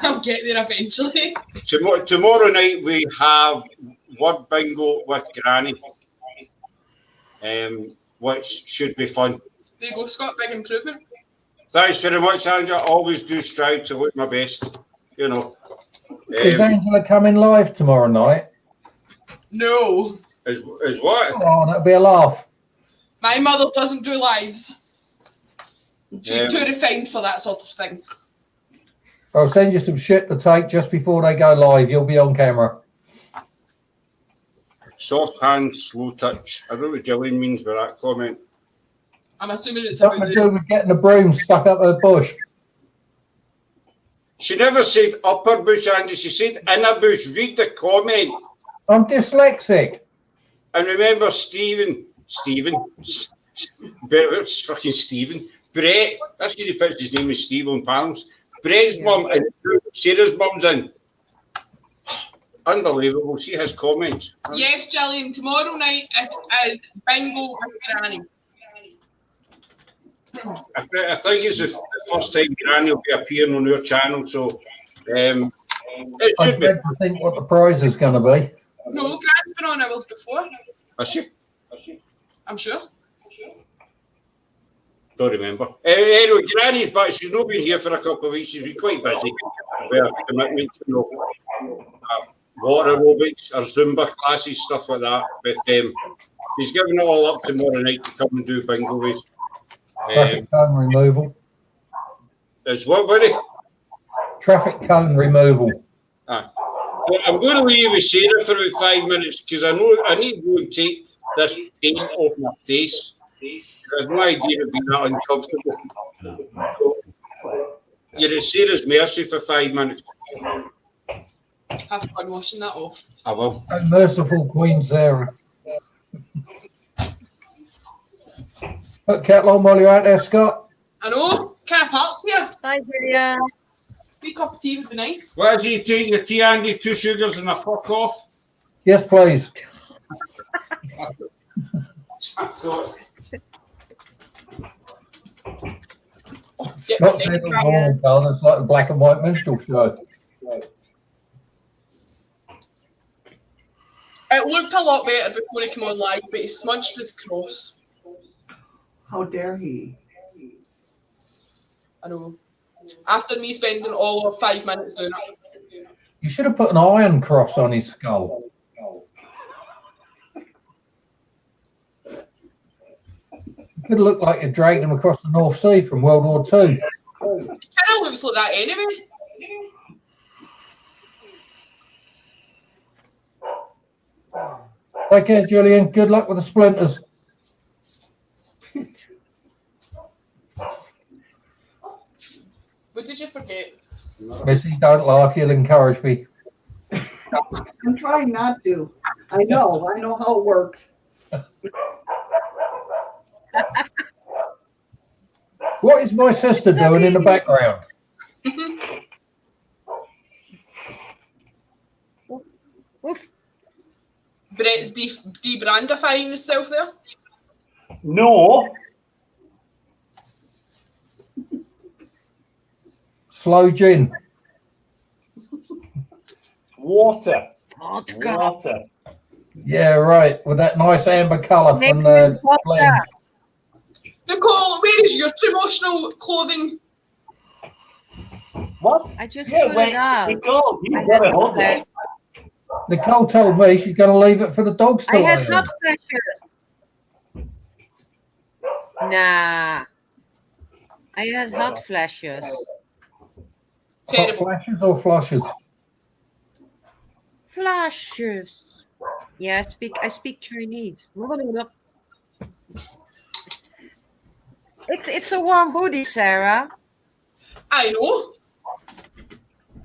I'll get there eventually. Tomorrow night we have Word Bingo with Granny, which should be fun. There you go, Scott. Big improvement. Thanks very much, Angela. Always do strive to look my best, you know. Is Angela coming live tomorrow night? No. Is what? Oh, that'll be a laugh. My mother doesn't do lives. She's Um, too refined for that sort of thing. I'll send you some shit to take just before they go live. You'll be on camera. Soft hand, slow touch. I don't know what Gillian means by that comment. I'm assuming it's about Something to do with getting the broom stuck up her bush. She never said upper bush, Andy. She said inner bush. Read the comment. I'm dyslexic. And remember, it's fucking Stephen. Brett, that's because he puts his name as Steve on Palms. Brett's mum and Sarah's mum's in. Unbelievable. See his comments. Yes, Gillian, tomorrow night it is Bingo with Granny. I think it's the first time Granny will be appearing on our channel, so it I should be. dread to think what the prize is going to be. No, Granny's been on ours before. Has she? I'm sure. Don't remember. Anyway, Granny's back. She's not been here for a couple of weeks. She's been quite busy with her commitments, you know, water aerobics or Zumba classes, stuff like that. But she's giving it all up tomorrow night to come and do bingo with. Traffic cone removal. It's what, buddy? Traffic cone removal. So I'm going to leave with Sarah for about 5 minutes because I know I need to go and take this paint off my face. I have no idea of being that uncomfortable. So, you're at Sarah's mercy for 5 minutes. Have fun washing that off. I will. Oh, merciful Queen Sarah. Put kettle on while you're out there, Scott. I know. Can I park here? Hi, Julia. Wee cup of tea with the knife. What do you take your tea, Andy? 2 sugars and a fuck off? Yes, please. Scott's little warm colour. It's like a black and white minstrel show. It looked a lot better before he came on live, but he smudged his cross. How dare he? I know. After me spending all of 5 minutes doing it. You should have put an iron cross on his skull. It could look like you dragged him across the North Sea from World War II. It kind of looks like that anyway. Take care, Julian. Good luck with the splinters. What did you forget? Missy, don't laugh. You'll encourage me. I'm trying not to. I know how it works. What is my sister doing in the background? Oof. Brett's debrandifying himself there. No. Slow gin. Water. Vodka. Water. Yeah, right. With that nice amber colour from the blend. Nicole, where is your promotional clothing? What? I just Yeah, put wait, it out. Nicole, you I got had it on there. Nicole told me she's going to leave it for the dogs to I had lay hot on. flashes. Nah. I had hot flashes. Hot Terrible. flashes or flushes? Flashes. Yeah, I speak Chinese. It's a warm hoodie, Sarah. I know.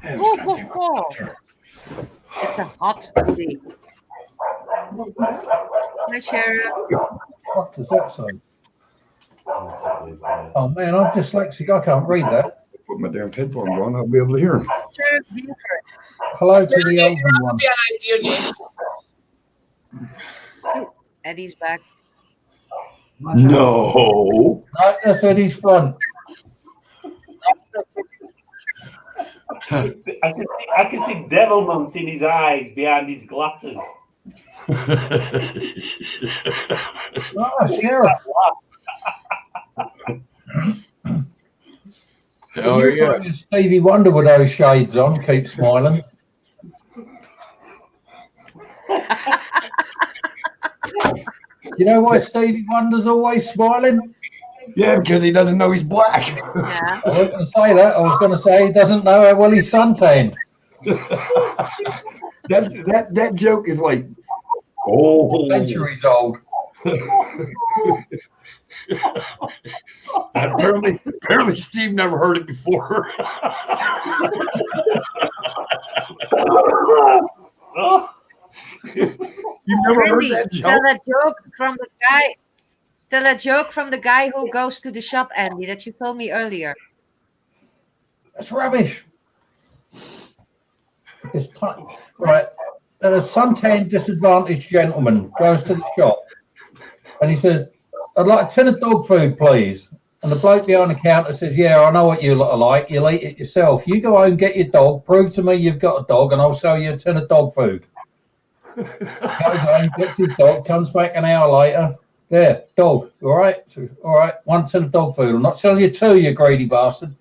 Oh. It's a hot hoodie. Hi, Sarah. What does that say? Oh man, I'm dyslexic. I can't read that. Put my damn headphones on. I'll be able to hear him. Hello to the Yeah, older that one. would be an idea, yes. Eddie's back. No. No, that's Eddie's front. I can see devilment in his eyes behind his glasses. Oh, Sheriff. Hell You yeah. got your Stevie Wonder with those shades on. Keep smiling. You know why Stevie Wonder's always smiling? Yeah, because he doesn't know he's black. Yeah. I wasn't going to say that. I was going to say he doesn't know how well he's suntanned. that joke is like Centuries old. apparently Steve never heard it before. You never heard Randy, that joke? tell that joke from the guy. Tell a joke from the guy who goes to the shop, Andy, that you told me earlier. That's rubbish. It's right. A suntanned disadvantaged gentleman goes to the shop and he says, I'd like a tin of dog food, please. And the bloke behind the counter says, yeah, I know what you lot are like. You'll eat it yourself. You go home, get your dog, prove to me you've got a dog, and I'll sell you a tin of dog food. Goes home, gets his dog, comes back an hour later. There, dog, all right? So, all right, 1 tin of dog food. I'm not selling you 2, you greedy bastard.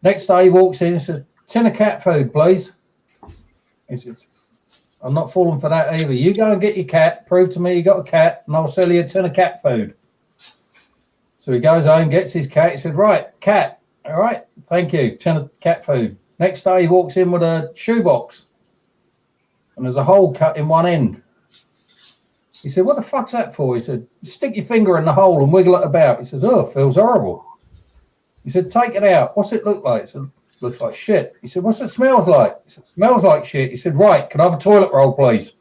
Next day he walks in and says, tin of cat food, please. He says, I'm not falling for that either. You go and get your cat, prove to me you got a cat, and I'll sell you a tin of cat food. So he goes home, gets his cat. He said, right, cat. All right, thank you, tin of cat food. Next day he walks in with a shoebox. And there's a hole cut in one end. He said, what the fuck's that for? He said, stick your finger in the hole and wiggle it about. He says, oh, it feels horrible. He said, take it out. What's it look like? He said, looks like shit. He said, what's it smells like? He said, smells like shit. He said, right, can I have a toilet roll, please?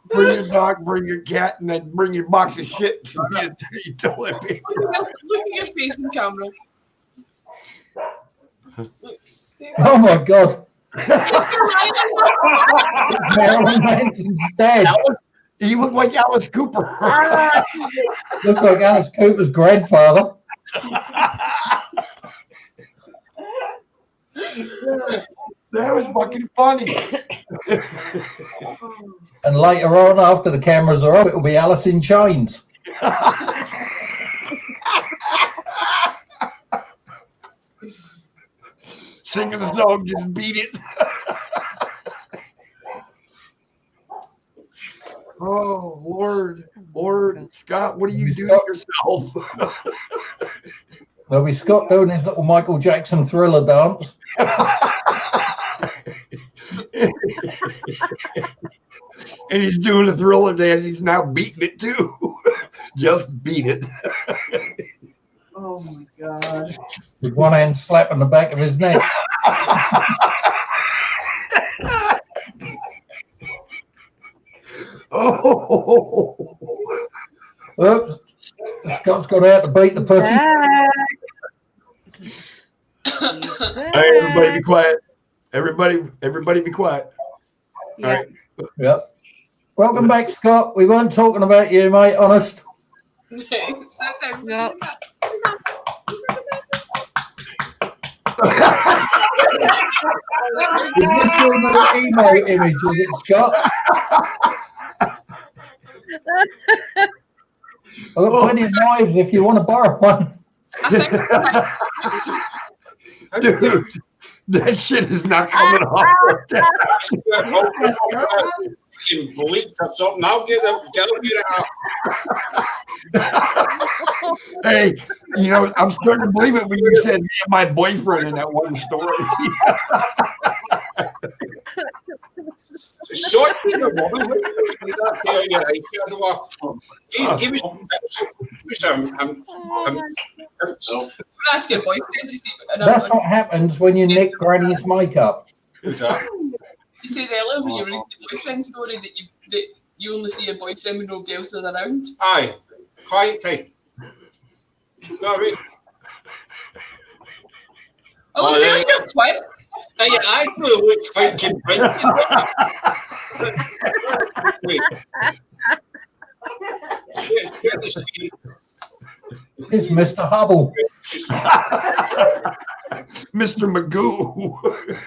Bring your dog, bring your cat, and then bring your box of shit to me to tell you toilet paper. Look at your face in camera. Oh my God. Marilyn Manson's dead. He looked like Alice Cooper. Looks like Alice Cooper's grandfather. That was fucking funny. And later on, after the cameras are off, it'll be Alice in Chains. Singing the song, just beat it. Oh, Lord, Scott, what do you do to yourself? There'll be Scott doing his little Michael Jackson Thriller dance. And he's doing a Thriller dance. He's now beating it too. Just beat it. Oh my God. With one hand slapping the back of his neck. Oh. Oops. Scott's got out to beat the pussy. Hey, everybody be quiet. Everybody be quiet. Yeah. All right. Yep. Welcome back, Scott. We weren't talking about you, mate, honest. No. Is this your new emo image, is it, Scott? I've got plenty of knives if you want to borrow one. Dude, that shit is not coming off. Bleach or something. I'll get it out. Hey, you know, I'm starting to believe it when you said me and my boyfriend in that one story. So give me some. Ask your boyfriend, you see. That's what happens when you nick Granny's makeup. Who's that? You said earlier when you read the boyfriend story that you only see your boyfriend when nobody else is around. Aye. Quiet time. You know what I mean? Oh, there's your twin. Now, you actually look quite convincing. It's Mr. Hubble. Mr. Magoo.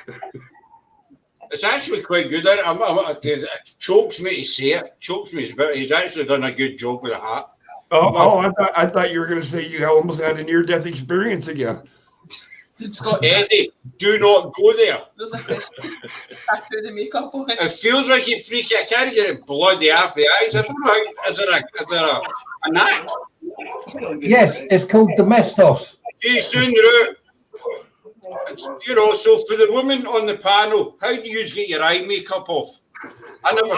It's actually quite good. It chokes me to say it. Chokes me, but he's actually done a good job with the hat. I thought you were going to say you almost had a near-death experience again. It's got Eddie, do not go there. There's a question. Tattoo the makeup on it. It feels like you freaky. I can't get it bloody off the eyes. I don't know. Is there a knack? Yes, it's called domestos. See, soon you're out. You know, so for the woman on the panel, how do you get your eye makeup off? I never.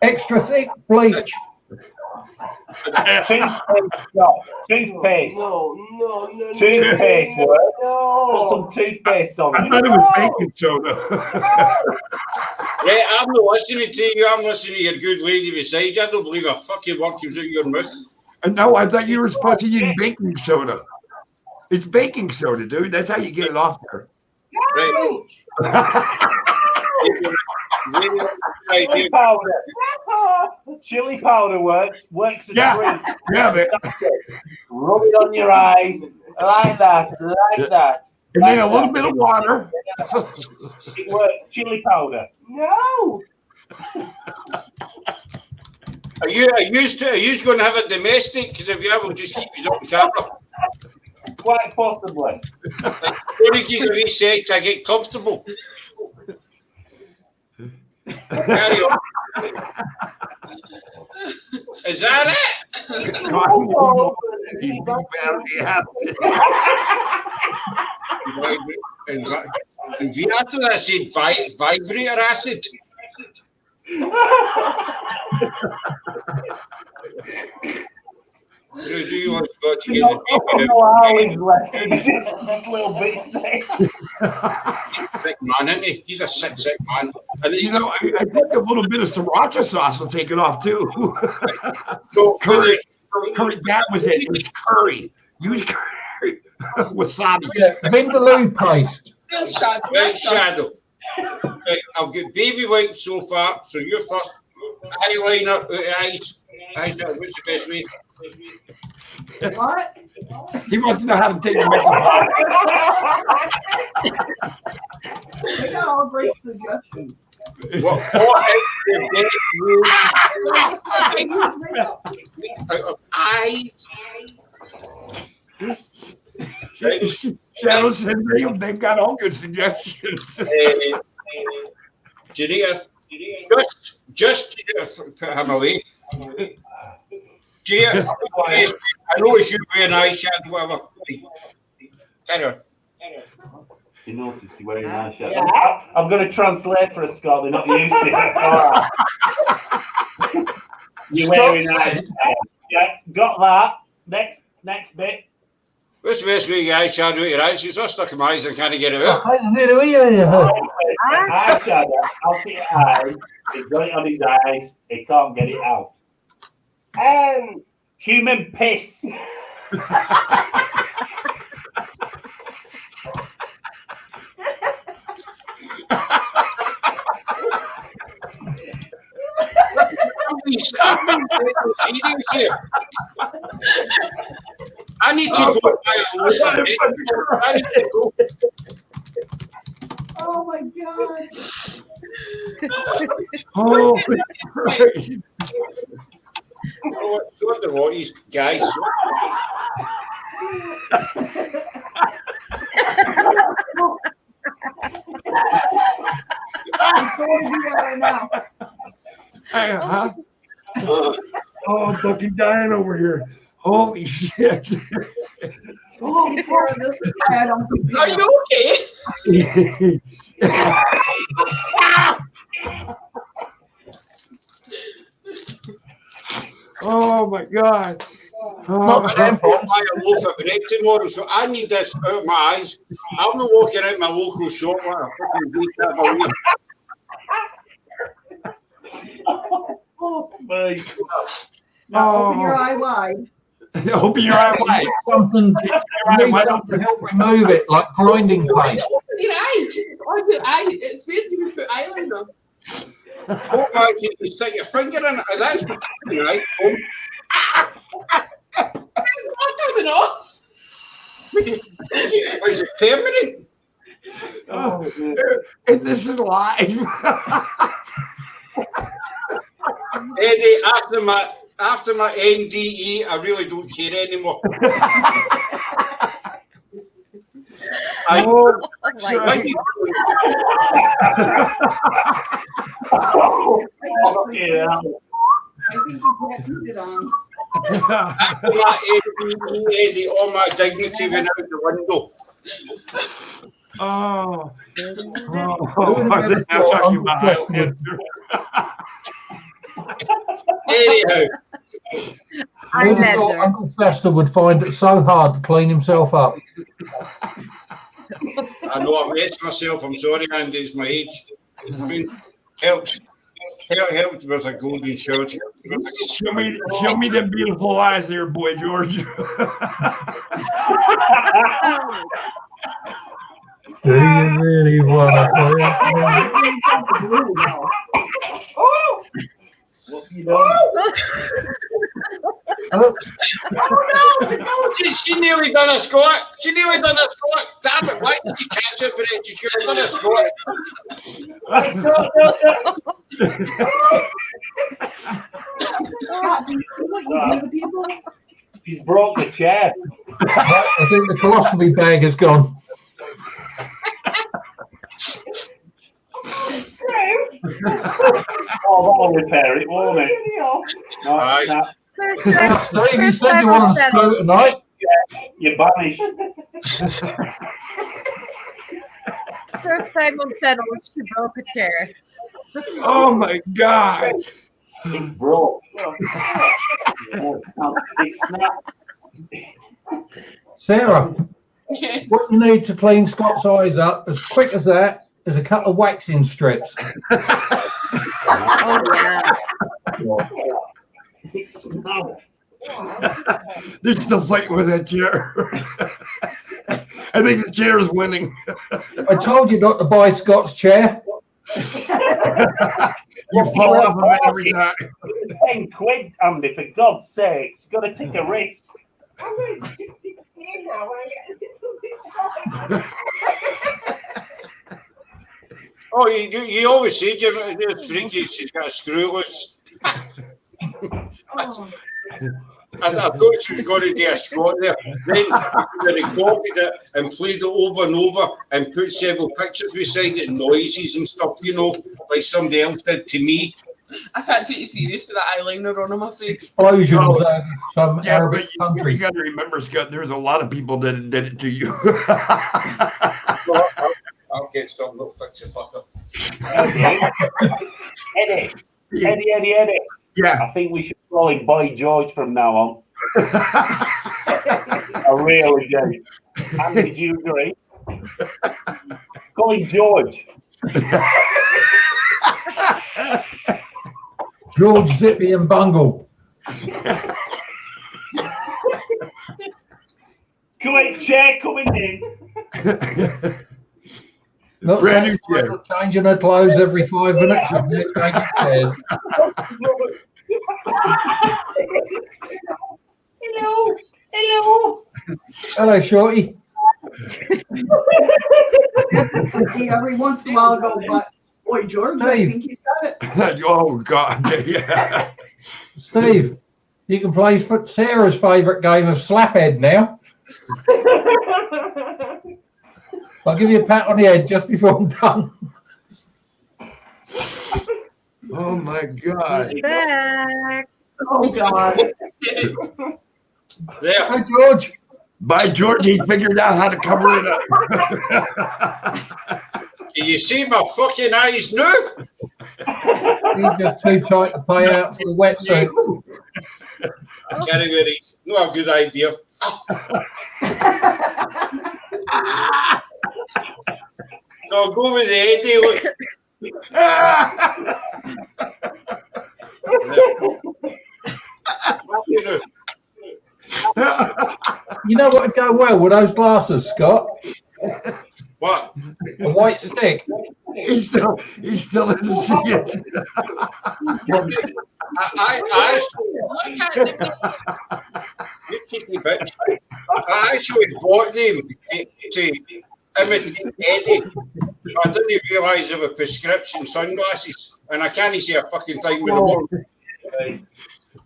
Extra thick bleach. Toothpaste. No. Toothpaste works. Put some toothpaste on I it. thought it was baking soda. Right, I'm not listening to you. I'm listening to your good lady beside you. I don't believe a fucking word comes out of your mouth. No, I thought you were supposed to use baking soda. It's baking soda, dude. That's how you get it off there. Right. Chili powder. Chili powder works as a drink. Yeah, man. Rub it on your eyes like that. And then a little bit of water. It works. Chili powder. No. Are you going to have a domestic? Because if you have, we'll just keep you on camera. Quite possibly. Like, don't give a wee sec to get comfortable. Carry on. Is that it? And Viato, I said vibrator acid. Do you want to get this little beast there. sick man, isn't he? He's a sick man. And You know, I think a little bit of sriracha sauce will take it off too. so Curry. That was it. It was curry. Use curry. Wasabi. Yeah, Vindaloo paste. There's Shadow. Right, Shadow. Right, I've got baby wipes so far, so you're first. Eyeliner out of eyes. Eyeliner, what's the best way? What? He wants to know how to take the makeup I got all great suggestions. What is the best way? Eyes. Shadow said they've got all good suggestions. Janita, just put him away. Janita, I know it's you wearing eyeshadow, whatever. Carry on. You notice you're wearing eyeshadow. Yeah. I'm going to translate for a Scot. They're not used to it. All right. You're wearing eyeshadow. Yeah, got that. Next bit. What's the best way to get eyeshadow out your eyes? She's all stuck in my eyes and can't get it out. Eyeshadow. I'll see your eyes. He's got it on his eyes. He can't get it out. Human piss. I need to go. Oh my god. Oh, So the what these guys. I'm going to do that right now. Oh, I'm fucking dying over here. Holy shit. Oh, Sarah, this is bad. Are you okay? Oh my god. Not I don't tampons. buy a loaf of bread tomorrow, so I need this out of my eyes. I'm not walking out my local shop like a fucking detail. Oh, mate. Open your eye wide. Open your eye wide. Something, you need something to help remove it, like grinding paste. Your eye. On your eye. It's weird you would put eyeliner. Oh, my, you stick your finger in it. That's right. It's not coming off. Is it permanent? Oh, and this is live. Eddie, after my NDE, I really don't care anymore. Yeah. I think you can't put it on. After my NDE, Eddie, all my dignity went out the window. Oh, They're talking about Anyhow, I would have thought Uncle Fester would find it so hard to clean himself up. I know I've messed myself. I'm sorry, Andy, it's my age. Helped with a golden shower. show me them beautiful eyes there, boy George. Do you really want to She nearly done a squat. Damn it, why did you catch it? But she could have done a squat. Scott, do you see what you do to people? He's broke the chair. I think the colostomy bag has gone. Oh, that'll repair it, won't it? No, Aye. nah. Now, Steve, you said you wanted to go tonight. You're banished. First time on pedal, she broke a chair. Oh my God. It's broke. It's snapped. Sarah, what you need to clean Scott's eyes up as quick as that is a couple of waxing strips. Oh, yeah. It's snapped. They're still fighting with that chair. I think the chair is winning. I told you not to buy Scott's chair. You fall off of it every time. 10 quid, Andy, for God's sake. You've got to take a risk. I'm going to keep this here now when I get this. Oh, you always say, Jim, it's freaky, she's got a screw loose. I thought she was going to do a squat there. Then they copied it and played it over and over and put several pictures beside it, noises and stuff, you know, like somebody else did to me. I can't take you serious with that eyeliner on, I'm afraid. Explosions of some Arabic but country. You got to remember, Scott, there's a lot of people that did it to you. I'll get some little fix your fucker. Eddie. Yeah. I think we should call him Boy George from now on. I really do. Andy, do you agree? Call him George. George, Zippy and Bungle. Great chair coming in. Not Brand new chair. changing her clothes every 5 minutes. And they're changing chairs. Hello. Hello, Shorty. Every once in a while, I go, but boy, George, I Steve. think you got it. Oh God. Yeah. Steve, you can play for Sarah's favourite game of Slaphead now. I'll give you a pat on the head just before I'm done. Oh my God. He's back. Oh God. There. Hi, George. By George, he figured out how to cover it up. Can you see my fucking eyes now? He's just too tight to pay out for the wetsuit. Categories. Not a good idea. So I'll go with the Eddie. You know what would go well with those glasses, Scott? What? A white stick. He still doesn't see it. You cheeky bitch. I actually bought them to imitate Eddie. I didn't realise they were prescription sunglasses, and I can't see a fucking thing with them on.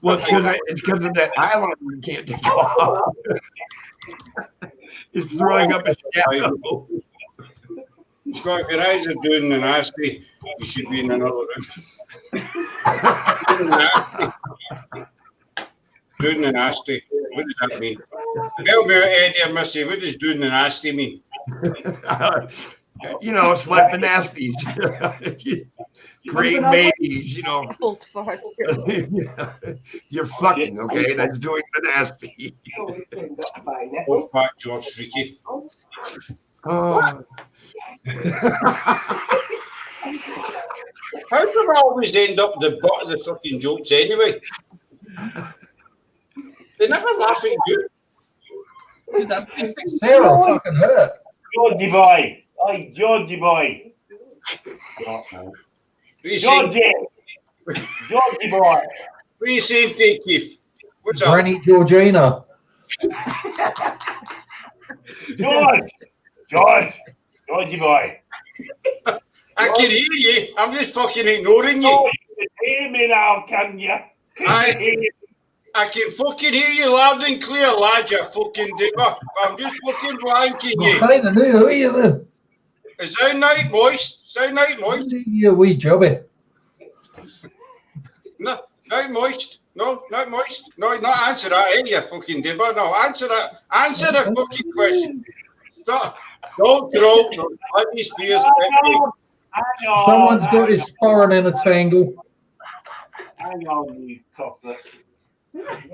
Well, it's because of that eyeliner you can't take off. It's throwing up a shadow. Scott, if your eyes are doing the nasty, you should be in another room. Doing the nasty. What does that mean? Help me out, Eddie and Missy. What does doing the nasty mean? You know, slapping nasties. Great babies, you know. Old fart. You're fucking, okay? That's doing the nasty. Old fat George Freaky. Oh. How do I always end up the butt of the fucking jokes anyway? They never laugh at you. Sarah fucking hurt. Georgie boy. Oi, Georgie boy. Georgie. Georgie boy. What are you saying, Dave Keith? What's up? Granny Georgina. Georgie boy. I can hear you. I'm just fucking ignoring you. Oh, you can hear me now, can you? I can fucking hear you loud and clear, lad, you fucking dipper. I'm just fucking blanking you. Is that night moist? Sound night moist? Yeah, wee jobby. No, not moist. No, not moist. No, not answer that, eh, you fucking dipper. No, answer that. Answer the fucking question. Stop. Don't throw. Let me spears. Someone's got his sporran in a tangle. Hang on, you tosser. Yes,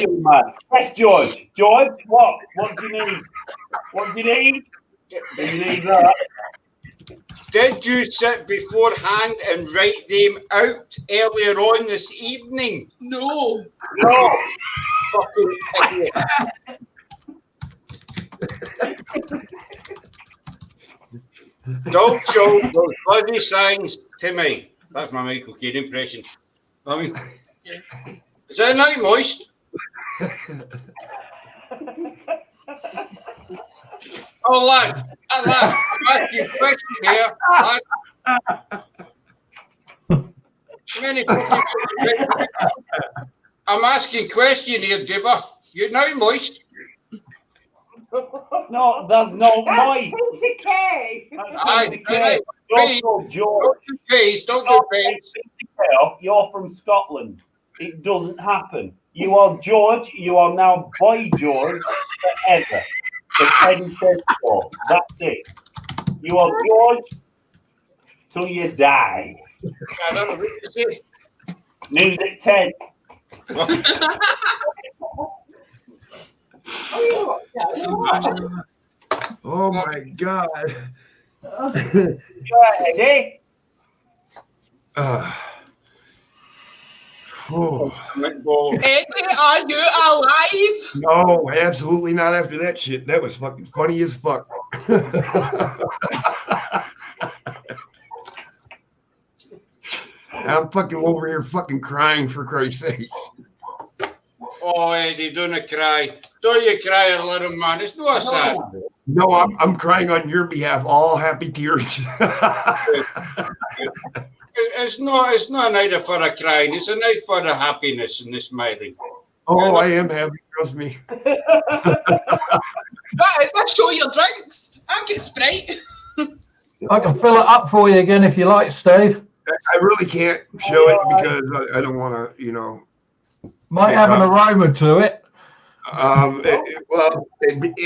man. Yes, George. George, what? What do you need? What do you need? Do you need that? Did you sit beforehand and write them out earlier on this evening? No. No. Fucking idiot. Don't show those bloody signs to me. That's my Michael Caine impression. I mean, is that not moist? Oh, lad, I'm asking a question here. I'm asking a question here, Dibber. You're not moist. No, there's no noise. Don't do face. You're from Scotland. It doesn't happen. You are George. You are now Boy George forever. That's it. You are George till you die. I don't know what to say. News at 10. Oh my God. Eddie? Eddie, are you alive? No, absolutely not after that shit. That was fucking funny as fuck. I'm fucking over here fucking crying for Christ's sake. Oh, Eddie, don't cry. Don't you cry, little man. It's not sad. No, I'm crying on your behalf. All happy tears. It's not a night for a crying. It's a night for the happiness and the smiling. Oh, I am happy. Trust me. If I show your drinks, I'll get Sprite. I can fill it up for you again if you like, Steve. I really can't show it because I don't want to, you know. Might have an aroma to it.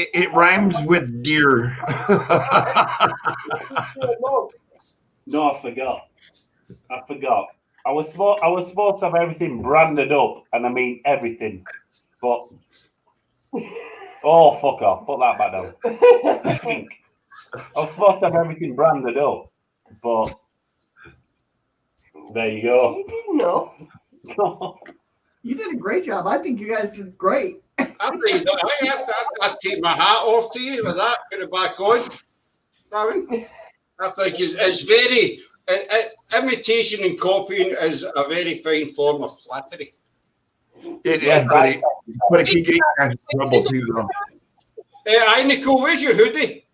It rhymes with deer. No, I forgot. I was supposed to have everything branded up, and I mean everything. But oh, fuck off! Put that back down. I think I was supposed to have everything branded up, but there you go. You didn't know. You did a great job. I think you guys did great. I'd take my hat off to you with that. Put it back on. I think it's very imitation and copying is a very fine form of flattery. It is, but it can get you in trouble too, though. Hi, Nicole, where's your hoodie?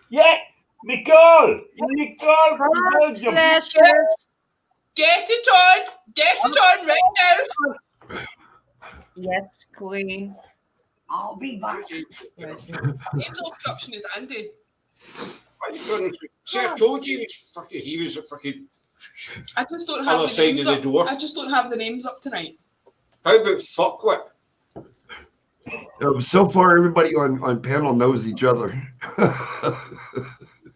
Yeah, Nicole from Belgium. Get it on right now. Yes, Queen. I'll be back. Angel corruption is Andy. See, I told you he was a fucking. I just don't have other the side names of the up. door. I just don't have the names up tonight. How about fuckwit? So far, everybody on panel knows each other.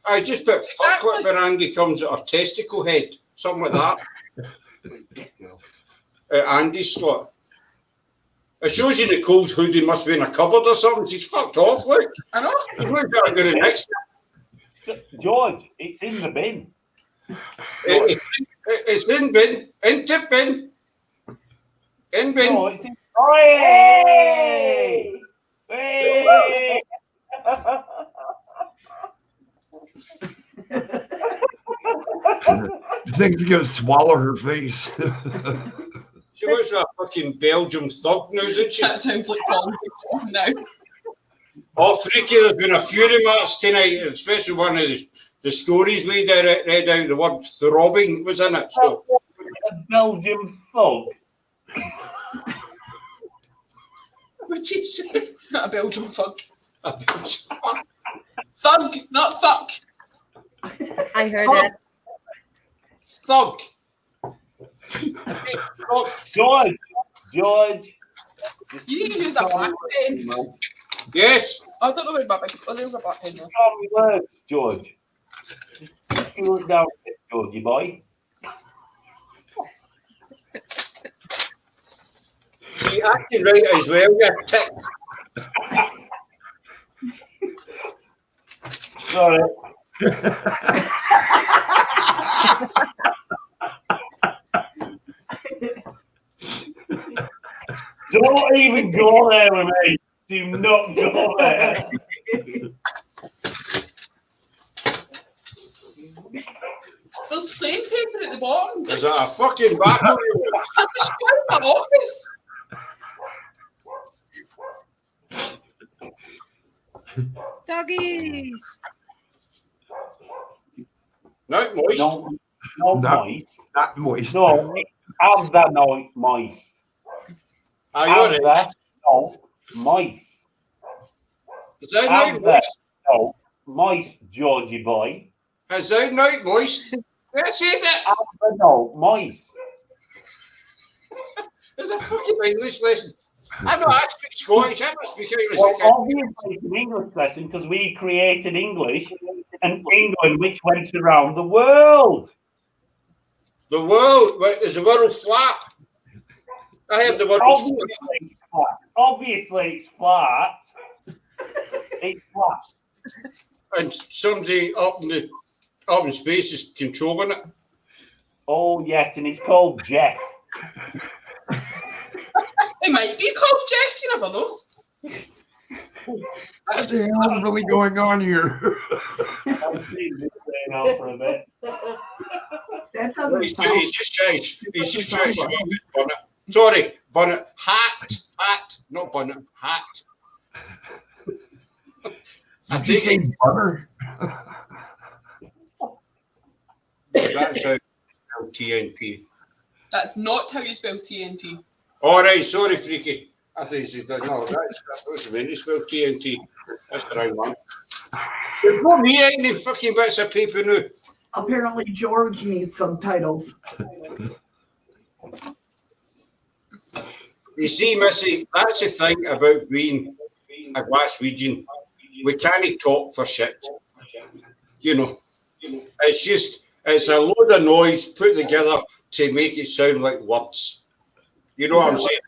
I just put fuckwit where Andy comes at a testicle head, something like that. Andy's slot. It shows you Nicole's hoodie must be in a cupboard or something. She's fucked off, like. I know. Look at her next. George, it's in the bin. It's in bin. In tip bin. In bin. No, it's in. Hey! Hey! Thing's gonna swallow her face. She was a fucking Belgium thug now, didn't she? That sounds like Paul now. Oh, freaky, there's been a Fury match tonight, especially one of the stories we read out, the word throbbing was in it. So. A Belgium thug. What did you say? Not a Belgium thug. A Belgium thug. Thug, not fuck. I heard that. Thug. George. You need to use a black pen. Yes. I don't know where my big. Oh, there's a black pen there. Words, George. You look down at it, Georgie boy. See, acting right as well, yeah. Tick. Sorry. Don't even go there with me. Do not go there. There's plain paper at the bottom. Is that a fucking battle? I just got in my office. Doggies. Not moist. No, moist. Not moist. No, how's that no moist? How's that? No, moist. Is that not moist? No, moist, Georgie boy. Is that not moist? That's it. No, moist. It's a fucking English lesson. I speak Scottish. I don't speak English. Well, obviously, it's an English lesson because we created English and England, which went around the world. The world? Is the world flat? I heard the world flat. Obviously, it's flat. It's flat. And somebody up in space is controlling it. Oh, yes, and it's called Jeff. It might be called Jeff, you never know. What the hell is really going on here? That doesn't He's just trying to show off his bonnet. Sorry, bonnet. Hat. Not bonnet. Hat. Did you say butter? That's how you spell TNT. That's not how you spell TNT. All right, sorry, Freaky. I thought you said that. No, that's meant to spell TNT. That's the right one. There's not me any fucking bits of paper now. Apparently, George needs subtitles. You see, Missy, that's the thing about being a Glaswegian. We can't talk for shit. You know, it's a load of noise put together to make it sound like words. You know what I'm saying?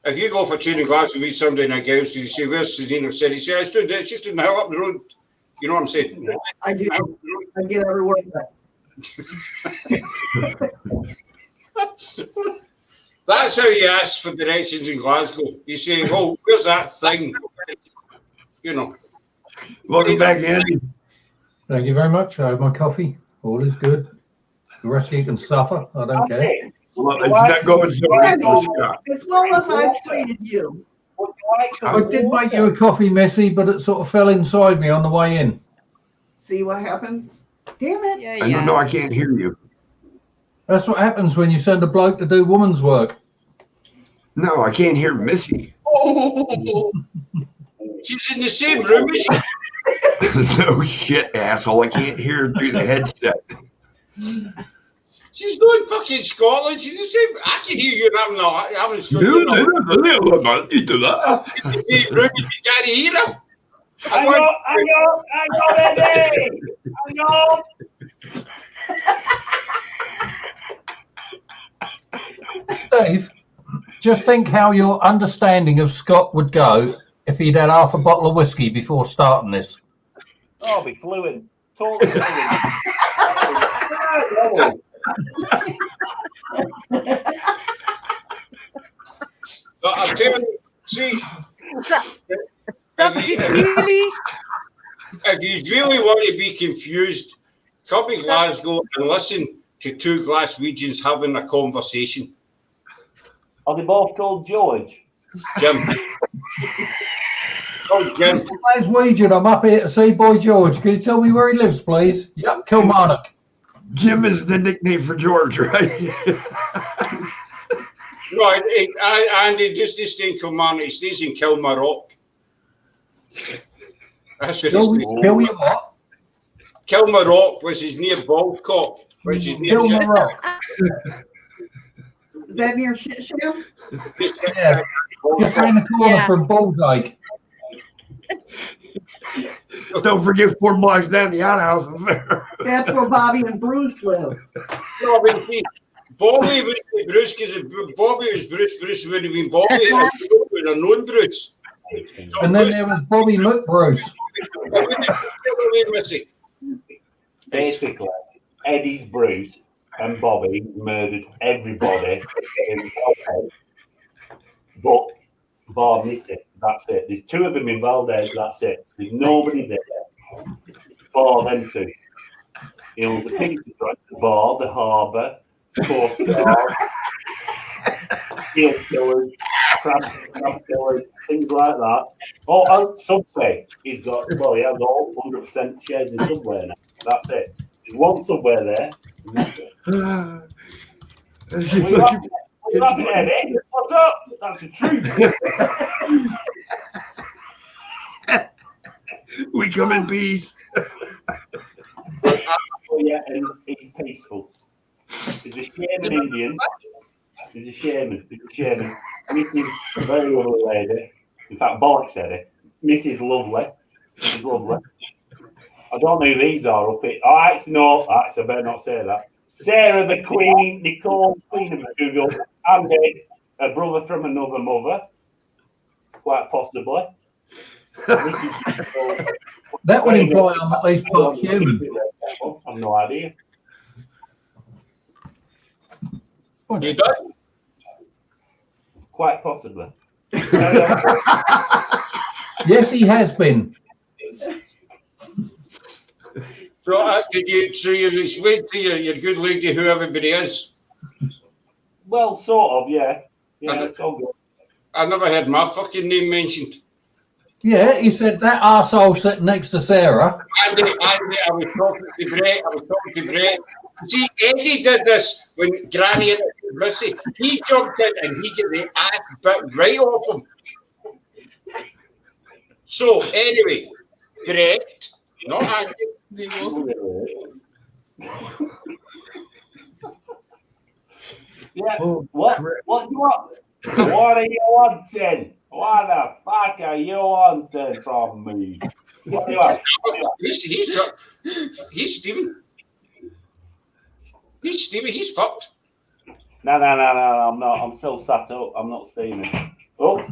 If you go for tuning glass and meet somebody in a house, you say, "Where's Susanna?" Said, he said, "It's just in the hill up the road." You know what I'm saying? I get every word of that. That's how you ask for directions in Glasgow. You say, "Oh, where's that thing?" You know. Welcome back, Andy. Thank you very much. I have my coffee. All is good. The rest of you can suffer. I don't care. Well, it's not going so well, Scott. As well as I treated you. I did make you a coffee, Missy, but it sort of fell inside me on the way in. See what happens? Damn it. Yeah, I don't know. I can't hear you. That's what happens when you send a bloke to do woman's work. No, I can't hear Missy. Oh, she's in the same room as you. No shit, asshole. I can't hear her through the headset. She's not in fucking Scotland. She's the same. I can hear you, and I'm not. I'm in Scotland. You can't hear her. I know, baby. I know. Steve, just think how your understanding of Scott would go if he'd had half a bottle of whiskey before starting this. Oh, I'll be fluent. Totally fluent. But I'm telling you, see, if you really want to be confused, come to Glasgow and listen to two Glaswegians having a conversation. Are they both called George? Jim. Oh, Jim. Glaswegian, I'm up here to see Boy George. Can you tell me where he lives, please? Yep, Kilmarnock. Jim is the nickname for George, right? No, Andy just stay in Kilmarnock. He stays in Kilmarnock. That's what he stays. Kill you what? Kilmarnock, which is near Balcock, which is near Kilmarnock. Is that near Shit Sham? Yeah, just around the corner from Baldyke. Don't forget 4 blocks down the outhouse is there. That's where Bobby and Bruce live. No, but see, Bobby was Bruce because Bobby was Bruce. Bruce would have been Bobby. And would have known Bruce. So And then there was Bobby McBruce. Basically, Eddie's Bruce and Bobby murdered everybody in Valdez, but bar Missy. That's it. There's 2 of them in Valdez. That's it. There's nobody there. Bar them 2. You know, the Pizza Truck, the bar, the harbour, 4 stars, steel killers, crab killers, things like that. Oh, and Subway. He has all 100% shares in Subway now. That's it. There's 1 Subway there. What are you laughing at, Eddie? What's up? That's the truth. We come in peace. Oh, yeah, and it's peaceful. There's a shaman Indian. There's a shaman. Mrs. a very lovely lady. In fact, Bollocks said it. Mrs. Lovely. She's lovely. I don't know who these are up here. Oh, actually, no. Actually, I better not say that. Sarah the Queen, Nicole, Queen of Google, and a brother from another mother. Quite possibly. That would imply I'm at least part human. I've no idea. You done? Quite possibly. Yes, he has been. So you've explained to your good lady who everybody is? Well, sort of, yeah. Yeah, it's all good. I never heard my fucking name mentioned. Yeah, he said that arsehole sitting next to Sarah. Andy, I was talking to Brett. See, Eddie did this when Granny and Missy. He jumped in and he got the ass bit right off him. So, anyway, Brett, not Andy. There you go. Yeah. Oh, What? crap. What do you want? What are you wanting? What the fuck are you wanting from me? What do you want? He's steaming. He's steaming. He's fucked. No, I'm not. I'm still sat up. I'm not steaming. Oh.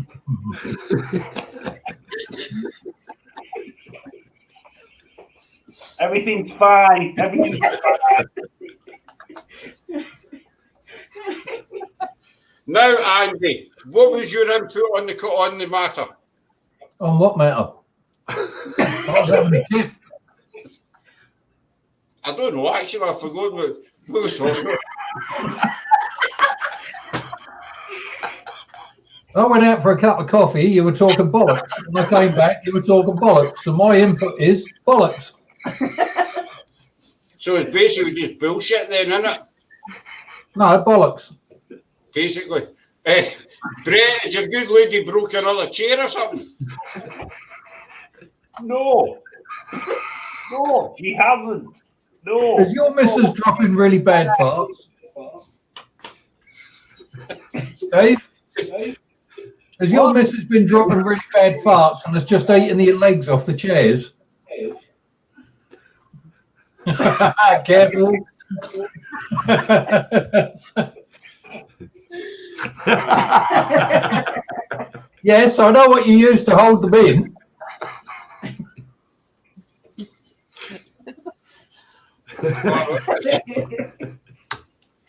Everything's fine. Everything's fine. Now, Andy, what was your input on the matter? On what matter? Oh, that was a tip. I don't know. Actually, I forgot what we were talking about. I went out for a cup of coffee, you were talking bollocks. When I came back, you were talking bollocks. So my input is bollocks. So it's basically just bullshit then, isn't it? No, bollocks. Basically. Brett, is your good lady broke another chair or something? No. No, she hasn't. No. Is your missus dropping really bad farts? Dave? Has your missus been dropping really bad farts and has just eaten the legs off the chairs? Careful. Yes, I know what you use to hold the bin.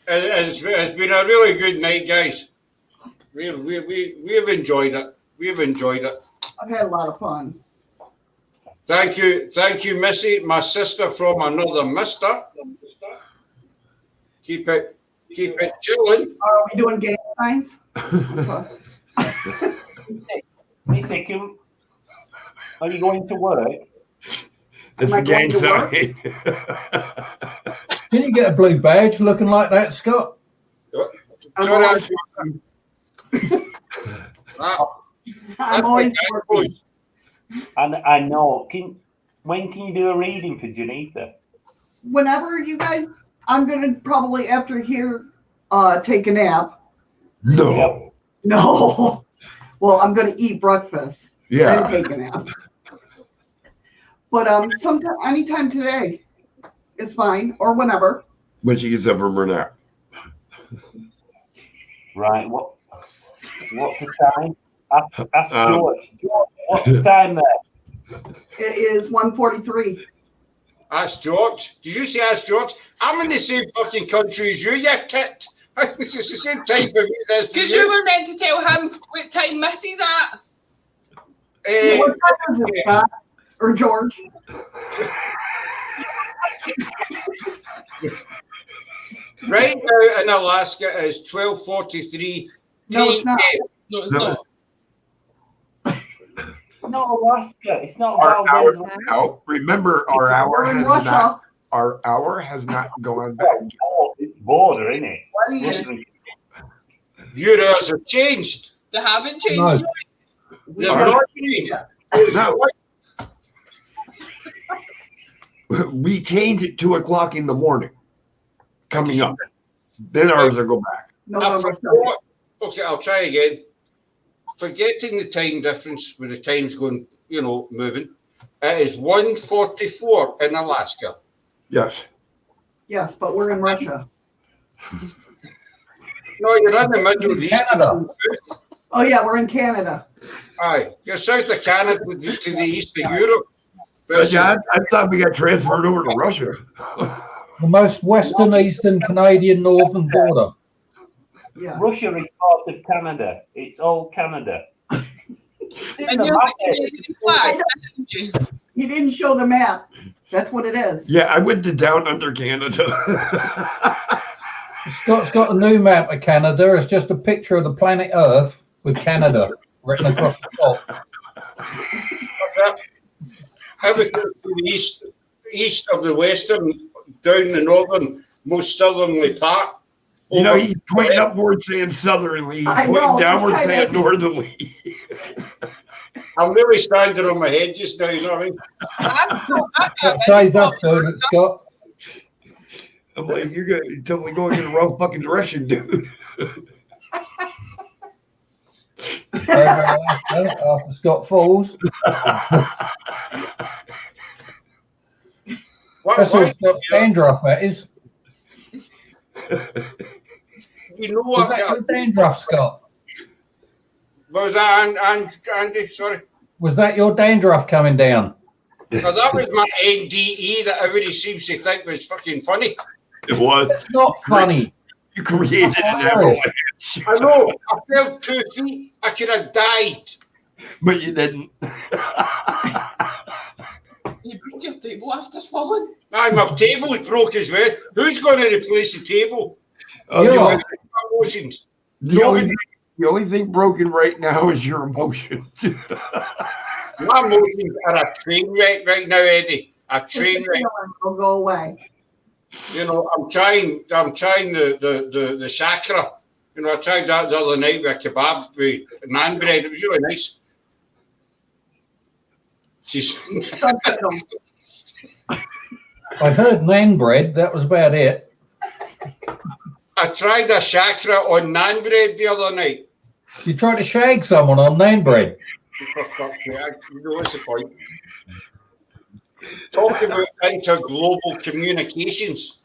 It's been a really good night, guys. We've enjoyed it. We've enjoyed it. I've had a lot of fun. Thank you, Missy, my sister from another mister. Keep it chilling. Are we doing game signs? Missy, are you going to work? It's Am I a game going to work? sign. Can you get a blue badge looking like that, Scott? I'm Sorry, I'm always working. And I know. When can you do a reading for Janita? Whenever you guys, I'm gonna probably after here take a nap. No. No. Well, I'm gonna eat breakfast. Yeah. Then take a nap. But sometime, anytime today is fine, or whenever. When she gets up from her nap. Right. What's the time? Ask George. George, what's the time there? It is 1:43. Ask George. Did you say ask George? I'm in the same fucking country as you tit. It's the same time for me as for Because you were meant to tell him what time Missy's at. What time is it, Scott? Or George? Right now in Alaska it is 12:43 No, it's not. No, it's not. Not Alaska. It's not Our Valdez. hour, now, remember, our hour We're in has Russia. not. Our hour has not gone back. It's border, isn't it? Your hours have changed. They haven't changed. No. They've not changed. No. We changed it 2:00 in the morning. Coming up. Then ours will go back. I November 2nd. forgot. Okay, I'll try again. Forgetting the time difference where the time's going, moving. It is 1:44 in Alaska. Yes. Yes, but we're in Russia. No, you're in the Middle East. Canada. Oh yeah, we're in Canada. Aye, you're south of Canada to the east of Europe. But yeah, I thought we got transferred over to Russia. The most western, eastern, Canadian, northern border. Yeah. Russia is part of Canada. It's all Canada. And you're the Canadian flag, didn't you? He didn't show the map. That's what it is. Yeah, I went to down under Canada. Scott's got a new map of Canada. It's just a picture of the planet Earth with Canada written across the top. Everything to the east of the western, down the northern, most southerly part. You know, he's pointing upward saying southerly, he's I know, pointing downward I saying know. northerly. I'm really standing on my head just now, you know what I mean? Saves us doing it, Scott. I'm like, you're totally going in the wrong fucking direction, dude. After Scott falls. That's all Scott's dandruff, that is. You know Was what? that your dandruff, Scott? What was that, Andy? Sorry. Was that your dandruff coming down? Because that was my NDE that everybody seems to think was fucking funny. It was. It's not funny. You created it, everyone. I know. I fell 2 feet. I could have died. But you didn't. You broke your table after falling. Aye, my table's broke as well. Who's going to replace the table? Oh, Emotions. the only thing broken right now is your emotions. My emotions are a train wreck right now, Eddie. A train wreck. Will go away. You know, I'm trying the chakra. You know, I tried that the other night with a kebab with naan bread. It was really nice. I heard naan bread. That was about it. I tried a chakra on naan bread the other night. You tried to shag someone on naan bread. You know, what's the point? Talking about interglobal communications.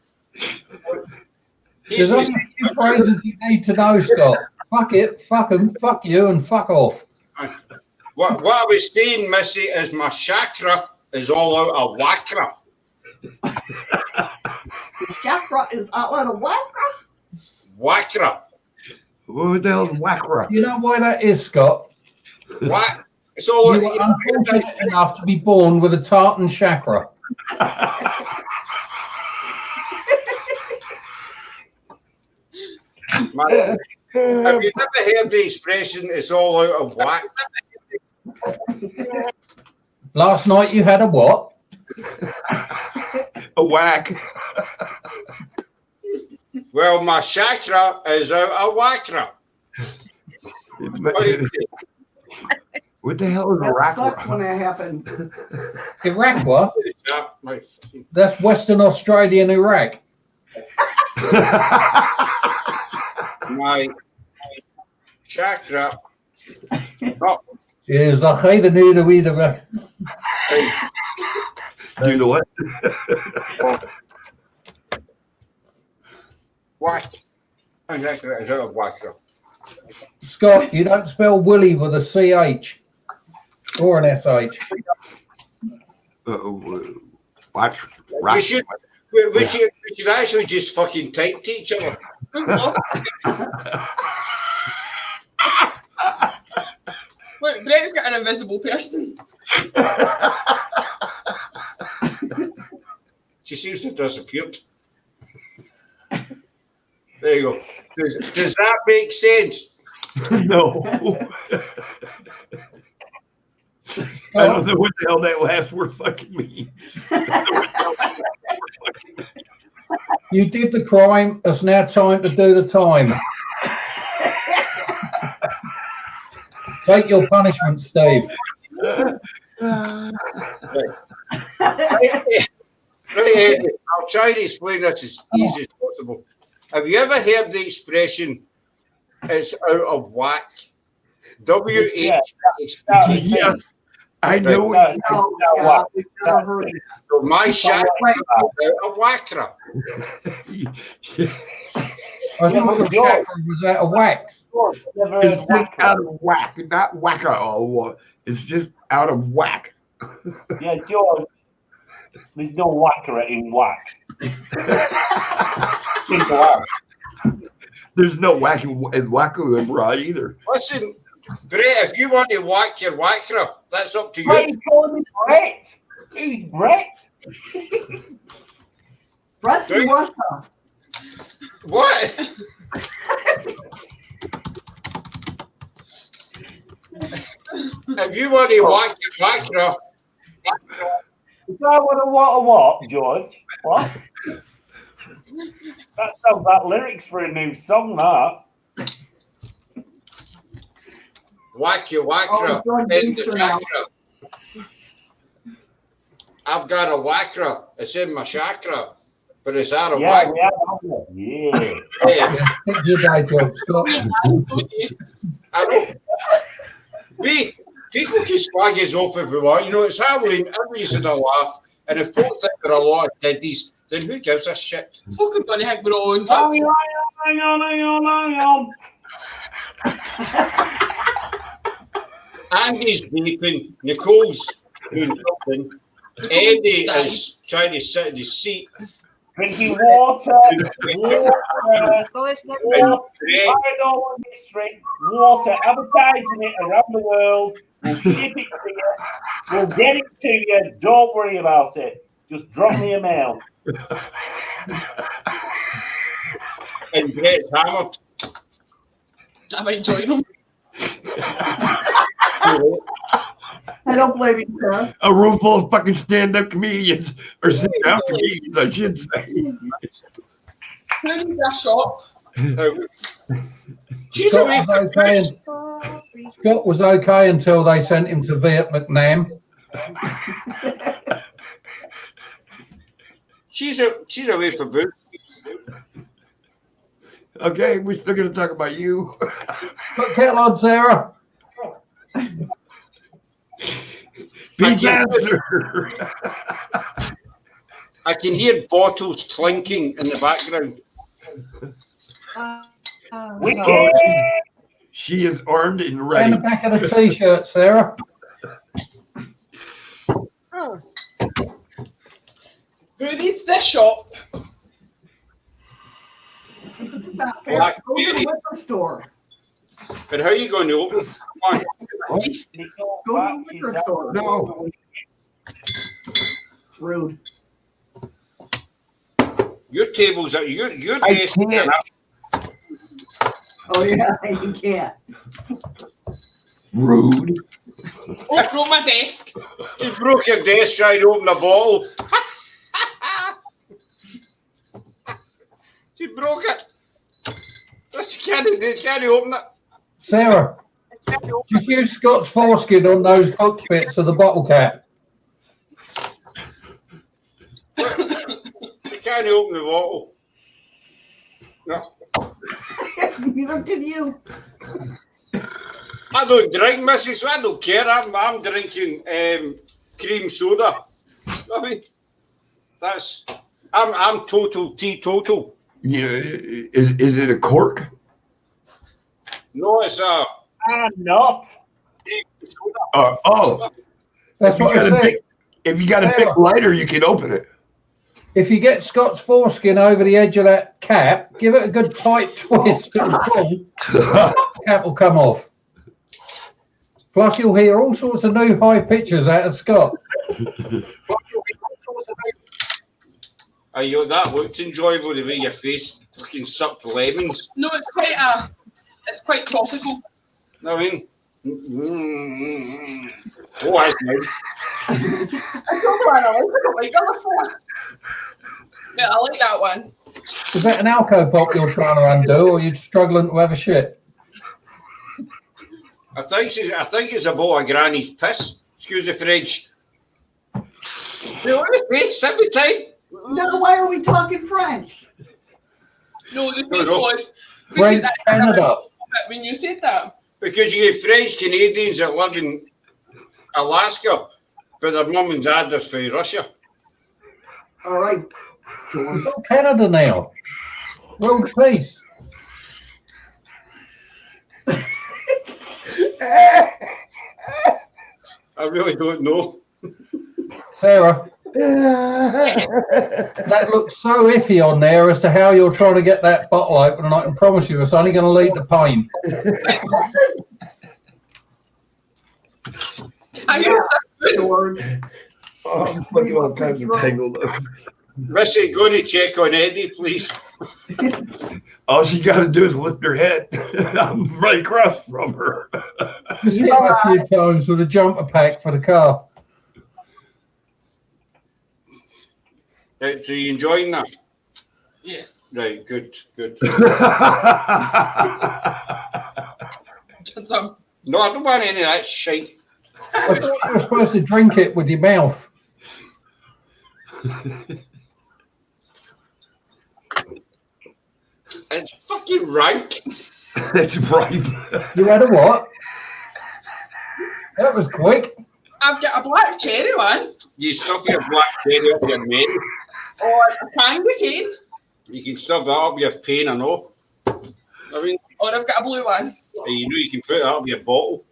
There's only a few phrases you need to know, Scott. Fuck it, fuck 'em, fuck you, and fuck off. What I was saying, Missy, is my chakra is all out of whackra. The chakra is out of whackra? Whackra. What the hell's whackra? You know why that is, Scott? What? It's all You were unfortunate enough to be born with a tartan chakra. Man, have you never heard the expression, it's all out of whack? Last night you had a what? A whack. Well, my chakra is out of whackra. What the hell is That Iraq? sucks when that happens. Iraq? That's Western Australia and Iraq. My chakra. Oh, Is a geide neer de wieder. Do the what? whack. My chakra is out of whackra. Scott, you don't spell Willie with a CH or an SH. Watch. We should actually just fucking type to each other. Look, Brett's got an invisible person. She seems to have disappeared. There you go. Does that make sense? No. I don't know what the hell that last word fucking means. You did the crime. It's now time to do the time. Take your punishment, Steve. Right, I'll try to explain this as easy as possible. Have you ever heard the expression, it's out of whack? Yes, I know. So my chakra is out of whackra. I thought your chakra was out of whack. It's just out of whack, not whacker. Oh, it's just out of whack. Yeah, George, there's no whacker in whack. There's no whack in wacko in raw either. Listen, Brett, if you want to whack your whackra, that's up to you. Why are you calling me Brett? Who's Brett? Brett's in Russia. What? If you want to whack your whackra, Is that what, George? What? That sounds like lyrics for a new song, that. whack your whackra in the chakra. I've got a whackra. It's in my chakra. But it's out of Yeah, whack. we have. Yeah. Yeah, Stick to your day job, Scott. Don't you? I know. B, people can slag us off if we want. You know, it's Halloween, everybody's in a laugh. And if folk think there are a lot of deadies, then who gives a shit? Folk are going to think we're all on drugs. Hang on. Andy's beeping, Nicole's doing something, Eddie is trying to sit in his seat. Drinking water. Go is not And Greg, Paranormal mystery. Water. Advertising it around the world. We'll ship it to you. We'll get it to you. Don't worry about it. Just drop me a mail. and Greg's hammered. I might join them. I don't blame you, Sarah. A room full of fucking stand-up comedians or sit-down comedians, I should say. Who's in their shop? She's Scott away was from okay. Scott was okay until they sent him to Viet McNam. She's away for boots. Okay, we're still going to talk about you. Put kettle on, Sarah. Be Thank you. faster. I can hear bottles clinking in the background. She is armed and And ready. the back of the t-shirt, Sarah. Oh, Who needs this shop? Stop there. Black Go to the Beauty. liquor store. But how are you going to open? Come on. Go to the liquor store. No. Rude. Your tables are your I desk. can't. Oh yeah, you can't. Rude. Oh, broke my desk. You broke your desk trying to open a bottle. You broke it. You can't open it. Sarah, just use Scott's foreskin on those hooked bits of the bottle cap. You can't open the bottle. No. Neither did you. I don't drink, Mrs. So I don't care. I'm drinking cream soda. I mean, I'm total teetotal. Yeah, is it a cork? No, it's a I'm not. soda. Oh, That's what I said. if you got a big lighter, you can open it. If you get Scott's foreskin over the edge of that cap, give it a good tight twist and pull, the cap will come off. Plus, you'll hear all sorts of new high pitches out of Scott. That looked enjoyable the way your face fucking sucked lemons. No, it's quite tropical. I mean, oh, that's nice. I don't like that before. Yeah, I like that one. Is that an alco pop you're trying to undo, or are you struggling to have a shit? I think it's a bowl of Granny's piss. Excuse the French. You want to face every time? No, why are we talking French? No, the No, face no. was French because Canada. when you said that. Because you get French Canadians that live in Alaska, but their mum and dad are from Russia. All right. It's all Canada now. World peace. I really don't know. Sarah, that looks so iffy on there as to how you're trying to get that bottle open, and I can promise you it's only going to lead to pain. George. Oh, I'm fucking all kinds of tangled up. Missy, go to check on Eddie, please. All she got to do is lift her head. I'm right across from her. Just hit her a few times with a jumper pack for the car. Right, so you enjoying that? Yes. Right, good. Some. No, I don't want any of that shit. I thought you were supposed to drink it with your mouth. It's fucking rank. It's right. You had a what? That was quick. I've got a black cherry one. You stuff your black cherry up your mane. Or a candy cane. You can stuff that up your pain, I know. I mean, Or I've got a blue one. you know you can put that up your bottle.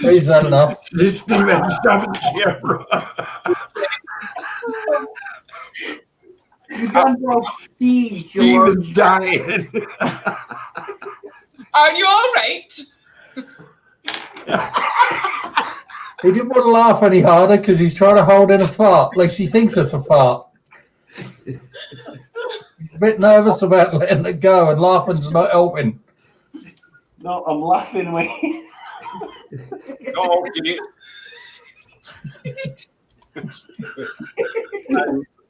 Is that enough? This Steve had to stop at the camera. You done broke Steve, Steve George. is dying. Are you all right? He didn't want to laugh any harder because he's trying to hold in a fart, like she thinks it's a fart. He's a bit nervous about letting it go, and laughing's not helping. No, I'm laughing with. No, okay.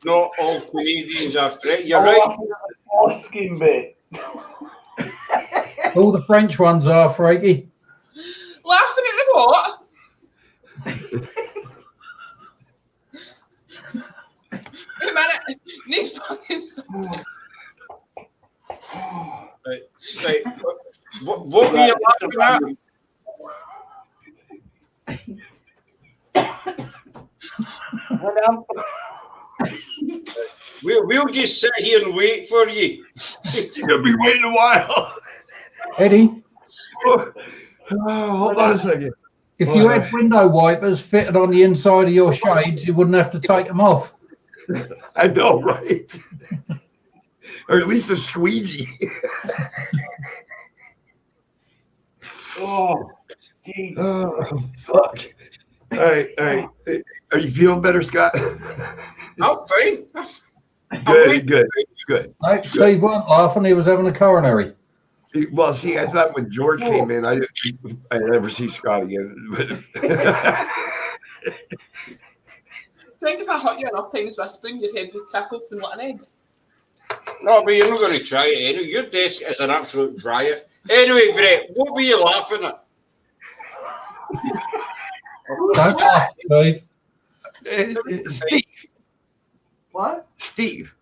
Not all Canadians are French. You're I'm right. laughing at the foreskin bit. All the French ones are, Frankie. Laughing at the what? Wait a minute. Need fucking something. Right. What were you laughing at? We'll just sit here and wait for you. You'll be waiting a while. Eddie, Hold on a second. if you had window wipers fitted on the inside of your shades, you wouldn't have to take them off. I know, right? Or at least a squeegee. Oh, jeez. Oh, fuck. All right. Are you feeling better, Scott? I'm fine. Good. No, Steve wasn't laughing. He was having a coronary. Well, see, I thought when George came in, I never see Scott again. I think if I hurt you enough times with a spoon, your head would crack open like an egg. No, but you're not going to try it anyway. Your desk is an absolute riot. Anyway, Brett, what were you laughing at? Don't laugh, Steve. Steve. What? Steve.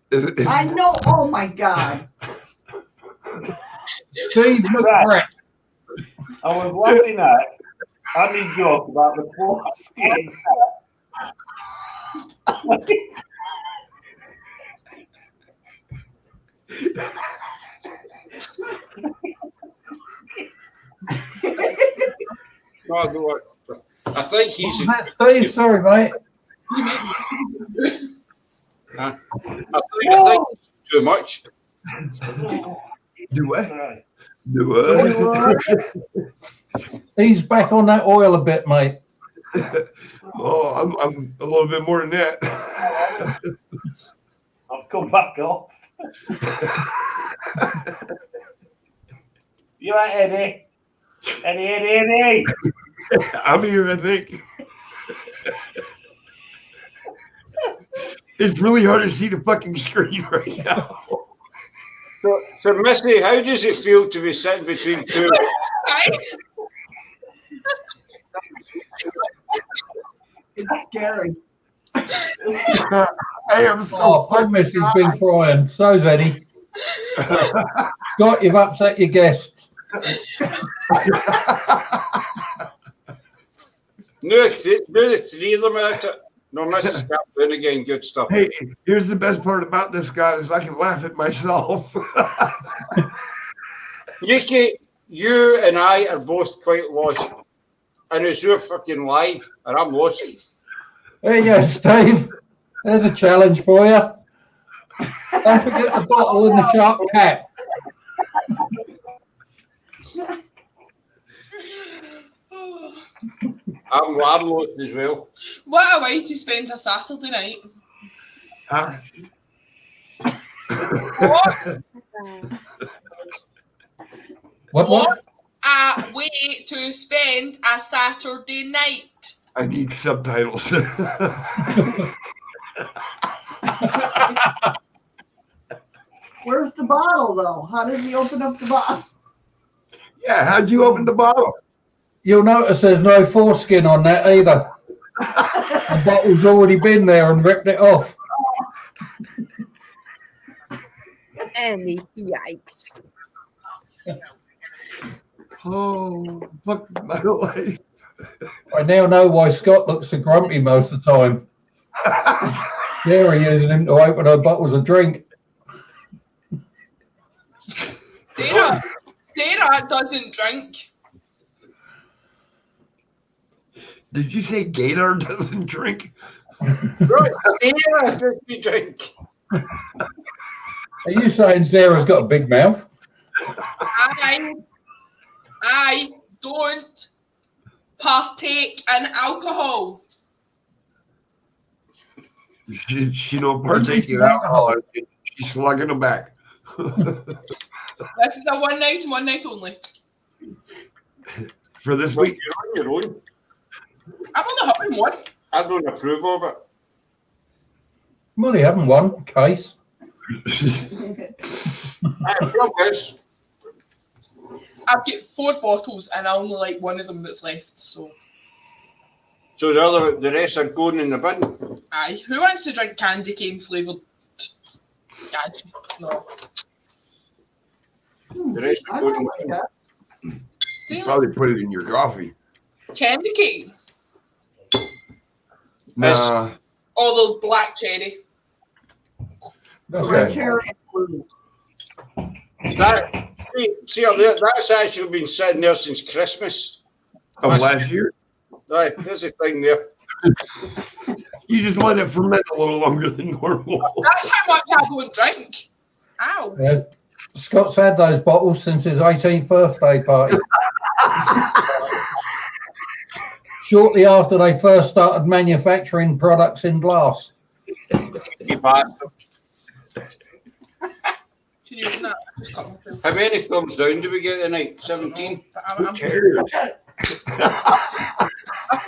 I know. Oh my God. Steve McBrett. I was laughing at Annie's joke about the foreskin. No, I think he's. Steve, sorry, mate. I think it's too much. Do what? Right. Do what? He's back on that oil a bit, mate. Oh, I'm a little bit more than that. I've come back off. You right, Eddie? Eddie. I'm here, I think. It's really hard to see the fucking screen right now. So, Missy, how does it feel to be sitting between two? It's scary. I am so Oh, Missy's been crying. So's Eddie. Scott, you've upset your guests. No, the three of them out it. No, Mrs. Captain again, good stuff. Hey, here's the best part about this guy is I can laugh at myself. Yuki, you and I are both quite lost. And it's your fucking live, and I'm lost. There you go, Steve. There's a challenge for you. Don't forget the bottle and the sharp cap. I'm lost as well. What a way to spend a Saturday night. Huh? What? A way to spend a Saturday night. I need subtitles. Where's the bottle, though? How did he open up the bottle? Yeah, how'd you open the bottle? You'll notice there's no foreskin on that either. The bottle's already been there and ripped it off. Any yikes. Oh, fuck my life. I now know why Scott looks so grumpy most of the time. Sarah using him to open her bottles of drink. Sarah doesn't drink. Did you say Gator doesn't drink? Right, Sarah doesn't drink. Are you saying Sarah's got a big mouth? I don't partake in alcohol. She don't partake in alcohol. She's slugging them back. This is a one night and one night only. For this week? You're on your own. I've only having one. I don't approve of it. I'm only having one case. Progress. I've got 4 bottles and I only like one of them that's left. So The rest are going in the bin. aye, who wants to drink candy cane flavoured? God, no. The rest are I going don't in like the that. You probably put it in your coffee. Candy cane. Nah. All those black cherry. Red cherry and blue. That's actually been sitting there since Christmas. Of last year? Right, there's a thing there. You just let it ferment a little longer than normal. That's how much I don't drink. Ow. Scott's had those bottles since his 18th birthday party. Shortly after they first started manufacturing products in glass. You bastard. Can you open that? Just cut myself. How many thumbs down do we get tonight? 17? I'm I've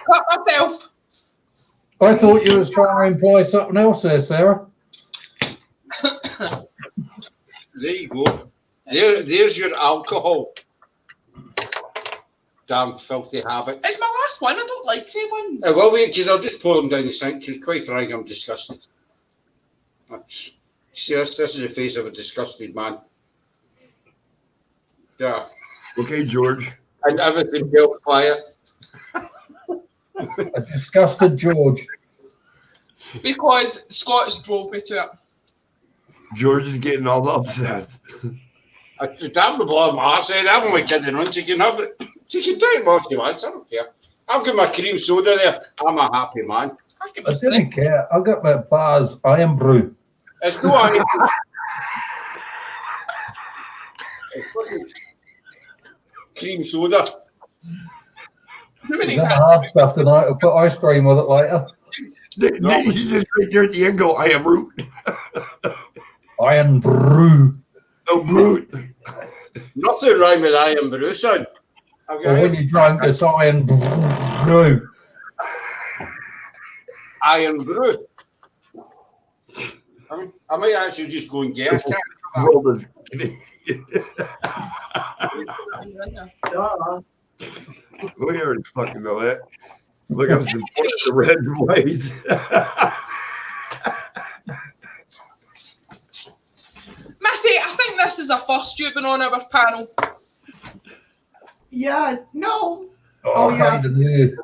cut myself. I thought you was trying to employ something else there, Sarah. There you go. There's your alcohol. Damn filthy habit. It's my last one. I don't like any ones. Well, wait, because I'll just pour them down the sink, because quite frankly, I'm disgusted. See, this is the face of a disgusted man. Yeah. Okay, George. And everything else quiet. A disgusted George. Because Scott's drove me to it. George is getting all upset. Damn the blood, I said, I'm only kidding on. She can have it. She can do it what she wants. I don't care. I've got my cream soda there. I'm a happy man. I didn't care. I got my Bars Iron Brew. It's no iron. Cream soda. Is that hard stuff tonight? I'll put ice cream with it later. You just right there at the end go, I am root. Iron Brew. No brute. Nothing wrong with iron brew, son. Well, when you drunk, it's Iron Brew. Iron brew. I might actually just go and get a can. World is we already fucking know that. Look, I'm some the red and white. Missy, I think this is a first you've been on our panel. Yeah, no. Oh, yeah. kind of new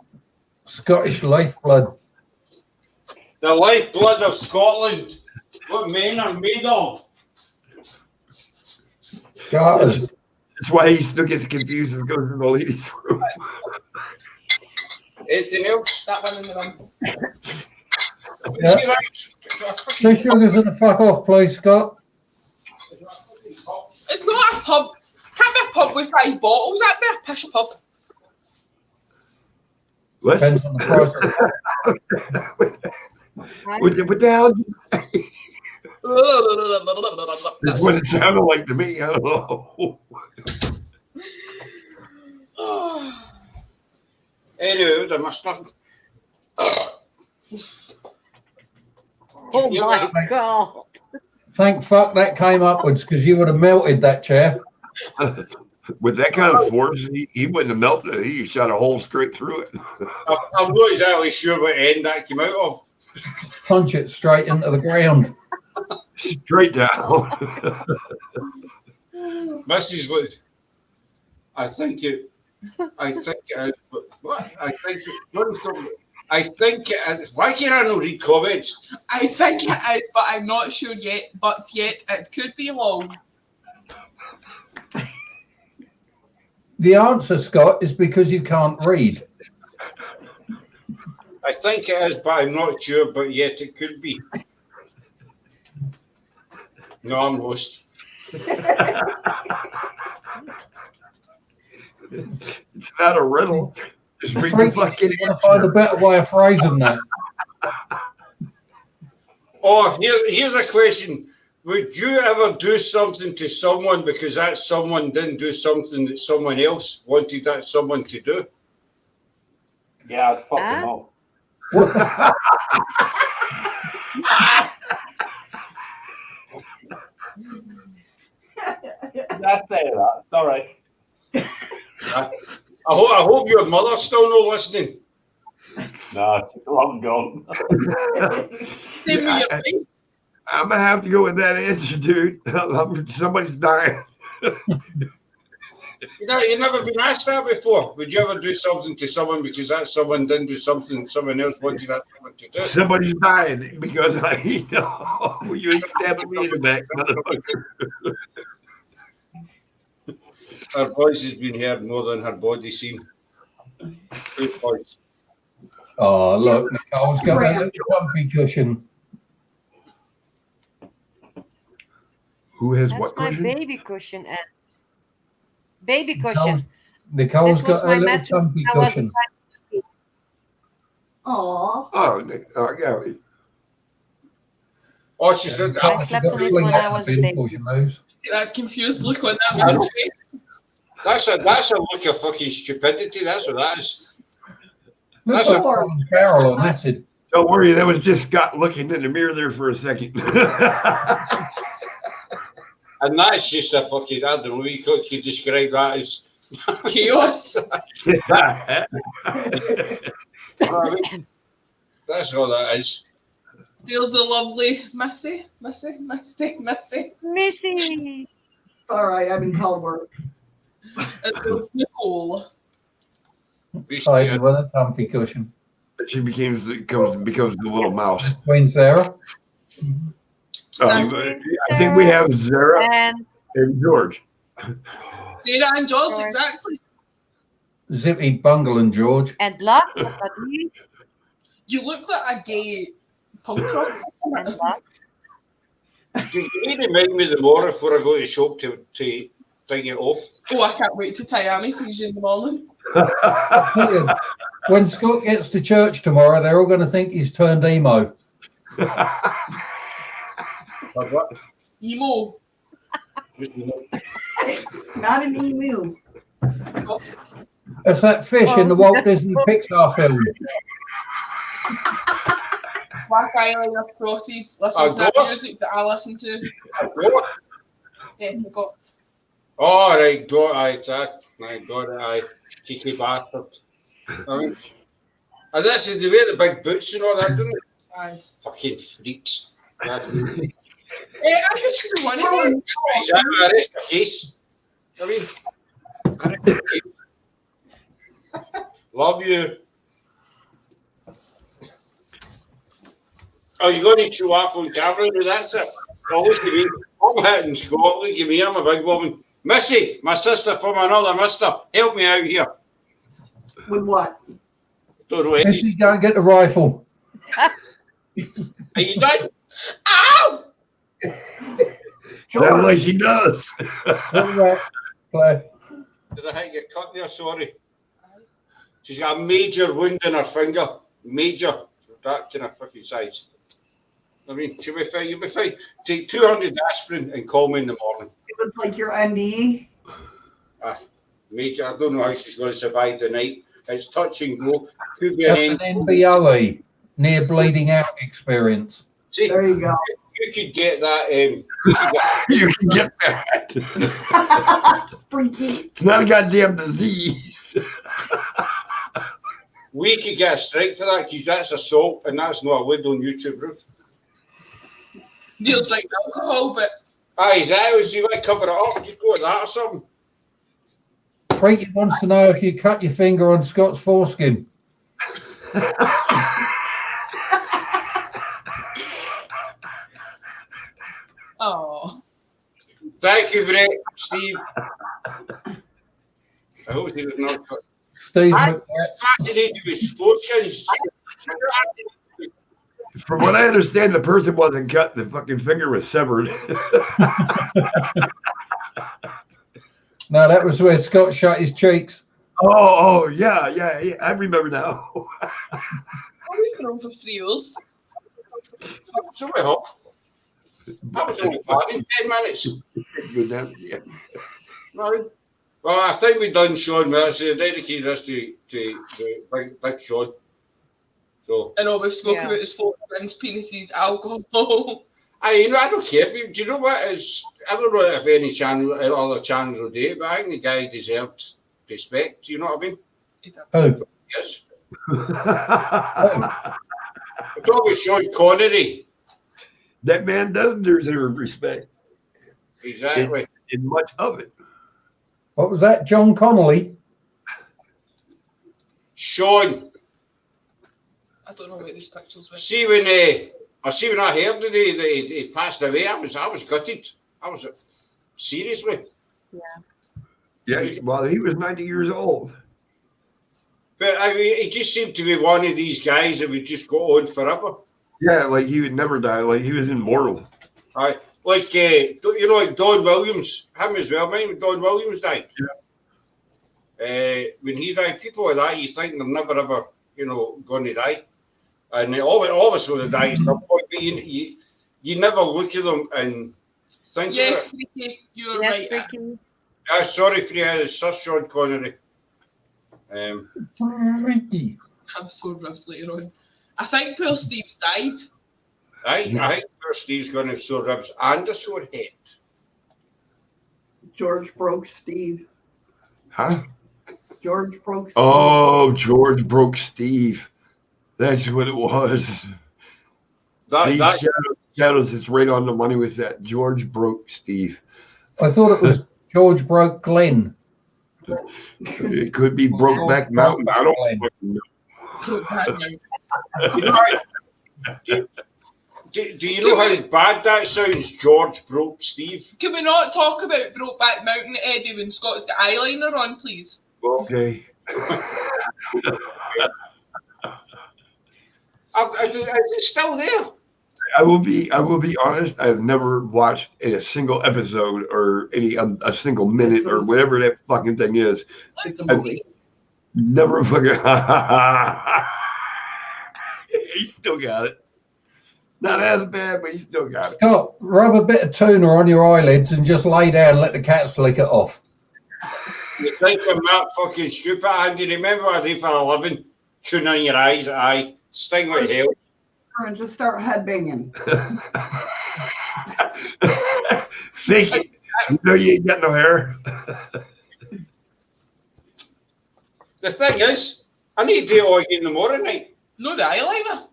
Scottish lifeblood. The lifeblood of Scotland. What men are made of. Garters. That's why he still gets confused and goes to the ladies' room. Anything else? That one in the room. Yeah. Two sugars and a fuck off, please, Scott. It's not a pub. Can't be a pub with 5 bottles. That'd be a pish pub. What? Depends on the price of it. What the hell? That's what it sounded like to me. I don't know. Anyway, there must not. Oh my God. Thank fuck that came upwards because you would have melted that chair. With that kind of force, he wouldn't have melted it. He shot a hole straight through it. I'm not exactly sure what end that came out of. Punch it straight into the ground. Straight down. Mrs. Wood, I think it is, but what? I think it is. Why can't I not read comments? I think it is, but I'm not sure yet. But yet, it could be long. The answer, Scott, is because you can't read. I think it is, but I'm not sure, but yet it could be. No, I'm lost. It's not a riddle. Just read the fucking I'll find a better way of phrasing that. Oh, here's a question. Would you ever do something to someone because that someone didn't do something that someone else wanted that someone to do? Yeah, I'd fuck them up. That's say that. It's all right. I hope your mother's still not listening. No, she's long gone. I'm gonna have to go with that answer, dude. Somebody's dying. You've never been asked that before. Would you ever do something to someone because that someone didn't do something someone else wanted that someone to do? Somebody's dying because you ain't stabbing me in the back, motherfucker. Her voice has been heard more than her body seen. Good voice. Oh, look, Nicole's got a little comfy cushion. Who has That's what my cushion? baby cushion, Ed. Baby cushion. Nicole's This was got a my little mattress comfy when I was cushion. Aw. Oh, she said I slept on it when I was a baby. That confused look on that man's face. That's a look of fucking stupidity. That's what that is. That's a barrel on acid. Don't worry, that was just Scott looking in the mirror there for a second. And that's just a fucking, I don't know, you could describe that as chaos. That's all that is. There's the lovely Missy. All right, I've been called work. It's Nicole. Hiding with a comfy cushion. She becomes the little mouse. Queen Sarah. I think we have Sarah and George. Sarah and George, exactly. Zippy Bungle and George. And last but not least, you look like a gay punk rock. Do you need to remind me tomorrow before I go to the shop to take it off? Oh, I can't wait to tie Annie sees you in the morning. When Scott gets to church tomorrow, they're all going to think he's turned emo. What? Emo. Not an emu. That's that fish in the Walt Disney Pixar film. Black Eyeliner Crosses. Listen to that music that I listen to. Yes, I got. Oh, right, got it, cheeky bastard. I mean, and that's the way the big boots and all that, don't it? Aye. Fucking freaks. I just one of them. That is the case. I mean, love you. Oh, you're going to show off on camera? That's it. Oh, look at me. I'm hitting Scott. Look at me. I'm a big woman. Missy, my sister from another mister. Help me out here. With what? Don't know. Missy, go and get the rifle. Are you done? Ow! Sounds like she does. Play. Did I hit your cut there? Sorry. She's got a major wound in her finger. Major. That kind of fucking size. I mean, she'll be fine. You'll be fine. Take 200 aspirin and call me in the morning. It was like your ND. Major. I don't know how she's going to survive the night. It's touch and go. Could be That's an an NBOE, near bleeding out experience. See, there you go. You could get that. You can get that. It's not a goddamn disease. We could get a strike for that because that's assault and that's not allowed on YouTube, Ruth. Neil's drinking alcohol, but exactly. So you want to cover it up, just go with that or something. Freaky wants to know if you cut your finger on Scott's foreskin. oh, Thank you, Brett, Steve. I hope he was not cut. Steve, I'm fascinated with sports. From what I understand, the person wasn't cut. The fucking finger was severed. no, that was where Scott shut his cheeks. Oh, yeah. I remember now. we've been on for 3 years. So we hope. That was only bad in 10 minutes. Yeah. Right. Well, I think we've done Sean. Let's dedicate this to big Sean. So. I know we've spoken about his 4 friends' penises, alcohol. I don't care. Do you know what? I don't know if any other channels will do it, but I think the guy deserved respect. Do you know what I mean? Oh. Yes. It's always Sean Connery. That man does deserve respect. Exactly. In much of it. What was that? John Connolly? Sean. I don't know where these pictures were. See when I heard that he passed away, I was gutted. I was seriously. Yeah, well, he was 90 years old. But I mean, he just seemed to be one of these guys that would just go on forever. Yeah, like he would never die. Like he was immortal. Like like Don Williams, him as well. Mine, when Don Williams died. Yeah. When he died, people like that, you think they're never ever, going to die, and all of us will die at some point. But you never look at them and think. Yes, Freaky, you're right. Freaky. Sorry, Freya, it's Sir Sean Connery. Freaky. I'm sore ribs later on. I think poor Steve's died. I think poor Steve's going to have sore ribs and a sore head. George broke Steve. Huh? George broke Steve. Oh, George broke Steve. That's what it was. Shadows is right on the money with that. George broke Steve. I thought it was George broke Glenn. It could be Brokeback Mountain. I don't know. Do you know how bad that sounds? George broke Steve. Can we not talk about Brokeback Mountain, Eddie, when Scott's got eyeliner on, please? Okay. It's still there. I will be honest. I've never watched a single episode or a single minute or whatever that fucking thing is. I've never fucking. He still got it. Not as bad, but he still got it. Scott, rub a bit of tuna on your eyelids and just lay down and let the cats lick it off. You think I'm that fucking stupid, Andy? Remember what I did for a living? Tuna in your eyes, aye. Sting like hell. And just start headbanging. Fake it. You know you ain't got no hair. The thing is, I need to do it all again tomorrow night. No, the eyeliner.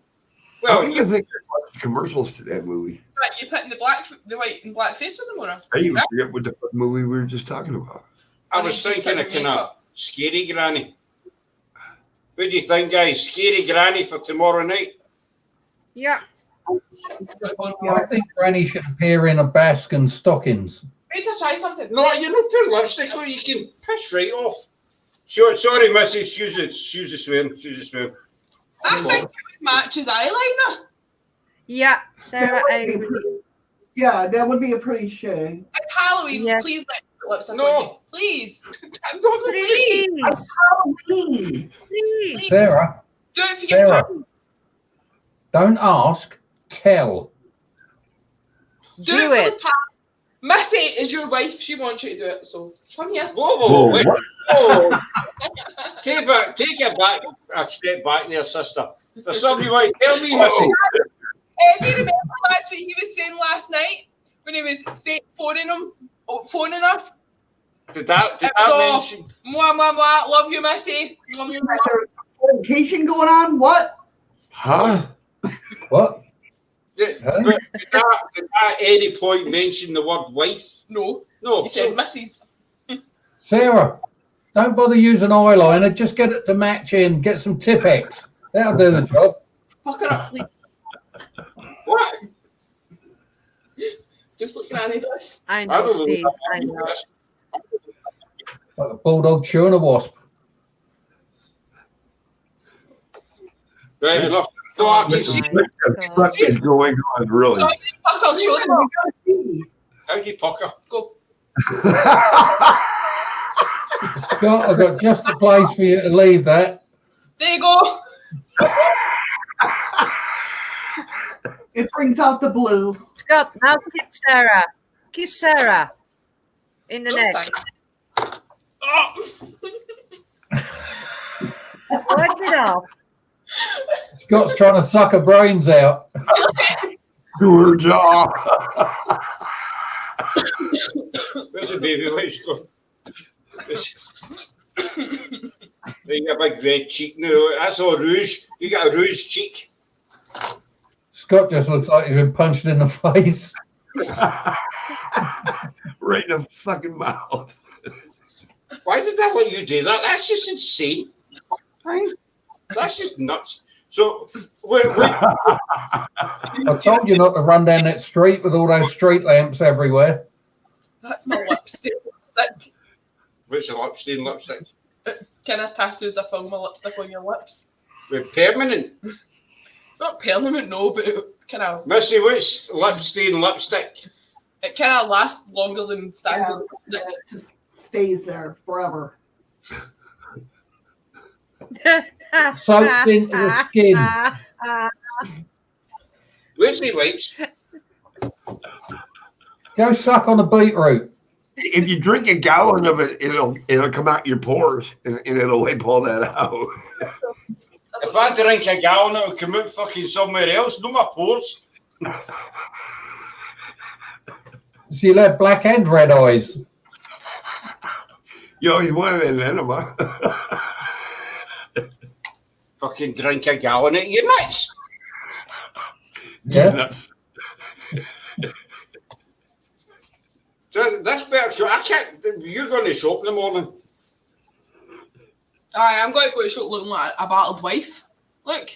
Well, you think there's commercials to that movie? Right, you're putting the white and black face on the mirror. I even forget what the movie we were just talking about. I was thinking of kind of Scary Granny. What do you think, guys? Scary Granny for tomorrow night? Yeah. I think Granny should appear in a basque and stockings. Wait to try something. No, you don't put lipstick on, you can piss right off. Sorry, Mrs. She's a swear. I think it would match his eyeliner. Yeah, Sarah, I agree. Yeah, that would be a pretty shade. It's Halloween. Yes. Please let me put lipstick No. on you. Please. Please. It's Halloween. Please. Sarah, Do it for your Sarah. pal. don't ask, tell. Do it for the pal. Missy is your wife. She wants you to do it. So come here. Whoa, wait. Whoa. Take it back a step back there, sister. There's something you want to tell me, Missy. Do you remember that's what he was saying last night when he was fake phoning her? Did that mention? Mwah, mwah, mwah. Love you, Missy. Love you, mwah. Vacation going on? What? Huh? What? But did that at any point mention the word wife? No. No. You said Mrs. Sarah, don't bother using eyeliner. Just get it to match in. Get some Tipp-Ex. That'll do the job. Fuck her up, please. What? Just like Granny does. I I know, don't know Steve. what I know. Like a bulldog chewing a wasp. Right enough. No, I can see. What is going on, really? Fuck, I'll show them. How do you pucker? Go. Scott, I've got just the place for you to leave that. There you go. It brings out the blue. Scott, now kiss Sarah. Kiss Sarah. In the No, neck. thank you. Wipe it off. Scott's trying to suck her brains out. To her jaw. Where's the baby? Where's she going? You got a big red cheek now. That's all rouge. You got a rouge cheek. Scott just looks like he's been punched in the face. Right in the fucking mouth. Why did that let you do that? That's just insane. That's just nuts. So, I told you not to run down that street with all those street lamps everywhere. That's my lipstick. what's the lip stain lipstick? Kind of tattoos a film of lipstick on your lips. With permanent. Not permanent, no, but kind of. Missy, what's lip stain lipstick? It kind of lasts longer than standard lipstick. It just stays there forever. Soaks into the skin. Lucy likes. Go suck on a beetroot. If you drink a gallon of it, it'll come out your pores and it'll wipe all that out. If I drink a gallon, it'll come out fucking somewhere else, not my pores. So you'll have black and red eyes. You always wanted an enema. Fucking drink a gallon of your nuts. Yeah. So that's better. I can't. You're going to shop in the morning. Aye, I'm going to go to shop looking like a battered wife. Look.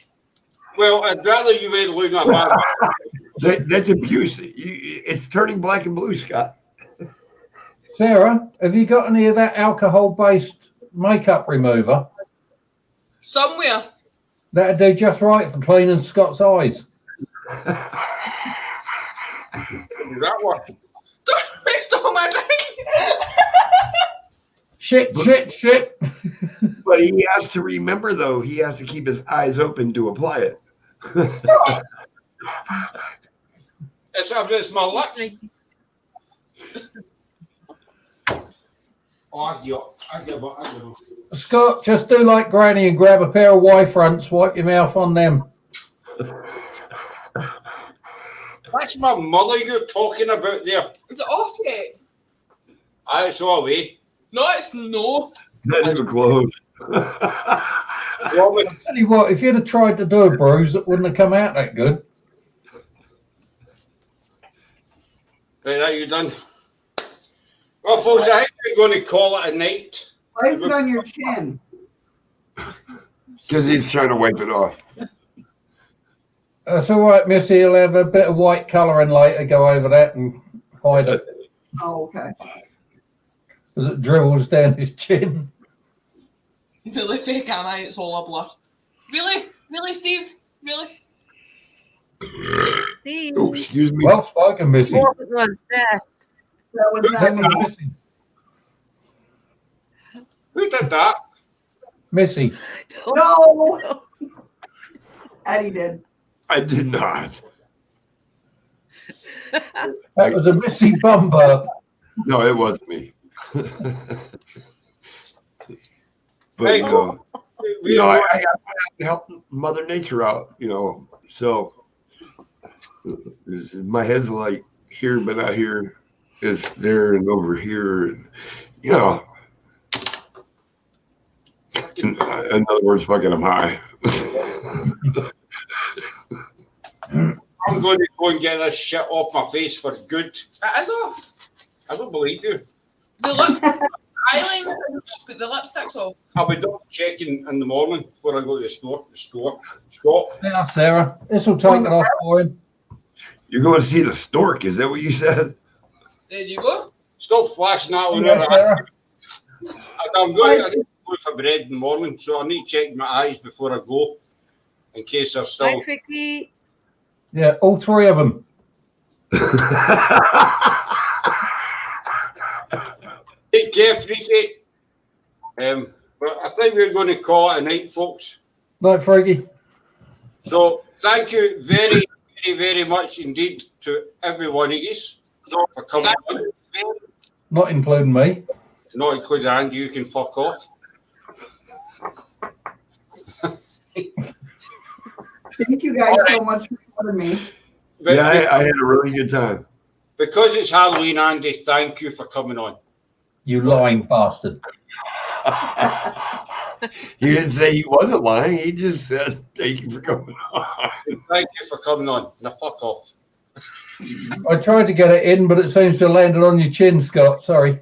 Well, I'd rather you went looking at that. That's abuse. It's turning black and blue, Scott. Sarah, have you got any of that alcohol-based makeup remover? Somewhere. That'd do just right for cleaning Scott's eyes. That one. Don't waste all my drink. Shit. But he has to remember, though, he has to keep his eyes open to apply it. It's my lips. I give up. Scott, just do like Granny and grab a pair of Y-fronts, wipe your mouth on them. That's my mother you're talking about there. Is it off yet? Aye, it's all away. No, it's no. Not even close. Tell you what, if you'd have tried to do a bruise, it wouldn't have come out that good. Right, are you done? Well, folks, I think we're going to call it a night. Why is it on your chin? Because he's trying to wipe it off. That's all right, Missy. He'll have a bit of white colouring later, go over that and hide it Oh, okay. as it dribbles down his chin. Really fake, am I? It's all a blur. Really? Really, Steve? Really? Steve. Oh, excuse me. Well spoken, Missy. What was that? That was That was that. Missy. Who did that? Missy. No. Eddie did. I did not. That was a Missy bum burp. No, it wasn't me. But Hey, I have to help Mother Nature out, So my head's like here, but not here. It's there and over here, and in other words, fucking I'm high. I'm I'm going to go and get this shit off my face for good. It is off. I don't believe you. The lipstick, eyeliner, but the lipstick's off. I'll be double checking in the morning before I go to the shop. Yeah, Sarah. This will take it off for him. You're going to see the stork. Is that what you said? There you go. Still flashing that on Yeah, her. Sarah. I'm going to go for bread in the morning, so I need to check my eyes before I go, in case they're Hi, still. Vicky. Yeah, all three of them. Take care, Freaky. But I think we're going to call it a night, folks. Night, Frankie. So thank you very, very, very much indeed to every one of you for coming on. Not including me. Not including Andy, you can fuck off. Thank you guys so much for having me. But Yeah, I had a really good time. because it's Halloween, Andy, thank you for coming on. You lying bastard. He didn't say he wasn't lying. He just said, thank you for coming on. Thank you for coming on. Now fuck off. I tried to get it in, but it seems to have landed on your chin, Scott. Sorry.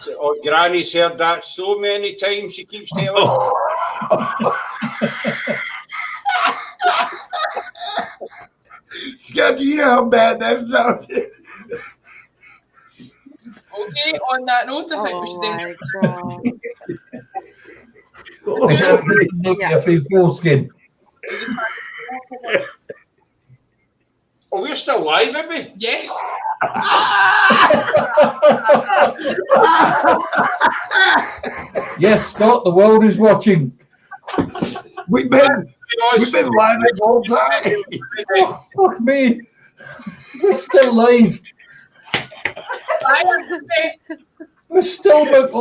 So, oh, Granny's heard that so many times, she keeps telling. Scott, do you know how bad that sounded? Okay, on that note, I think we should end. Oh my God. Yeah. For your foreskin. Oh, we're still live, aren't we? Yes. Yes, Scott, the world is watching. We've been live the whole time. Oh, fuck me. We're still live. Bye, everybody. We're still